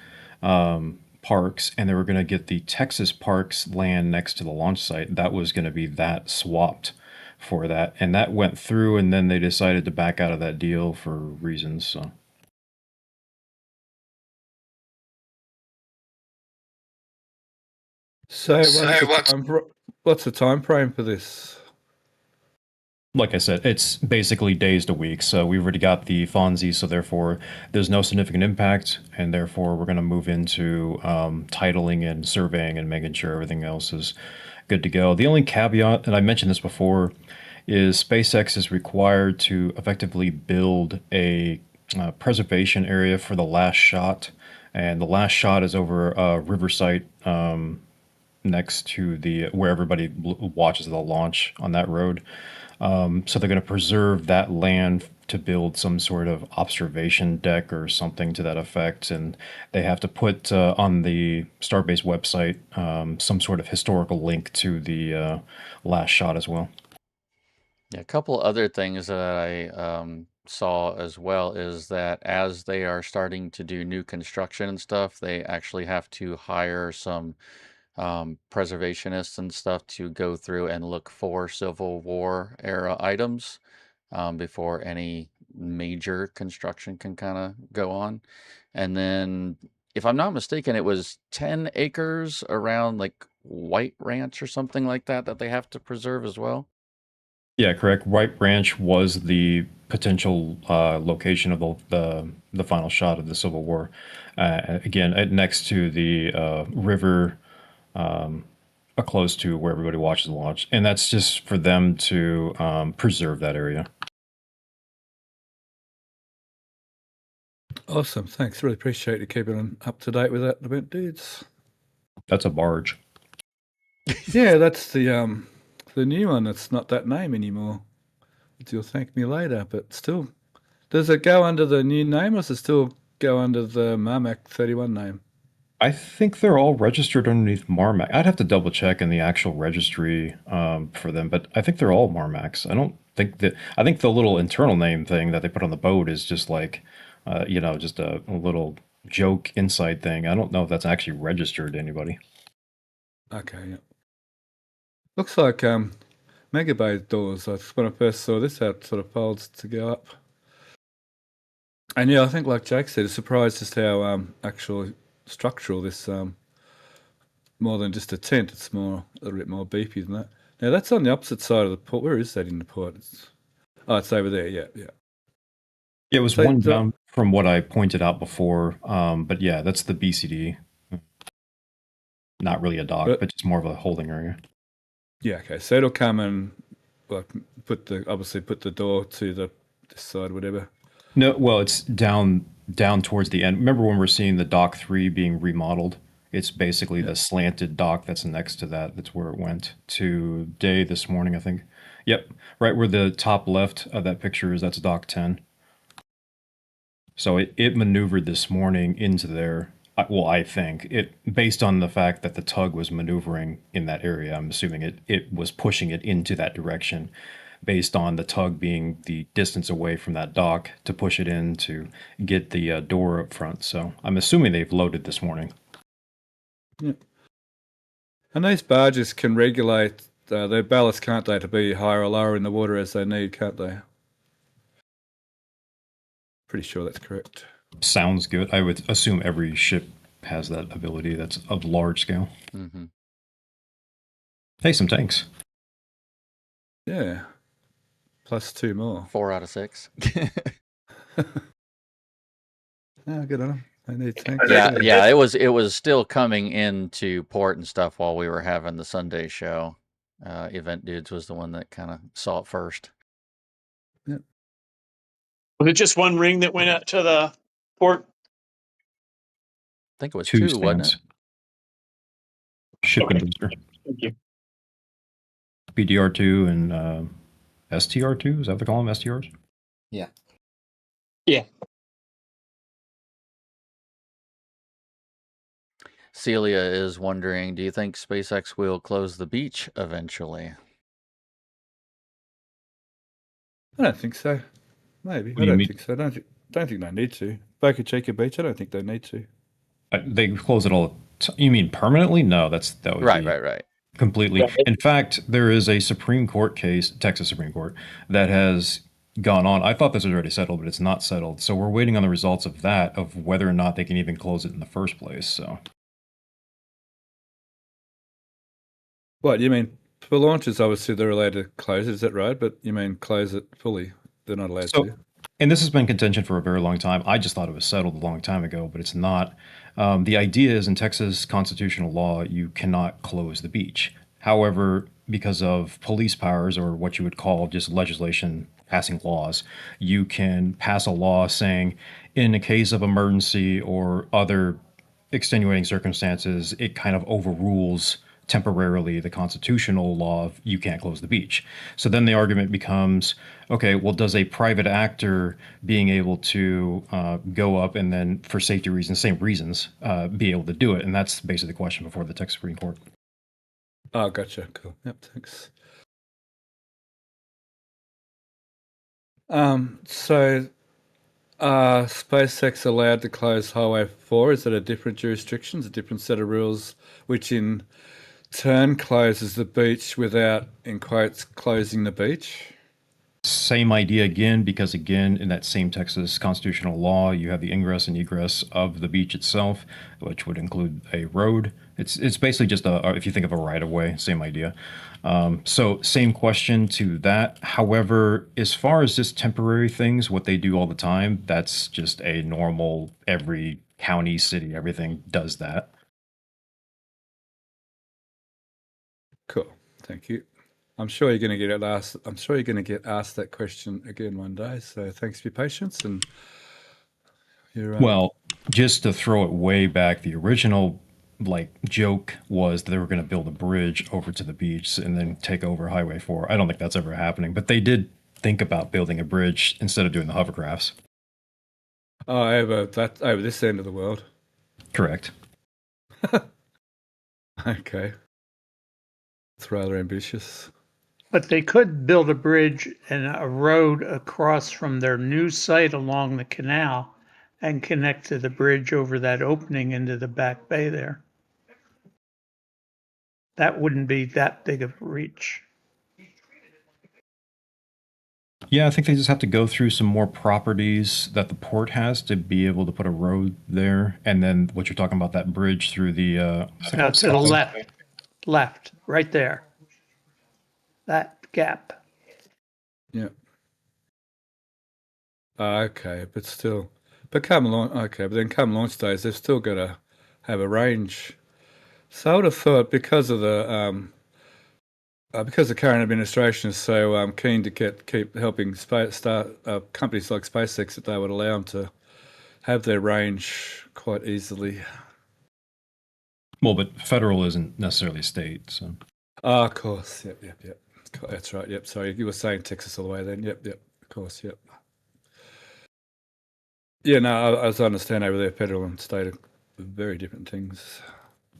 parks, and they were going to get the Texas parks land next to the launch site. That was going to be that swapped for that, and that went through, and then they decided to back out of that deal for reasons. So. So what's the time frame for this? Like I said, it's basically days to weeks. So we've already got the Fonzie, so therefore there's no significant impact, and therefore we're going to move into titling and surveying and making sure everything else is good to go. The only caveat, and I mentioned this before, is SpaceX is required to effectively build a preservation area for the last shot, and the last shot is over Riverside, next to the where everybody watches the launch on that road. So they're going to preserve that land to build some sort of observation deck or something to that effect, and they have to put on the Starbase website some sort of historical link to the last shot as well. Yeah, a couple other things that I saw as well is that as they are starting to do new construction and stuff, they actually have to hire some preservationists and stuff to go through and look for Civil War era items before any major construction can kind of go on. And then, if I'm not mistaken, it was 10 acres around like White Ranch or something like that that they have to preserve as well. Yeah, correct. White Ranch was the potential location of the final shot of the Civil War. Again, next to the river, close to where everybody watches the launch, and that's just for them to preserve that area. Awesome. Thanks. Really appreciate you keeping up to date with that event, dudes. That's a barge. Yeah, that's the new one. It's not that name anymore. You'll thank me later, but still. Does it go under the new name, or does it still go under the Marmac 31 name? I think they're all registered underneath Marmac. I'd have to double check in the actual registry for them, but I think they're all Marmacs. I think the little internal name thing that they put on the boat is just like, just a little joke inside thing. I don't know if that's actually registered to anybody. Okay, yeah. Looks like Mega Bay doors. When I first saw this, how it sort of folds to go up. And yeah, I think like Jake said, it's surprised just how actually structural this more than just a tent. It's a little bit more beefy than that. Now that's on the opposite side of the port. Where is that in the port? It's over there. Yeah. Yeah, it was one down from what I pointed out before. But yeah, that's the BCD. Not really a dock, but just more of a holding area. Yeah. Okay. So it'll come and like put the door to this side, whatever. No, well, it's down towards the end. Remember when we're seeing the dock 3 being remodeled? It's basically the slanted dock that's next to that. That's where it went today, this morning, I think. Yep, right where the top left of that picture is, that's dock 10. So it maneuvered this morning into there. Well, I think based on the fact that the tug was maneuvering in that area, I'm assuming it was pushing it into that direction, based on the tug being the distance away from that dock to push it in to get the door up front. So I'm assuming they've loaded this morning. Yeah. And these barges can regulate their ballast, can't they, to be higher or lower in the water as they need, can't they? Pretty sure that's correct. Sounds good. I would assume every ship has that ability that's of large scale. Mm-hmm. Hey, some tanks. Yeah. Plus 2 more. 4 out of 6. Good on them. They need tanks. Yeah. It was still coming into port and stuff while we were having the Sunday show. Event Dudes was the one that kind of saw it first. Yeah. Was it just one ring that went out to the port? I think it was 2 2, wasn't it? Ship Okay. and booster. Thank you. BDR2 and STR2. Is that what they call them? STRs? Yeah. Yeah. Celia is wondering, do you think SpaceX will close the beach eventually? I don't think so. Maybe. What do I you don't mean? think so. I don't think they need to. Boca Chica Beach, I don't think they need to. They close it all. You mean permanently? No, that would Right, be right. completely. Right. In fact, there is a Supreme Court case, Texas Supreme Court, that has gone on. I thought this was already settled, but it's not settled. So we're waiting on the results of that, of whether or not they can even close it in the first place. So What, you mean for launches, obviously they're allowed to close it, is that right? But you mean close it fully? They're not allowed to. And this has been contention for a very long time. I just thought it was settled a long time ago, but it's not. The idea is in Texas constitutional law, you cannot close the beach. However, because of police powers or what you would call just legislation passing laws, you can pass a law saying in a case of emergency or other extenuating circumstances, it kind of overrules temporarily the constitutional law of you can't close the beach. So then the argument becomes, okay, well, does a private actor being able to go up and then for safety reasons, same reasons, be able to do it? And that's basically the question before the Texas Supreme Court. Oh, gotcha. Cool. Yep, thanks. So SpaceX allowed to close Highway 4? Is it a different jurisdiction, a different set of rules, which in turn closes the beach without, in quotes, closing the beach? Same idea again, because again, in that same Texas constitutional law, you have the ingress and egress of the beach itself, which would include a road. It's basically just if you think of a right of way, same idea. So same question to that. However, as far as just temporary things, what they do all the time, that's just a normal, every county, city, everything does that. Cool. Thank you. I'm sure you're going to get asked. I'm sure you're going to get asked that question again one day. So thanks for your patience and your. Well, just to throw it way back, the original joke was they were going to build a bridge over to the beach and then take over Highway 4. I don't think that's ever happening, but they did think about building a bridge instead of doing the hovercrafts. Oh, over this end of the world. Correct. Okay. It's rather ambitious. But they could build a bridge and a road across from their new site along the canal and connect to the bridge over that opening into the back bay there. That wouldn't be that big of a reach. Yeah, I think they just have to go through some more properties that the port has to be able to put a road there. And then what you're talking about, that bridge through the... No, to the left, right there. That gap. Yeah. Okay, but still, but come launch days, they've still got to have a range. So I would have thought because of the current administration is so keen to keep helping companies like SpaceX, that they would allow them to have their range quite easily. Well, but federal isn't necessarily state, so. Oh, of course. Yep. That's right. Yep. Sorry, you were saying Texas all the way then. Yep. Of course. Yep. Yeah. No, as I understand, over there, federal and state are very different things.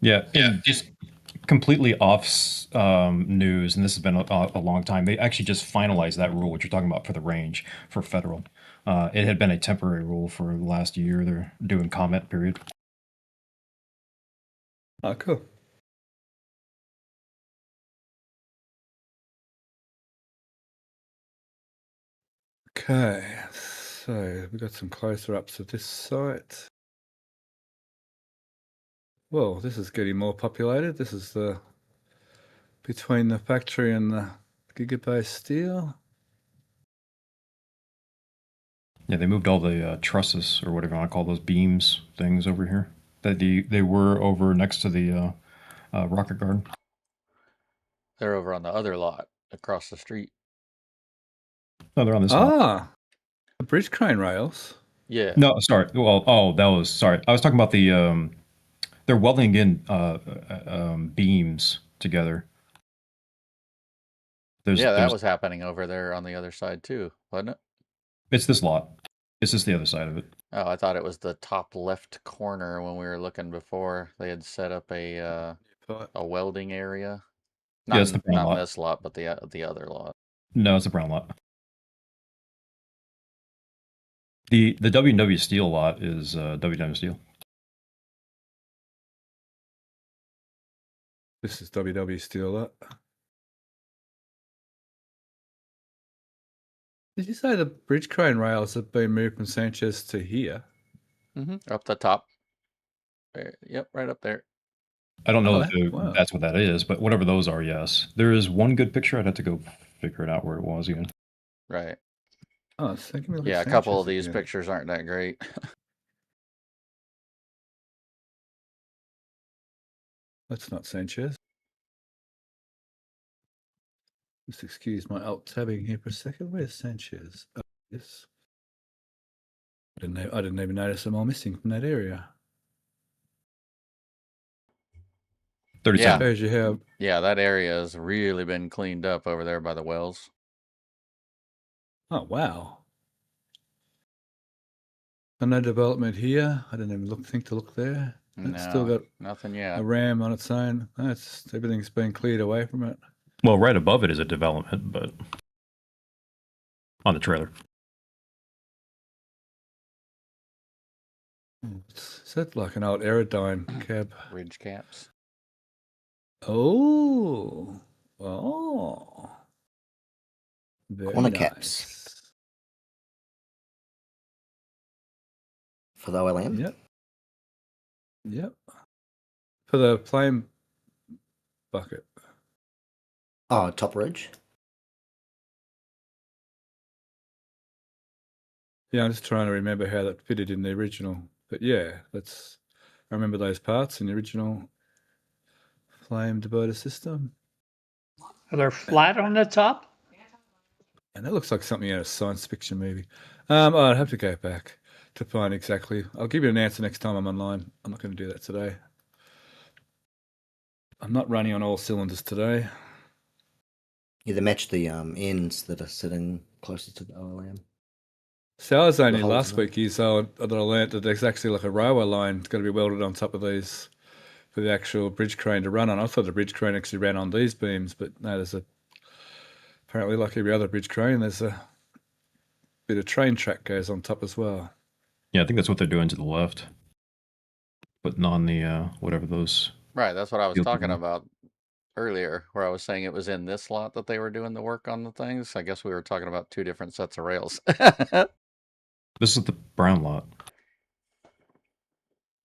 Yeah. Just completely off news, and this has been a long time. They actually just finalized that rule, which you're talking about for the range for federal. It had been a temporary rule for the last year. They're doing comment period. Oh, cool. Okay, so we've got some closer ups of this site. Well, this is getting more populated. This is between the factory and the Gigabase Steel. Yeah, they moved all the trusses or whatever you want to call those beams things over here. They were over next to the rocket garden. They're over on the other lot across the street. No, they're on this lot. The bridge crane rails. Yeah. No, sorry. Well, sorry. I was talking about the they're welding in beams together. Yeah, that there's was happening over there on the other side too, wasn't it? it's this lot. It's just the other side of it. Oh, I thought it was the top left corner when we were looking before. They had set up a welding area. Yeah, it's the brown Not in lot. this lot, but the other lot. No, it's a brown lot. The W&W Steel lot is W&W Steel. This is WW Steel. That. Did you say the bridge crane rails have been moved from Sanchez to here? Up the top. Yep, right up there. I don't know Oh, if wow. that's what that is, but whatever those are, yes. There is one good picture. I'd have to go figure it out where it was again. Right. Oh, so give me look Yeah, at a couple of Sanchez these again. pictures aren't that great. That's not Sanchez. Just excuse my alt tabbing here for a second. Where's Sanchez? Oh, yes. I didn't even notice them all missing from that area. 37. Shows you how. Yeah, that area has really been cleaned up over there by the wells. Oh wow. And no development here. I didn't even think to look there. It's still No, got nothing yet. a ram on its own. Everything's been cleared away from it. Well, right above it is a development, but on the trailer. Is that like an old Aerodyne cab? Ridge caps. Oh. Very Corner nice. caps for the OLM. Yep. For the flame bucket. Oh, top ridge. Yeah, I'm just trying to remember how that fitted in the original. But yeah, I remember those parts in the original flame diverter system. Are they flat on the top? And that looks like something out of a science fiction movie. I'd have to go back to find exactly. I'll give you an answer next time I'm online. I'm not going to do that today. I'm not running on all cylinders today. Yeah, they match the ends that are sitting closest to the OLM. So I was only holes last in them. week that I learnt that there's actually like a railway line that's going to be welded on top of these for the actual bridge crane to run on. I thought the bridge crane actually ran on these beams, but no, apparently like every other bridge crane, there's a bit of train track goes on top as well. Yeah, I think that's what they're doing to the left. Putting on the whatever those. Right, that's what I was Field talking design. about earlier, where I was saying it was in this lot that they were doing the work on the things. I guess we were talking about two different sets of rails. This is the brown lot.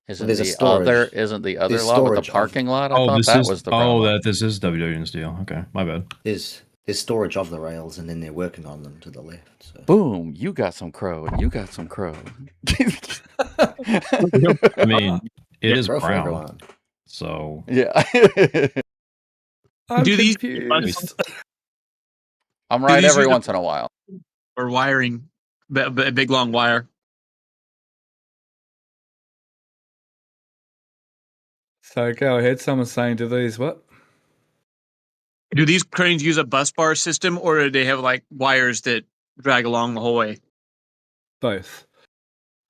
Isn't there's a the storage. other There's lot with the storage of- parking lot? I Oh, thought this that is was the brown lot. this is WW Steel. Okay, my bad. There's storage of the rails, and then they're working on them to the left. So. Boom! You got some crow, and you got some crow. I mean, it is Crow for brown, everyone. so Yeah. I'm Do these- confused. I'm right these every use a- once in a while. Or wiring, a big long wire. So go ahead. Someone's saying, do these what? Do these cranes use a bus bar system, or do they have like wires that drag along the whole way? Both.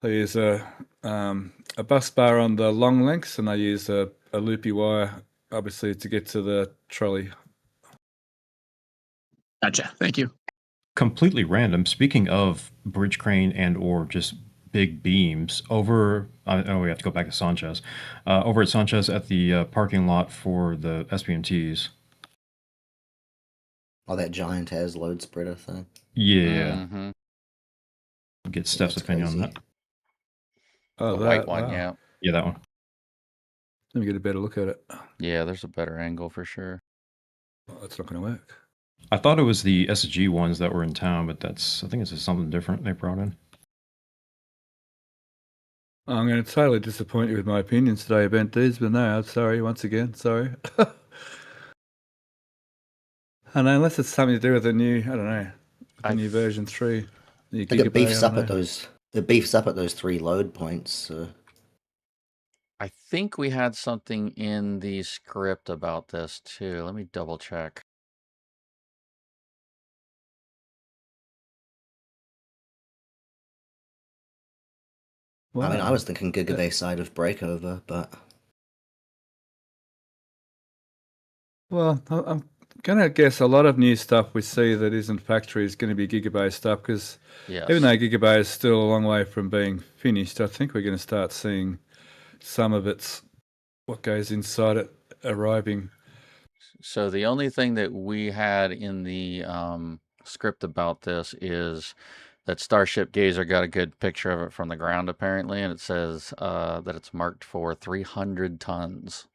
They use a bus bar on the long lengths, and they use a loopy wire, obviously, to get to the trolley. Gotcha. Thank you. completely random. Speaking of bridge crane and or just big beams, over we have to go back to Sanchez. Over at Sanchez at the parking lot for the SPMTs. Oh, that giant has load spreader thing. Yeah. Mhm. Get Steph's That's opinion on crazy. that. Oh, The that white one, wow. yeah. Yeah, that one. Let me get a better look at it. Yeah, there's a better angle for sure. Oh, that's not going to work. I thought it was the SG ones that were in town, but I think it's just something different they brought in. I'm going to totally disappoint you with my opinions today about these, but no, I'm sorry once again. Sorry. And unless it's something to do with the new, I don't know, the new version 3. The I think it beefs Gigabyte, I up don't at know. those. It beefs up at those 3 load points. So. I think we had something in the script about this too. Let me double check. I mean, I Wow. was thinking Gigabay side of breakover, but Well, I'm gonna guess a lot of new stuff we see that isn't factory is going to be Gigabay stuff because even Yes. though Gigabay is still a long way from being finished, I think we're going to start seeing some of its what goes inside it arriving. So the only thing that we had in the script about this is that Starship Gazer got a good picture of it from the ground, apparently, and it says that it's marked for 300 tons.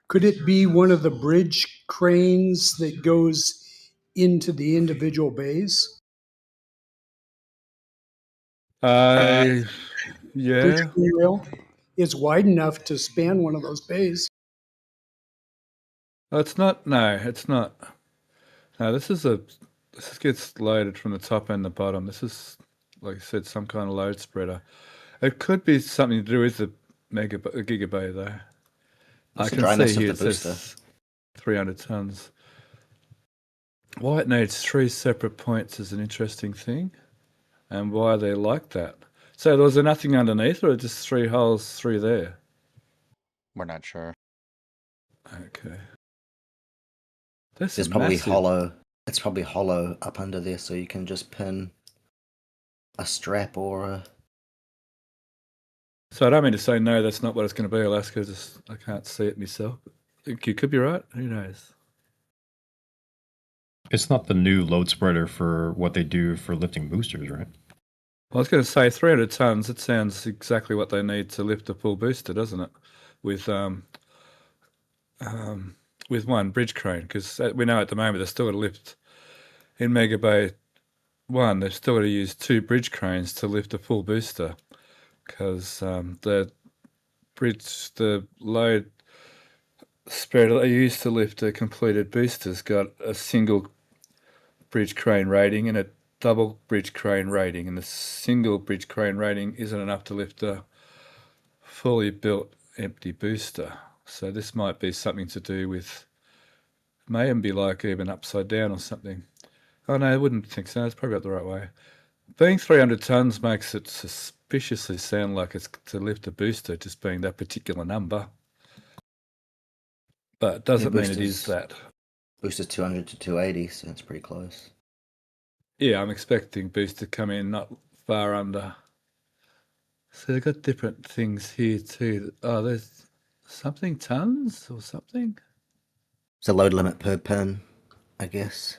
Could it be one of the bridge cranes that goes into the individual bays? Yeah. Bridge crane rail is wide enough to span one of those bays. Oh, it's not. No, it's not. No, this gets loaded from the top and the bottom. This is, like I said, some kind of load spreader. It could be something to do with the Gigabay though. what's I the can dryness see of here the it booster? says 300 tons. Why it needs 3 separate points is an interesting thing, and why they're like that. So was there nothing underneath, or just 3 holes through there? We're not sure. Okay. There's It's some probably massive. hollow. It's probably hollow up under there, so you can just pin a strap or a. So I don't mean to say no, that's not what it's going to be, Alaska. Just I can't see it myself. You could be right. Who knows? It's not the new load spreader for what they do for lifting boosters, right? I was going to say 300 tons. It sounds exactly what they need to lift a full booster, doesn't it? With one bridge crane, because we know at the moment they're still going to lift in Mega Bay 1. They've still got to use 2 bridge cranes to lift a full booster, because the load spreader they used to lift a completed booster's got a single bridge crane rating and a double bridge crane rating, and the single bridge crane rating isn't enough to lift a fully built empty booster. So this might be something to do with, may even be like even upside down or something. Oh no, I wouldn't think so. It's probably about the right way. Being 300 tons makes it suspiciously sound like it's to lift a booster, just being that particular number. But it doesn't mean it is that. Booster's 200 to 280, so it's pretty close. Yeah, I'm expecting booster to come in not far under. So they've got different things here too. Oh, there's something tons or something. It's a load limit per pin, I guess.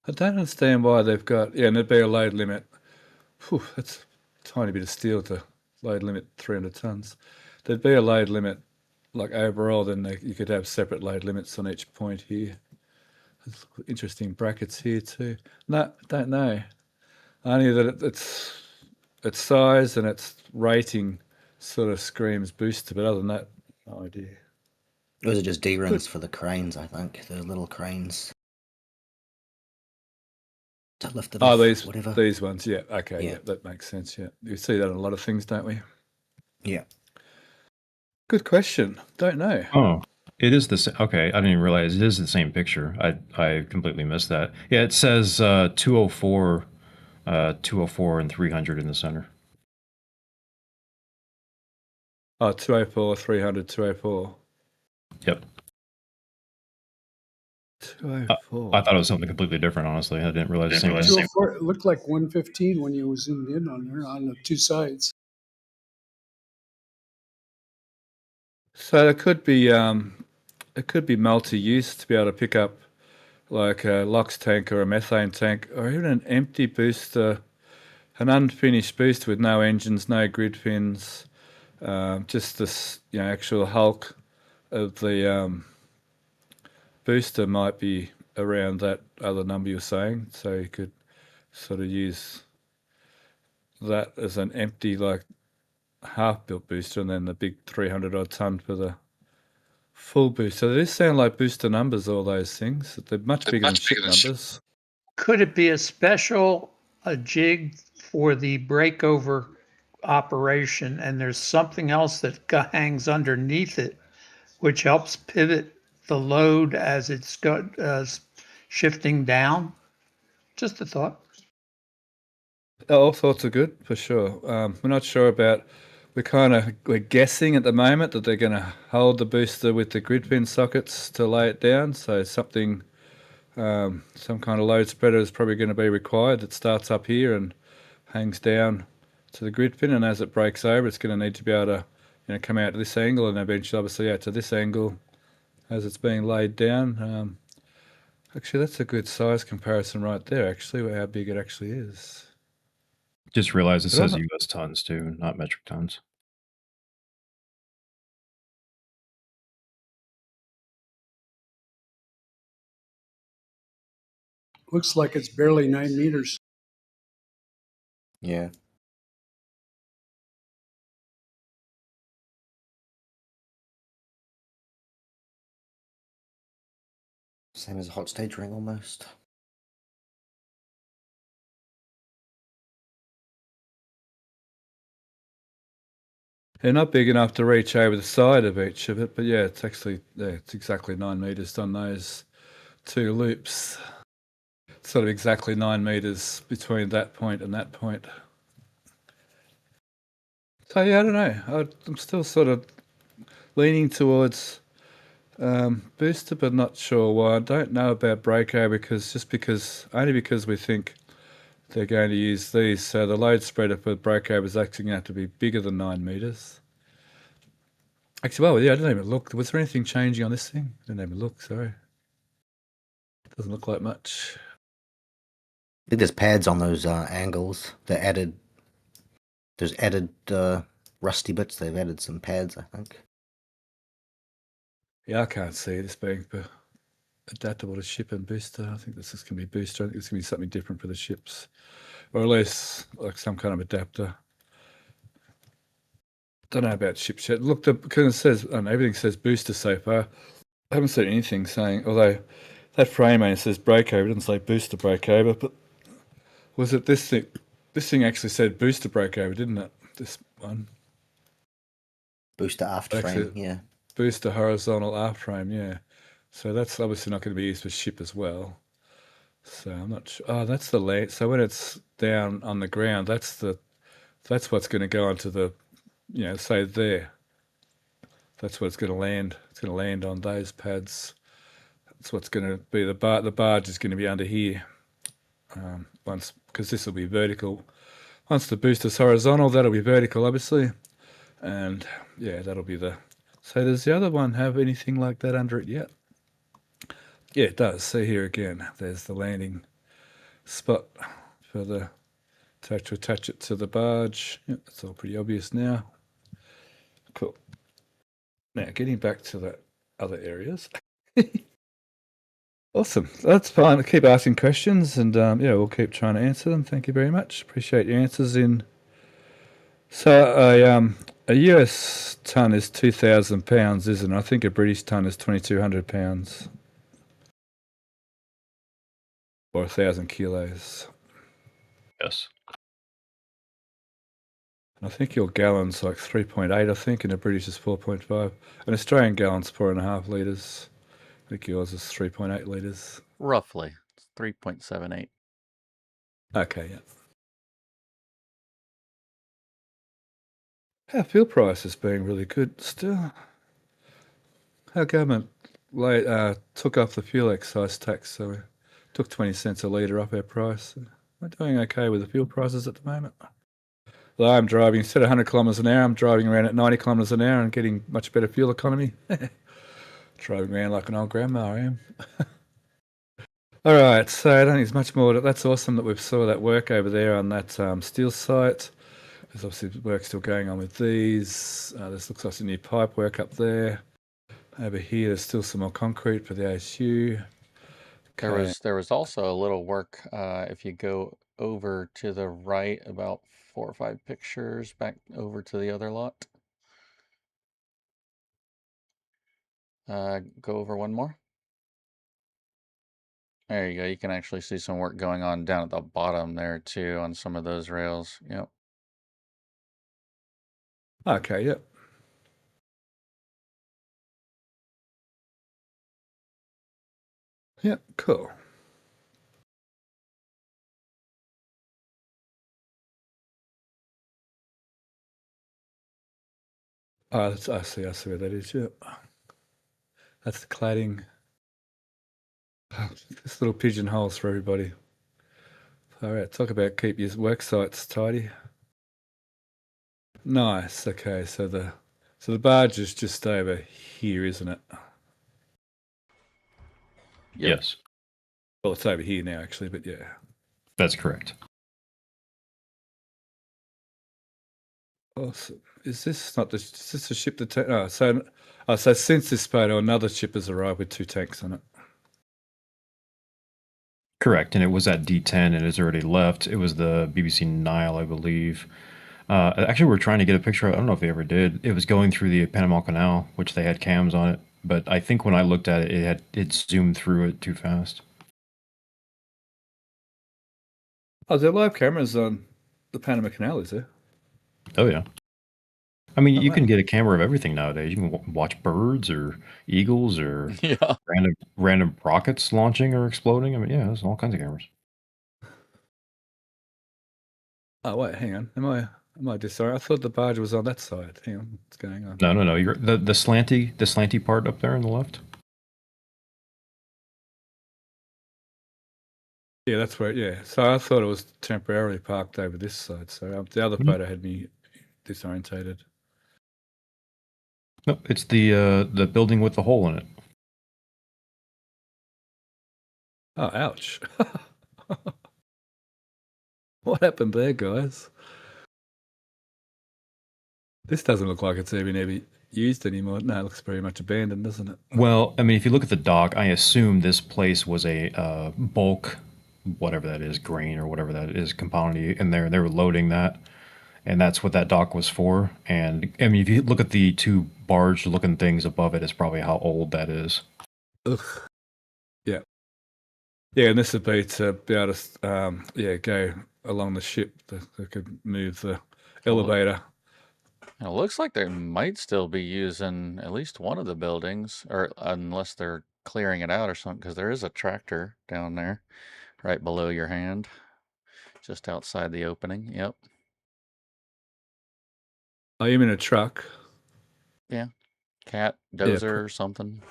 I don't understand why they've got, and there'd be a load limit. Whew, that's a tiny bit of steel to load limit 300 tons. There'd be a load limit, like overall, then you could have separate load limits on each point here. There's interesting brackets here too. No, don't know. Only that its size and its rating sort of screams booster, but other than that, no idea. Those are just D-rings for the cranes, I think. The little cranes. To lift it Oh, off, whatever. these ones, yeah. Okay, Yeah. yeah, that makes sense, yeah. You see that in a lot of things, don't we? Yeah. Good question. Don't know. Oh, it is the same. Okay, I didn't even realize it is the same picture. I completely missed that. Yeah, it says 204, 204 and 300 in the center. Oh, 204, 300, 204. Yep. 204. I thought it was something completely different, honestly. I didn't realize the same thing. 204, it looked like 115 when you zoomed in on there on the 2 sides. So it could be multi-use to be able to pick up like a LOX tank or a methane tank, or even an empty booster, an unfinished booster with no engines, no grid fins, just this actual hulk of the booster might be around that other number you're saying. So you could sort of use that as an empty, like half-built booster, and then the big 300 odd ton for the full booster. They do sound like booster numbers, all those things. They're much bigger than ship numbers. Could it be a jig for the breakover operation, and there's something else that hangs underneath it, which helps pivot the load as it's shifting down? Just a thought. All sorts are good for sure. We're not sure about. We're guessing at the moment that they're going to hold the booster with the grid pin sockets to lay it down. So something, some kind of load spreader is probably going to be required that starts up here and hangs down to the grid pin, and as it breaks over, it's going to need to be able to, come out to this angle and eventually, obviously, out to this angle as it's being laid down. Actually, that's a good size comparison right there. Actually, how big it actually is. Just realized it But I'm says not- U.S. tons too, not metric tons. Looks like it's barely 9 meters. Yeah. Same as a hot stage ring almost. They're not big enough to reach over the side of each of it, but yeah, it's actually it's exactly 9 meters on those two loops. Sort of exactly 9 meters between that point and that point. So yeah, I don't know. I'm still sort of leaning towards booster, but not sure why. I don't know about breakover only because we think they're going to use these. So the load spreader for breakover is actually going to have to be bigger than 9 meters. Actually, well, yeah, I didn't even look. Was there anything changing on this thing? I didn't even look, sorry. Doesn't look like much. I think there's pads on those angles. There's added rusty bits. They've added some pads, I think. Yeah, I can't see this being adaptable to ship and booster. I think this is going to be booster. I think it's going to be something different for the ships. Or at least like some kind of adapter. Don't know about ship chat. Look, because it says, everything says booster so far. I haven't seen anything saying, although that frame only says breakover, it doesn't say booster breakover, but was it this thing? This thing actually said booster breakover, didn't it? This one. Booster aft frame, yeah. Booster horizontal aft frame, yeah. So that's obviously not going to be used for ship as well. So I'm not sure. Oh, that's the land. So when it's down on the ground, that's what's going to go onto the, say there. That's what it's going to land. It's going to land on those pads. That's what's going to be the barge is going to be under here. Because this will be vertical. Once the booster's horizontal, that'll be vertical, obviously. And yeah, that'll be the. So does the other one have anything like that under it yet? Yeah, it does. See here again. There's the landing spot for the to attach it to the barge. Yep, it's all pretty obvious now. Cool. Now getting back to the other areas. Awesome. That's fine. I'll keep asking questions, and yeah, we'll keep trying to answer them. Thank you very much. Appreciate your answers. So a US ton is 2,000 pounds, isn't it? I think a British ton is 2,200 pounds, or 1,000 kilos. Yes. I think your gallon's like 3.8, I think, and a British is 4.5. An Australian gallon's 4.5 litres. I think yours is 3.8 litres. Roughly. It's 3.78. Okay, yeah. Our fuel price is being really good still. Our government took off the fuel excise tax, so we took 20 cents a litre off our price. We're doing okay with the fuel prices at the moment. Though I'm driving, instead of 100 kilometres an hour, I'm driving around at 90 kilometres an hour and getting much better fuel economy. Driving around like an old grandma, I am. All right, so I don't think there's much more. That's awesome that we've saw that work over there on that steel site. There's obviously work still going on with these. This looks like some new pipe work up there. Over here, there's still some more concrete for the ASU. There was also a little work if you go over to the right about 4 or 5 pictures back over to the other lot. Go over one more. There you go. You can actually see some work going on down at the bottom there too on some of those rails. Yep. Okay, yep. Yep, cool. Oh, I see where that is. Yeah, that's the cladding. This little pigeonholes for everybody. All right, talk about keep your work sites tidy. Nice. Okay, so the barge is just over here, isn't it? Yep. Yes, Well, it's over here now, actually, but yeah. that's correct. Awesome. Is this not the? Is this a ship that? So since this photo, another ship has arrived with 2 tanks on it. Correct, and it was at D10 and it's already left. It was the BBC Nile, I believe. Actually, we're trying to get a picture of it. I don't know if they ever did. It was going through the Panama Canal, which they had cams on it. But I think when I looked at it, it zoomed through it too fast. Oh, there are live cameras on the Panama Canal, is there? Oh, yeah. I mean, Oh, you wow. can get a camera of everything nowadays. You can watch birds or eagles or Yeah. random rockets launching or exploding. I mean, yeah, there's all kinds of cameras. Oh, wait, hang on. Am I just sorry? I thought the barge was on that side. Hang on, what's going on? No. You're the slanty part up there on the left. Yeah, that's right. Yeah, so I thought it was temporarily parked over this side. So the other photo had me disorientated. No, it's the building with the hole in it. Oh, ouch! What happened there, guys? This doesn't look like it's even used anymore. No, it looks very much abandoned, doesn't it? Well, I mean, if you look at the dock, I assume this place was a bulk, whatever that is, grain or whatever that is, commodity in there. They were loading that, and that's what that dock was for. And I mean, if you look at the 2 barge-looking things above it, it's probably how old that is. Ugh. Yeah. Yeah, and this would be to be able to, go along the ship. They could move the elevator. It looks like they might still be using at least one of the buildings, or unless they're clearing it out or something, because there is a tractor down there right below your hand, just outside the opening. Yep. Oh, you mean a truck? Yeah. Cat dozer or something.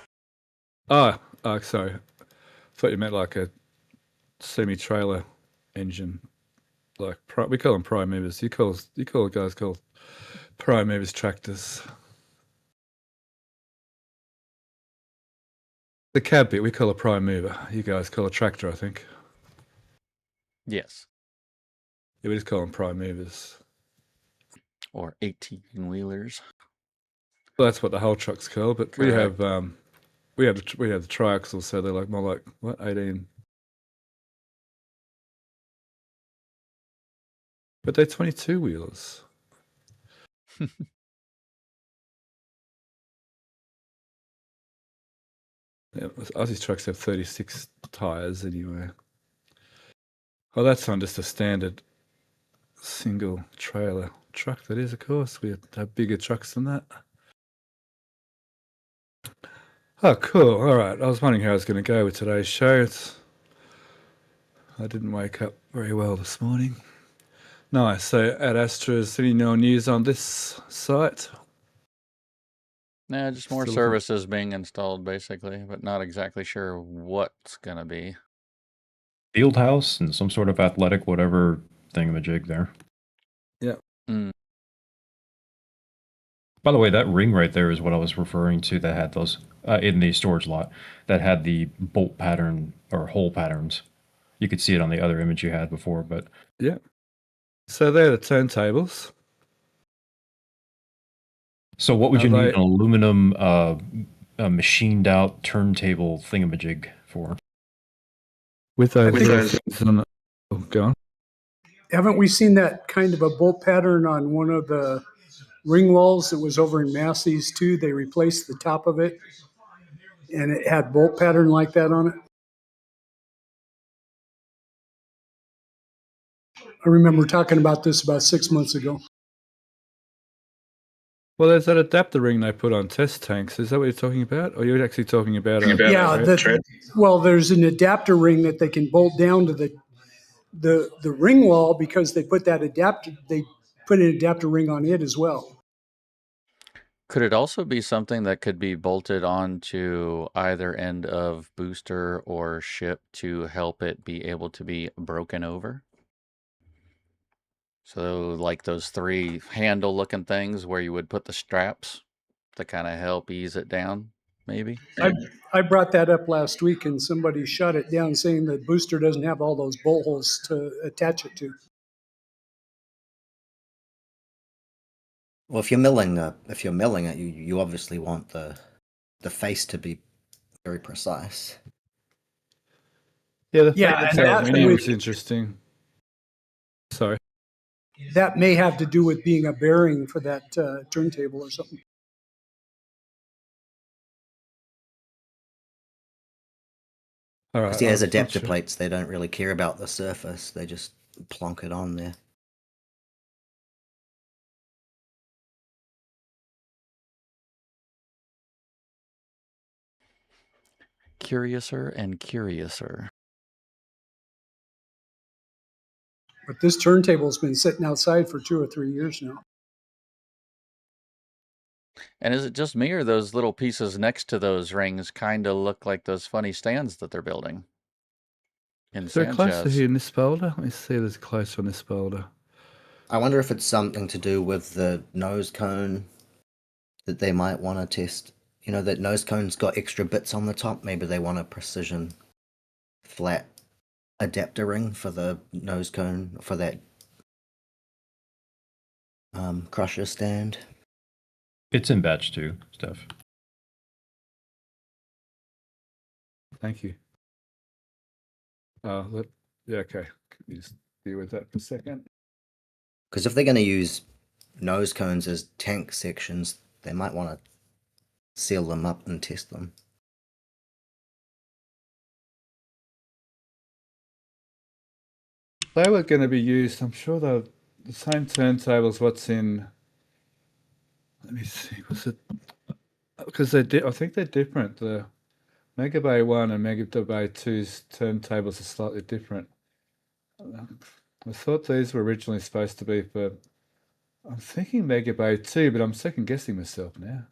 Oh, sorry. I thought you meant like a semi-trailer engine. Like we call them prime movers. You call guys called prime movers tractors. The cab bit we call a prime mover. You guys call a tractor, I think. Yes. Yeah, we just call them prime movers. Or 18-wheelers. Well, that's what the whole truck's called. But Correct. we have the triaxles, so they're like more like what 18. But they're 22 wheelers. Yeah, Aussie's trucks have 36 tires anyway. Oh, that's on just a standard single trailer truck. That is, of course. We have bigger trucks than that. Oh, cool. All right. I was wondering how I was going to go with today's show. I didn't wake up very well this morning. Nice. So at Astra's, any no news on this site? Nah, just more Still looking- services being installed, basically, but not exactly sure what's going to be. Field house and some sort of athletic whatever thingamajig there. Yeah. Mm. By the way, that ring right there is what I was referring to that had those in the storage lot that had the bolt pattern or hole patterns. You could see it on the other image you had before, but Yeah. So they're the turntables. so what would Are you need they- an aluminum machined out turntable thingamajig for? With those things on it. Oh, go on. Haven't we seen that kind of a bolt pattern on one of the ring walls that was over in Massey's too? They replaced the top of it and it had bolt pattern like that on it. I remember talking about this about 6 months ago. Well, there's that adapter ring they put on test tanks. Is that what you're talking about? Or you're actually talking about Well, there's an adapter ring that they can bolt down to the ring wall because they put an adapter ring on it as well. Could it also be something that could be bolted onto either end of booster or ship to help it be able to be broken over? So like those 3 handle looking things where you would put the straps to kind of help ease it down, maybe? I brought that up last week and somebody shut it down saying that booster doesn't have all those bolt holes to attach it to. Well, if you're milling it, you obviously want the face to be very precise. Yeah, the Yeah, fact and that that aluminium would- is interesting. Sorry. That may have to do with being a bearing for that turntable or something. All right. Because as I'm not adapter sure. plates, they don't really care about the surface. They just plonk it on there. Curiouser and curiouser. But this turntable's been sitting outside for 2 or 3 years now. And is it just me or those little pieces next to those rings kind of look like those funny stands that they're building in Is there a closer Sanchez? here in this folder? Let me see if there's closer on this folder. I wonder if it's something to do with the nose cone that they might want to test. You know, that nose cone's got extra bits on the top. Maybe they want a precision flat adapter ring for the nose cone for that crusher stand. It's in batch 2, Steph. Thank you. Yeah, okay. Can you just deal with that for a second? Because if they're going to use nose cones as tank sections, they might want to seal them up and test them. They were going to be used, I'm sure they're the same turntables what's in, let me see, was it, because I think they're different. The Mega Bay 1 and Mega Bay 2's turntables are slightly different. I thought these were originally supposed to be for, I'm thinking Mega Bay 2, but I'm second guessing myself now.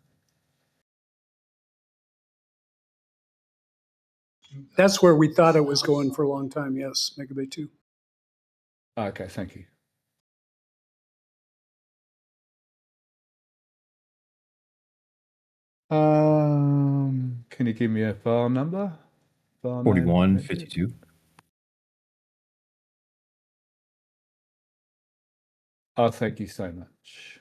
That's where we thought it was going for a long time, yes, Mega Bay 2. Okay, thank you. Can you give me a file number? File name, maybe? 4152. Oh, thank you so much.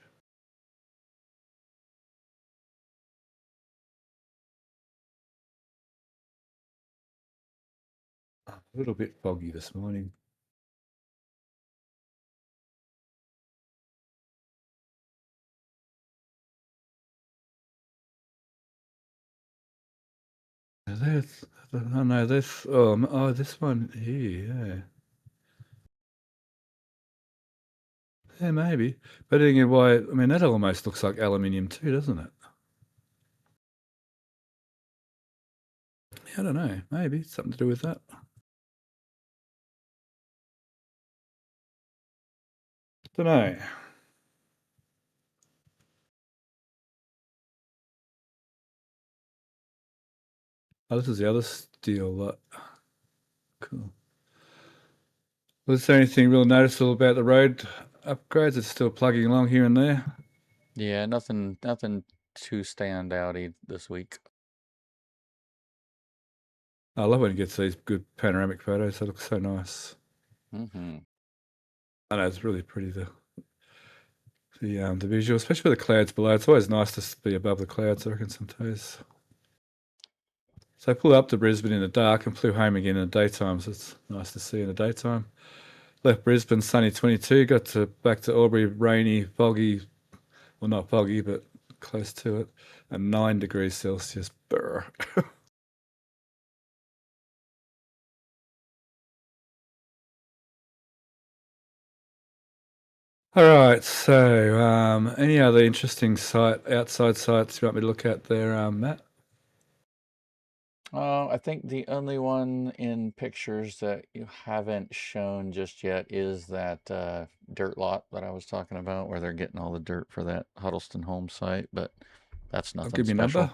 A little bit foggy this morning. There's, oh no, this, oh, this one here, yeah. Yeah, maybe. But again, why, I mean, that almost looks like aluminium too, doesn't it? I don't know, maybe something to do with that. Don't know. Oh, this is the other steel lot. Cool. Was there anything real noticeable about the road upgrades? It's still plugging along here and there. Yeah, nothing too standouty this week. I love when it gets these good panoramic photos. They look so nice. Mm-hmm. I know it's really pretty the visual, especially with the clouds below. It's always nice to be above the clouds, I reckon, sometimes. So I flew up to Brisbane in the dark and flew home again in the daytime, so it's nice to see in the daytime. Left Brisbane, sunny 22, got back to Albury, rainy, foggy, well, not foggy, but close to it, and 9 degrees Celsius. Brr. All right, so any other interesting outside sites you want me to look at there, Matt? I think the only one in pictures that you haven't shown just yet is that dirt lot that I was talking about, where they're getting all the dirt for that Huddleston home site. But That's I'll nothing give me a special.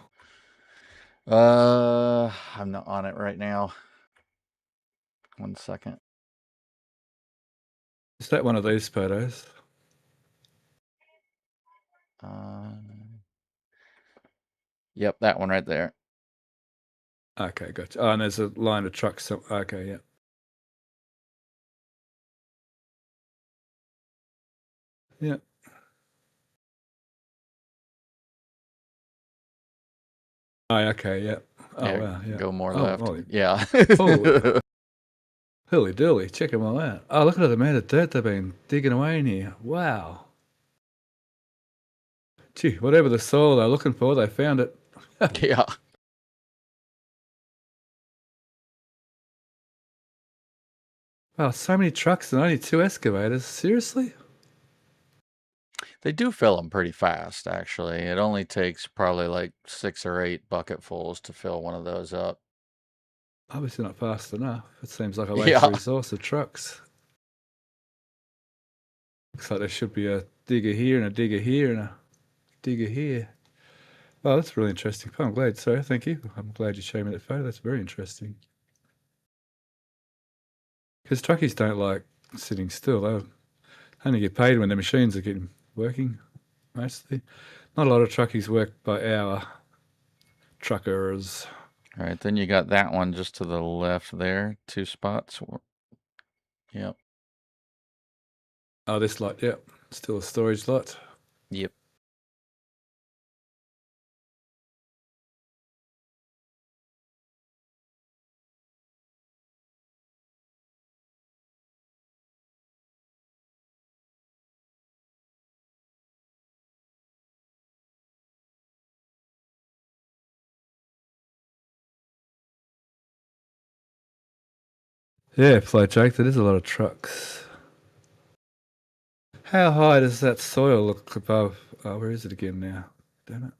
number. I'm not on it right now. 1 second. Is that one of these photos? Yep, that one right there. Okay, gotcha. Oh, and there's a line of trucks. Okay, yeah. Yeah. Oh, okay, yeah. Oh, Yeah, wow, yeah. go more Oh, left. holy, Yeah. holy dooly, check them all out. Oh, look at the amount of dirt they've been digging away in here. Wow. Gee, whatever the soil they're looking for, they found it. Yeah. Wow, so many trucks and only 2 excavators. Seriously? They do fill them pretty fast, actually. It only takes probably like 6 or 8 bucketfuls to fill one of those up. Obviously not fast enough. It seems like a waste Yeah. of resource of trucks. Looks like there should be a digger here and a digger here and a digger here. Oh, that's really interesting. Oh, I'm glad, sir. Thank you. I'm glad you showed me that photo. That's very interesting. Because truckies don't like sitting still. They only get paid when the machines are getting working, mostly. Not a lot of truckies work by hour. Truckers. All right, then you got that one just to the left there, 2 spots. Yep. Oh, this lot, yep. Still a storage lot. Yep. Yeah, Flo Jake, that is a lot of trucks. How high does that soil look above? Oh, where is it again now? Damn it.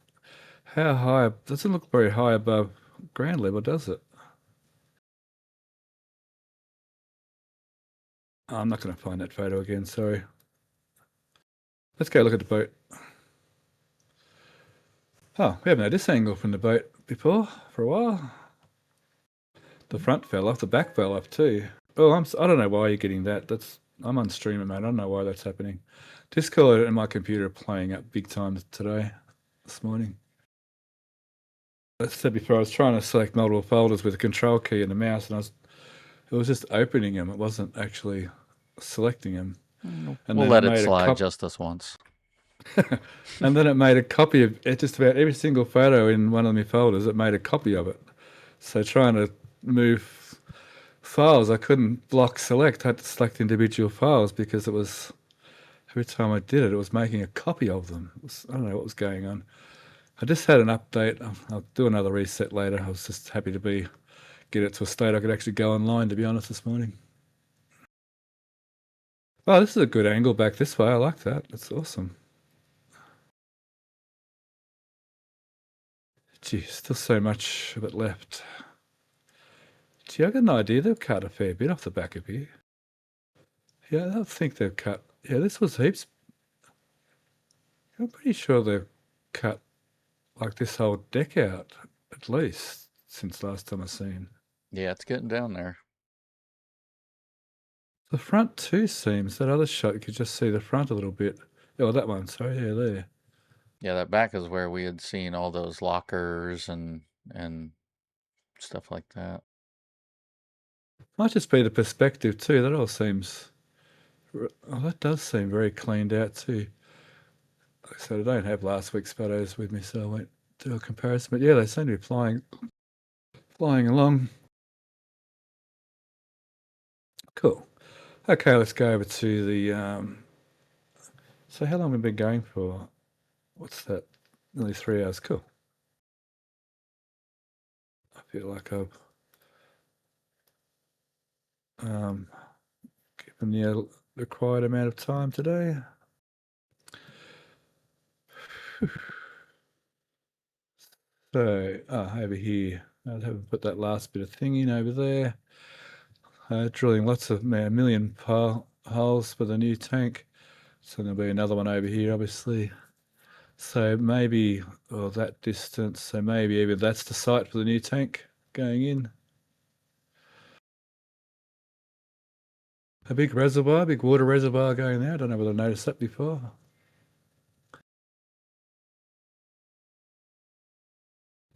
How high? Doesn't look very high above ground level, does it? Oh, I'm not going to find that photo again, sorry. Let's go look at the boat. Oh, we haven't had this angle from the boat before for a while. The front fell off, the back fell off too. Oh, I don't know why you're getting that. I'm on streamer, mate. I don't know why that's happening. Discord and my computer are playing up big time today, this morning. As I said before, I was trying to select multiple folders with a control key and the mouse, and it was just opening them. It wasn't actually selecting them. And We'll then let it slide just this once. And then it made a copy of it, just about every single photo in one of my folders. It made a copy of it. So trying to move files, I couldn't block select. I had to select individual files because it was, every time I did it, it was making a copy of them. I don't know what was going on. I just had an update. I'll do another reset later. I was just happy to get it to a state I could actually go online, to be honest, this morning. Oh, this is a good angle back this way. I like that. That's awesome. Gee, still so much of it left. Gee, I got an idea. They've cut a fair bit off the back of here. Yeah, I think they've cut. Yeah, this was heaps. I'm pretty sure they've cut like this whole deck out, at least, since last time I seen. Yeah, it's getting down there. The front too seems, that other shot, you could just see the front a little bit. Oh, that one, sorry, yeah, there. Yeah, that back is where we had seen all those lockers and stuff like that. Might just be the perspective too. That all seems. Oh, that does seem very cleaned out too. Like I said, I don't have last week's photos with me, so I won't do a comparison. But yeah, they seem to be flying along. Cool. Okay, let's go over to the. So how long have we been going for? What's that? Nearly 3 hours. Cool. I feel like I've given the required amount of time today. So, over here, I'd have put that last bit of thing in over there. Drilling lots of million holes for the new tank. So there'll be another one over here, obviously. So maybe, or that distance, so maybe even that's the site for the new tank going in. A big reservoir, big water reservoir going there. I don't know whether I noticed that before.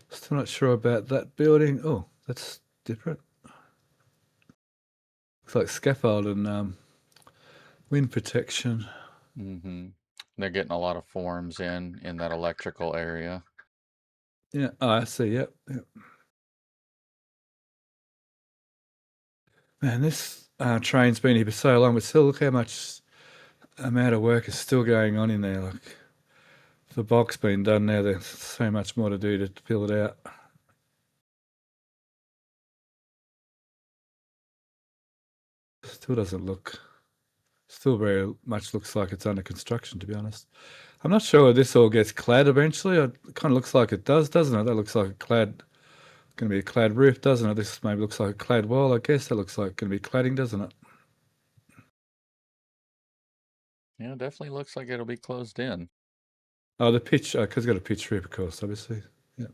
Still not sure about that building. Oh, that's different. Looks like scaffold and wind protection. They're getting a lot of forms in that electrical area. Yeah, oh, I see. Yep. Man, this train's been here for so long, but still look how much amount of work is still going on in there. Like the bulk's been done now. There's so much more to do to fill it out. Still doesn't look. Still very much looks like it's under construction, to be honest. I'm not sure if this all gets clad eventually. It kind of looks like it does, doesn't it? That looks like a clad, going to be a clad roof, doesn't it? This maybe looks like a clad wall. I guess that looks like going to be cladding, doesn't it? Yeah, definitely looks like it'll be closed in. Oh, the pitch, because it's got a pitch roof, of course, obviously. Yeah.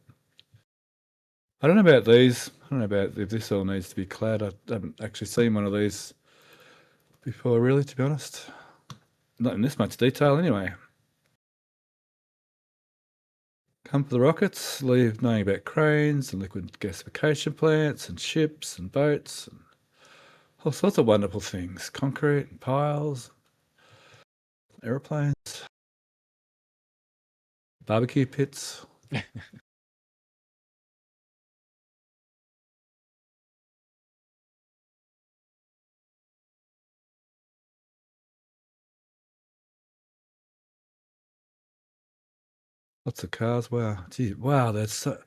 I don't know about these. I don't know about if this all needs to be clad. I haven't actually seen one of these before, really, to be honest. Not in this much detail, anyway. Come for the rockets, leave knowing about cranes and liquid gasification plants and ships and boats and all sorts of wonderful things. Concrete and piles, aeroplanes, barbecue pits. Lots of cars. Wow. Gee, wow, that's a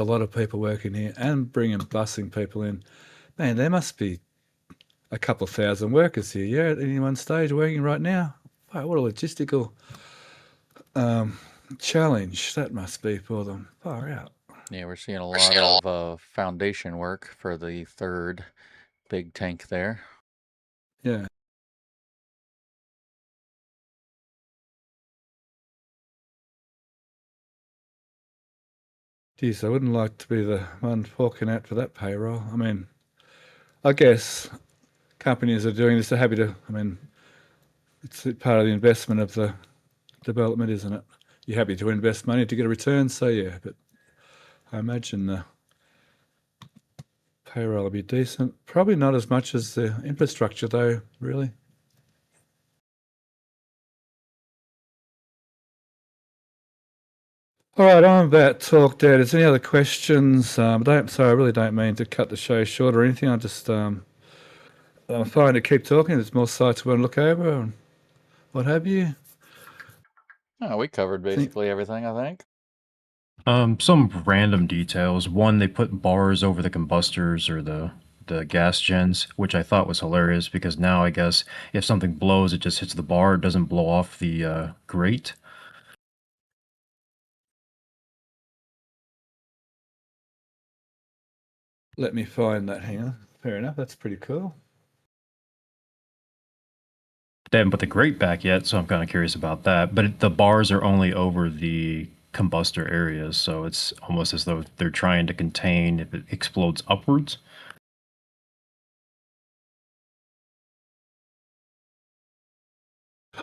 lot of people working here and busing people in. Man, there must be a couple of thousand workers here, yeah, at any one stage working right now. Wow, what a logistical challenge that must be for them. Far out. Yeah, we're seeing a lot of foundation work for the third big tank there. Yeah. Geez, I wouldn't like to be the one forking out for that payroll. I mean, I guess companies are doing this, they're happy to, I mean, it's part of the investment of the development, isn't it? You're happy to invest money to get a return, so yeah, but I imagine the payroll will be decent. Probably not as much as the infrastructure, though, really. All right, I'm about talked out. Is there any other questions? I really don't mean to cut the show short or anything. I'm just I'm fine to keep talking. There's more sites we want to look over and what have you. Oh, we covered basically everything, I think. Some random details. One, they put bars over the combustors or the gas gens, which I thought was hilarious because now I guess if something blows, it just hits the bar. It doesn't blow off the grate. Let me find that. Hang on. Fair enough. That's pretty cool. They haven't put the grate back yet, so I'm kind of curious about that. But the bars are only over the combustor areas, so it's almost as though they're trying to contain if it explodes upwards.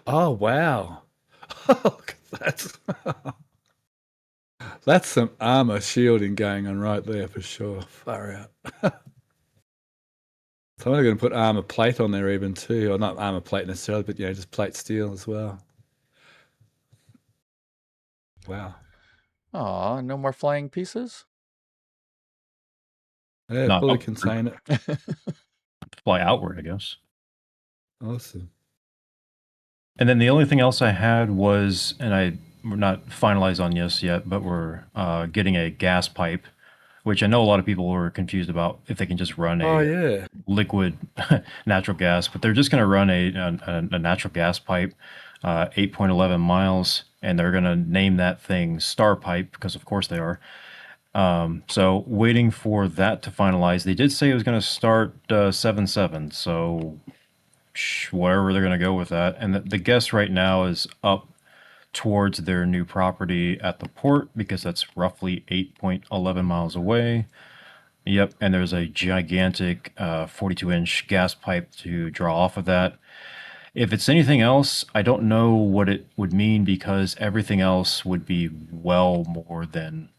Oh, wow. That's some armor shielding going on right there for sure. Far out. So I'm going to put armor plate on there even too, or not armor plate necessarily, but just plate steel as well. Wow. Aw, no more flying pieces? Yeah, Not fully upward. contain it. Fly outward, I guess. Awesome. And then the only thing else I had was, and we're not finalized on this yet, but we're getting a gas pipe, which I know a lot of people were confused about if they can just run a liquid natural gas, but they're just going to run a natural gas pipe, 8.11 miles, and they're going to name that thing Star Pipe because of course they are. So waiting for that to finalize. They did say it was going to start 7/7, so wherever they're going to go with that. And the guess right now is up towards their new property at the port because that's roughly 8.11 miles away. Yep, and there's a gigantic 42-inch gas pipe to draw off of that. If it's anything else, I don't know what it would mean because everything else would be well more than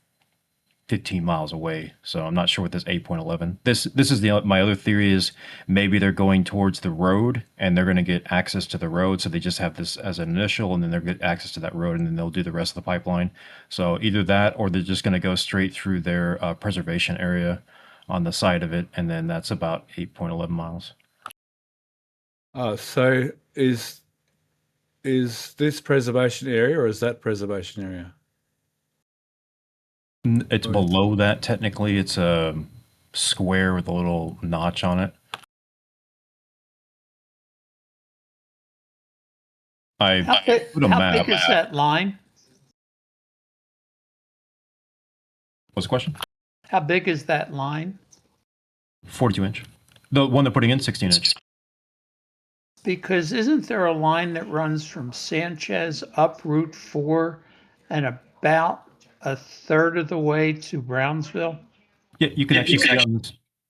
15 miles away. So I'm not sure what this 8.11. This is my other theory is maybe they're going towards the road and they're going to get access to the road. So they just have this as an initial and then they'll get access to that road and then they'll do the rest of the pipeline. So either that or they're just going to go straight through their preservation area on the side of it. And then that's about 8.11 miles. So is this preservation area or is that preservation area? It's below that technically. It's a square with a little notch on it. How big is that line? What's the question? How big is that line? 42 inch. The one they're putting in 16 inch. Because isn't there a line that runs from Sanchez up Route 4 and about a third of the way to Brownsville? Yeah, you can actually see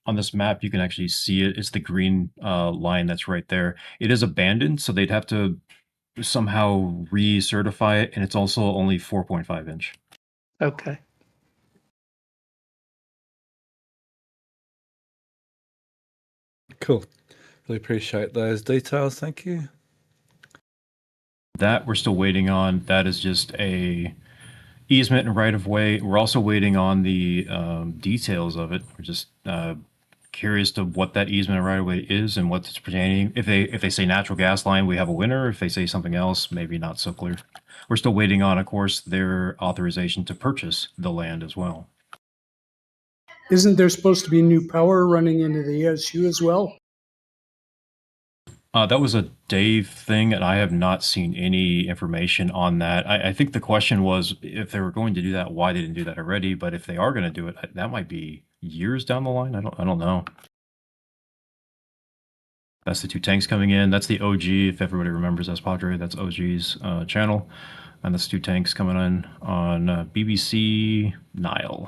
on this map, you can actually see it. It's the green line that's right there. It is abandoned, so they'd have to somehow recertify it, and it's also only 4.5 inch. Okay. Cool. Really appreciate those details. Thank you. That we're still waiting on. That is just a easement and right of way. We're also waiting on the details of it. We're just curious to what that easement and right of way is and what it's pertaining. If they say natural gas line, we have a winner. If they say something else, maybe not so clear. We're still waiting on, of course, their authorization to purchase the land as well. Isn't there supposed to be new power running into the ESU as well? That was a Dave thing, and I have not seen any information on that. I think the question was if they were going to do that, why they didn't do that already. But if they are going to do it, that might be years down the line. I don't know. That's the two tanks coming in. That's the OG. If everybody remembers Padre, that's OG's channel, and that's two tanks coming in on BBC Nile.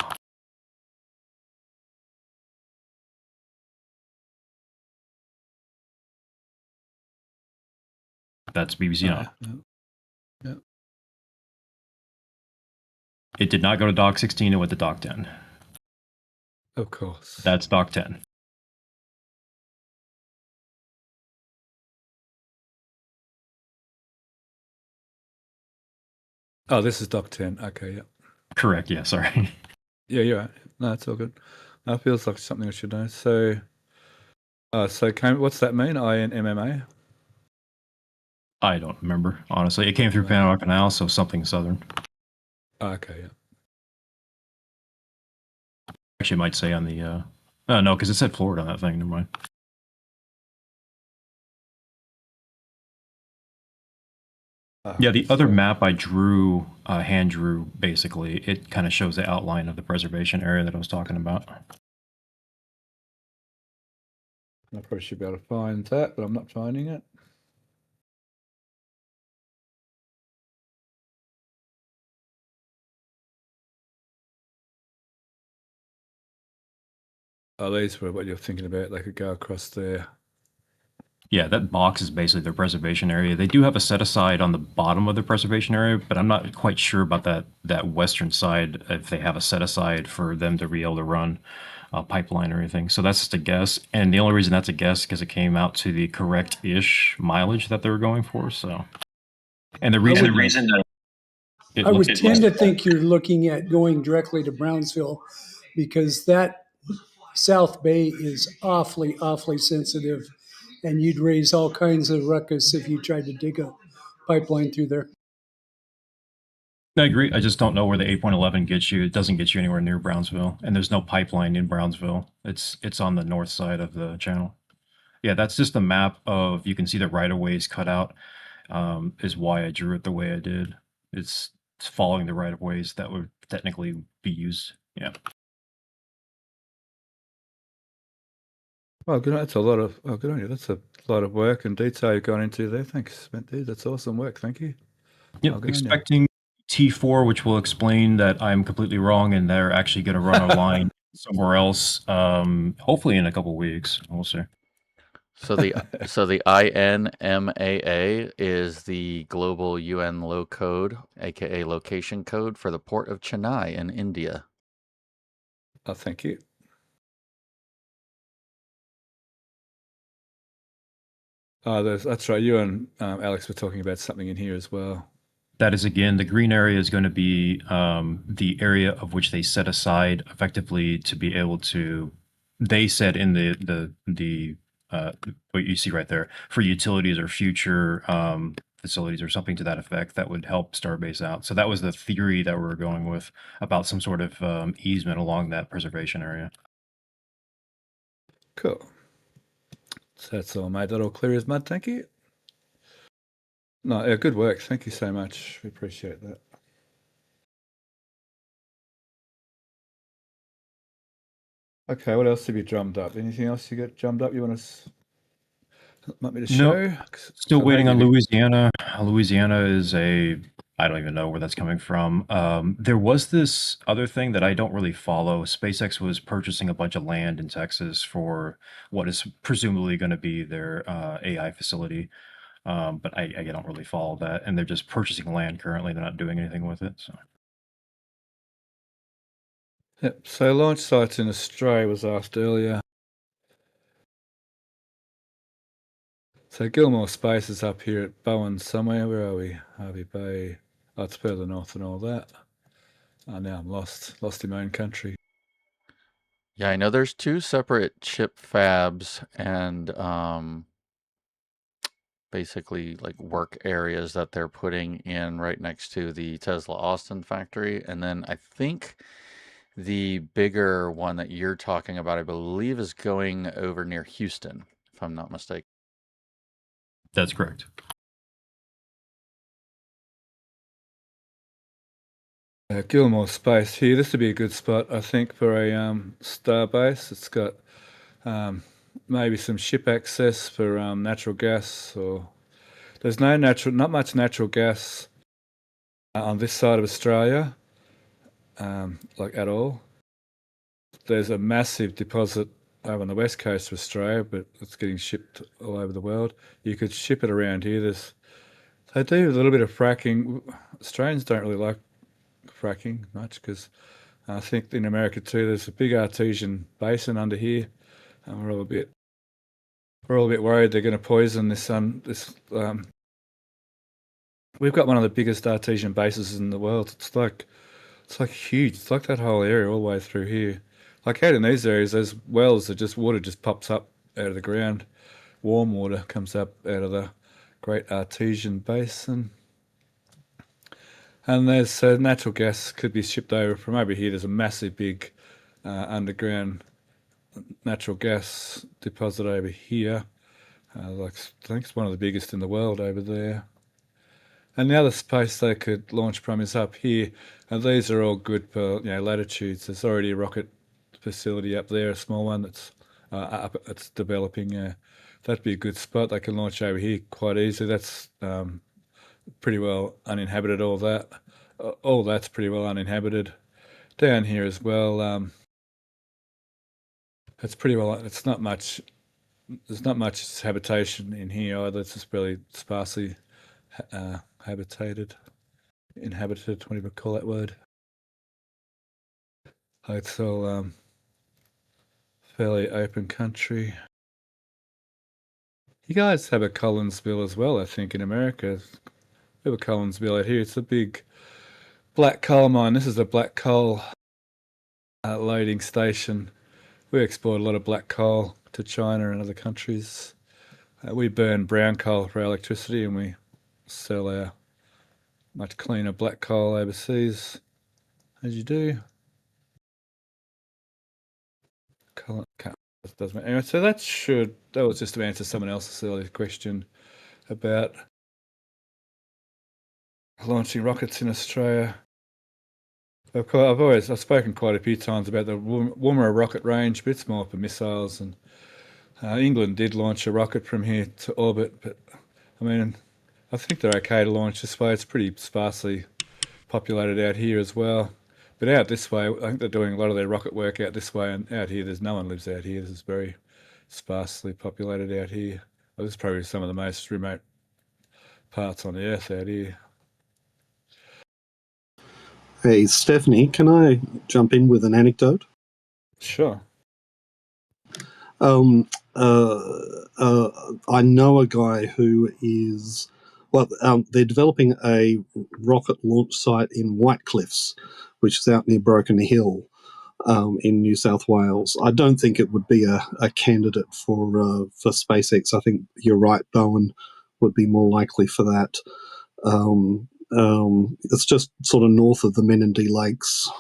That's BBC Nile. Yeah. It did not go to Dock 16. It went to Dock 10. Of course. That's Dock 10. Oh, this is Dock 10. Okay, yeah. Correct. Yeah, sorry. Yeah, you're right. No, it's all good. That feels like something I should know. So, what's that mean? INMMA? I don't remember, honestly. It came through Panama Canal, so something southern. Okay, yeah. Actually, it might say on the... no, because it said Florida on that thing. Never mind. Yeah, the other map I drew, hand drew, basically, it kind of shows the outline of the preservation area that I was talking about. I probably should be able to find that, but I'm not finding it. Oh, these were what you're thinking about. They could go across there. Yeah, that box is basically their preservation area. They do have a set aside on the bottom of the preservation area, but I'm not quite sure about that western side, if they have a set aside for them to be able to run a pipeline or anything. So that's just a guess. And the only reason that's a guess because it came out to the correct-ish mileage that they were going for. So, and the reason I would tend to think you're looking at going directly to Brownsville because that South Bay is awfully, awfully sensitive, and you'd raise all kinds of ruckus if you tried to dig a pipeline through there. I agree. I just don't know where the 8.11 gets you. It doesn't get you anywhere near Brownsville, and there's no pipeline in Brownsville. It's on the north side of the channel. Yeah, that's just a map of, you can see the right-of-ways cut out, is why I drew it the way I did. It's following the right-of-ways that would technically be used. Yeah. Oh, good. That's a lot of. Oh, good on you. That's a lot of work and detail you've gone into there. Thanks, Spenty. That's awesome work. Thank you. Yep, Oh, good on ya. expecting T4, which will explain that I'm completely wrong and they're actually going to run a line somewhere else. Hopefully in a couple weeks. We'll see. So the INMAA is the global UN low code, aka location code for the port of Chennai in India. Oh, thank you. Oh, that's right. You and Alex were talking about something in here as well. That is, again, the green area is going to be the area of which they set aside effectively to be able to, they said in the what you see right there, for utilities or future facilities or something to that effect that would help Starbase out. So that was the theory that we were going with about some sort of easement along that preservation area. Cool. So that's all, mate. That all clear as mud. Thank you. No, yeah, good work. Thank you so much. We appreciate that. Okay, what else have you drummed up? Anything else you got drummed up you want me to No, show? still So waiting on maybe- Louisiana. Louisiana is I don't even know where that's coming from. There was this other thing that I don't really follow. SpaceX was purchasing a bunch of land in Texas for what is presumably going to be their AI facility. But I don't really follow that. And they're just purchasing land currently. They're not doing anything with it. So. Yep. So launch sites in Australia was asked earlier. So Gilmore Space is up here at Bowen somewhere. Where are we? Harvey Bay. Oh, it's further north and all that. Oh, now I'm lost in my own country. Yeah, I know there's two separate chip fabs and basically like work areas that they're putting in right next to the Tesla Austin factory. And then I think the bigger one that you're talking about, I believe, is going over near Houston, if I'm not mistaken. That's correct. Gilmore Space here. This would be a good spot, I think, for a Starbase. It's got maybe some ship access for natural gas, or there's not much natural gas on this side of Australia, like at all. There's a massive deposit over on the west coast of Australia, but it's getting shipped all over the world. You could ship it around here. They do a little bit of fracking. Australians don't really like fracking much because I think in America too, there's a big artesian basin under here, and we're all a bit worried they're going to poison this. We've got one of the biggest artesian bases in the world. It's like huge. It's like that whole area all the way through here. Like out in these areas, there's wells that water just pops up out of the ground. Warm water comes up out of the great artesian basin. And there's natural gas could be shipped over from over here. There's a massive big underground natural gas deposit over here. I think it's one of the biggest in the world over there. And the other space they could launch from is up here. And these are all good for latitudes. There's already a rocket facility up there, a small one that's it's developing. That'd be a good spot. They can launch over here quite easily. That's pretty well uninhabited. All that's pretty well uninhabited. Down here as well, it's pretty well. It's not much. There's not much habitation in here either. It's just really sparsely inhabited, whatever you call that word. It's all fairly open country. You guys have a Collinsville as well, I think, in America. We have a Collinsville out here. It's a big black coal mine. This is a black coal loading station. We export a lot of black coal to China and other countries. We burn brown coal for our electricity, and we sell our much cleaner black coal overseas, as you do. Anyway, so that was just to answer someone else's earlier question about launching rockets in Australia. Of course, I've spoken quite a few times about the Woomera rocket range, but it's more for missiles. And England did launch a rocket from here to orbit, but I mean, I think they're okay to launch this way. It's pretty sparsely populated out here as well. But out this way, I think they're doing a lot of their rocket work out this way, and out here, there's no one lives out here. This is very sparsely populated out here. Well, this is probably some of the most remote parts on the Earth out here. Hey, Stephanie, can I jump in with an anecdote? Sure. I know a guy who is, they're developing a rocket launch site in White Cliffs, which is out near Broken Hill in New South Wales. I don't think it would be a candidate for SpaceX. I think you're right, Bowen would be more likely for that. It's just sort of north of the Menindee Lakes,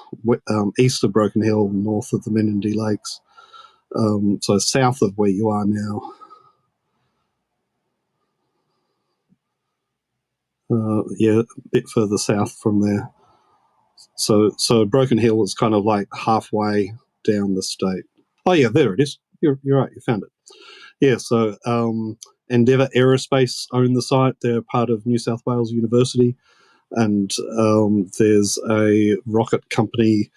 east of Broken Hill, north of the Menindee Lakes. So south of where you are now. A bit further south from there. So Broken Hill is kind of like halfway down the state. Oh yeah, there it is. You're right, you found it. Yeah, so Endeavour Aerospace own the site. They're part of New South Wales University. And there's a rocket company,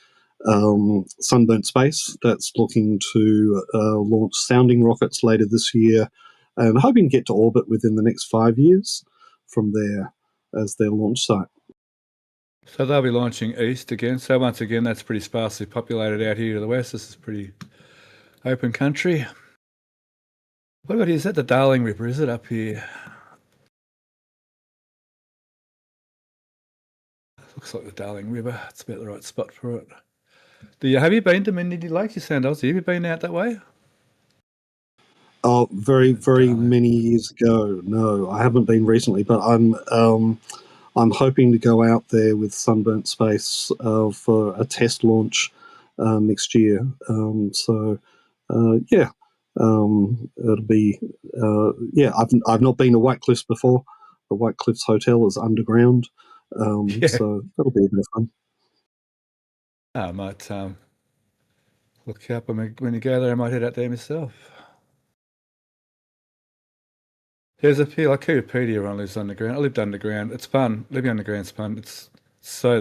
Sunburnt Space, that's looking to launch sounding rockets later this year and hoping to get to orbit within the next 5 years from there as their launch site. So they'll be launching east again. So once again, that's pretty sparsely populated out here to the west. This is pretty open country. What about here? Is that the Darling River? Is it up here? Looks like the Darling River. It's about the right spot for it. Have you been to Menindee Lakes? You sound Aussie. Have you been out that way? Oh, very, very many years ago. No, I haven't been recently, but I'm hoping to go out there with Sunburnt Space for a test launch next year. It'll be I've not been to White Cliffs before. The White Cliffs Hotel is underground. So that'll be a bit of fun. I might look you up when you go there. I might head out there myself. There's a few, like Wikipedia, everyone lives underground. I lived underground. It's fun. Living underground's fun. It's so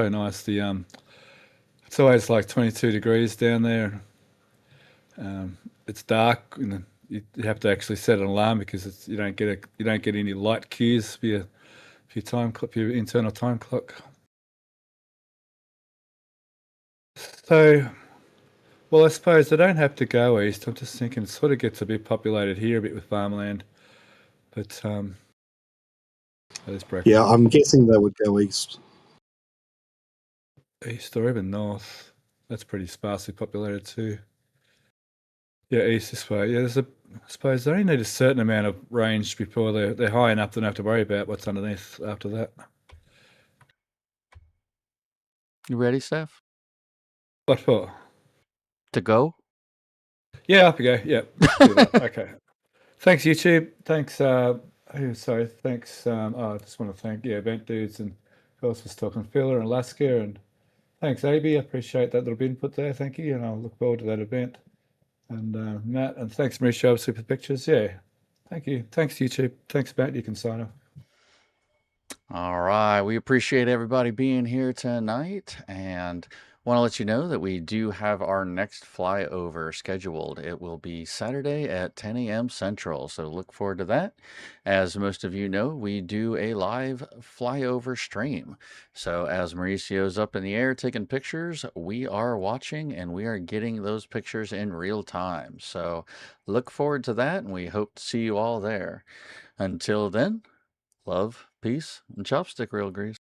nice. It's always like 22 degrees down there. It's dark. You have to actually set an alarm because you don't get any light cues for your time clock, for your internal time clock. So, well, I suppose they don't have to go east. I'm just thinking it sort of gets a bit populated here, a bit with farmland. But that is breakfast. Yeah, I'm guessing they would go east. East or even north. That's pretty sparsely populated too. Yeah, east this way. Yeah, I suppose they only need a certain amount of range before they're high enough to not have to worry about what's underneath after that. You ready, Steph? What for? To go? Yeah, up you go. Yeah. Okay. Thanks, YouTube. Thanks. Thanks. I just want to thank Event Dudes and who else was talking, Phila and Lasker, and thanks, AB. I appreciate that little bit input there. Thank you, and I'll look forward to that event. And Matt, and thanks, Mauricio, obviously, for the pictures. Yeah, thank you. Thanks, YouTube. Thanks, Matt. You can sign off. All right. We appreciate everybody being here tonight and want to let you know that we do have our next flyover scheduled. It will be Saturday at 10 a.m. Central, so look forward to that. As most of you know, we do a live flyover stream. So as Mauricio's up in the air taking pictures, we are watching and we are getting those pictures in real time. So look forward to that, and we hope to see you all there. Until then, love, peace, and chopstick reel grease.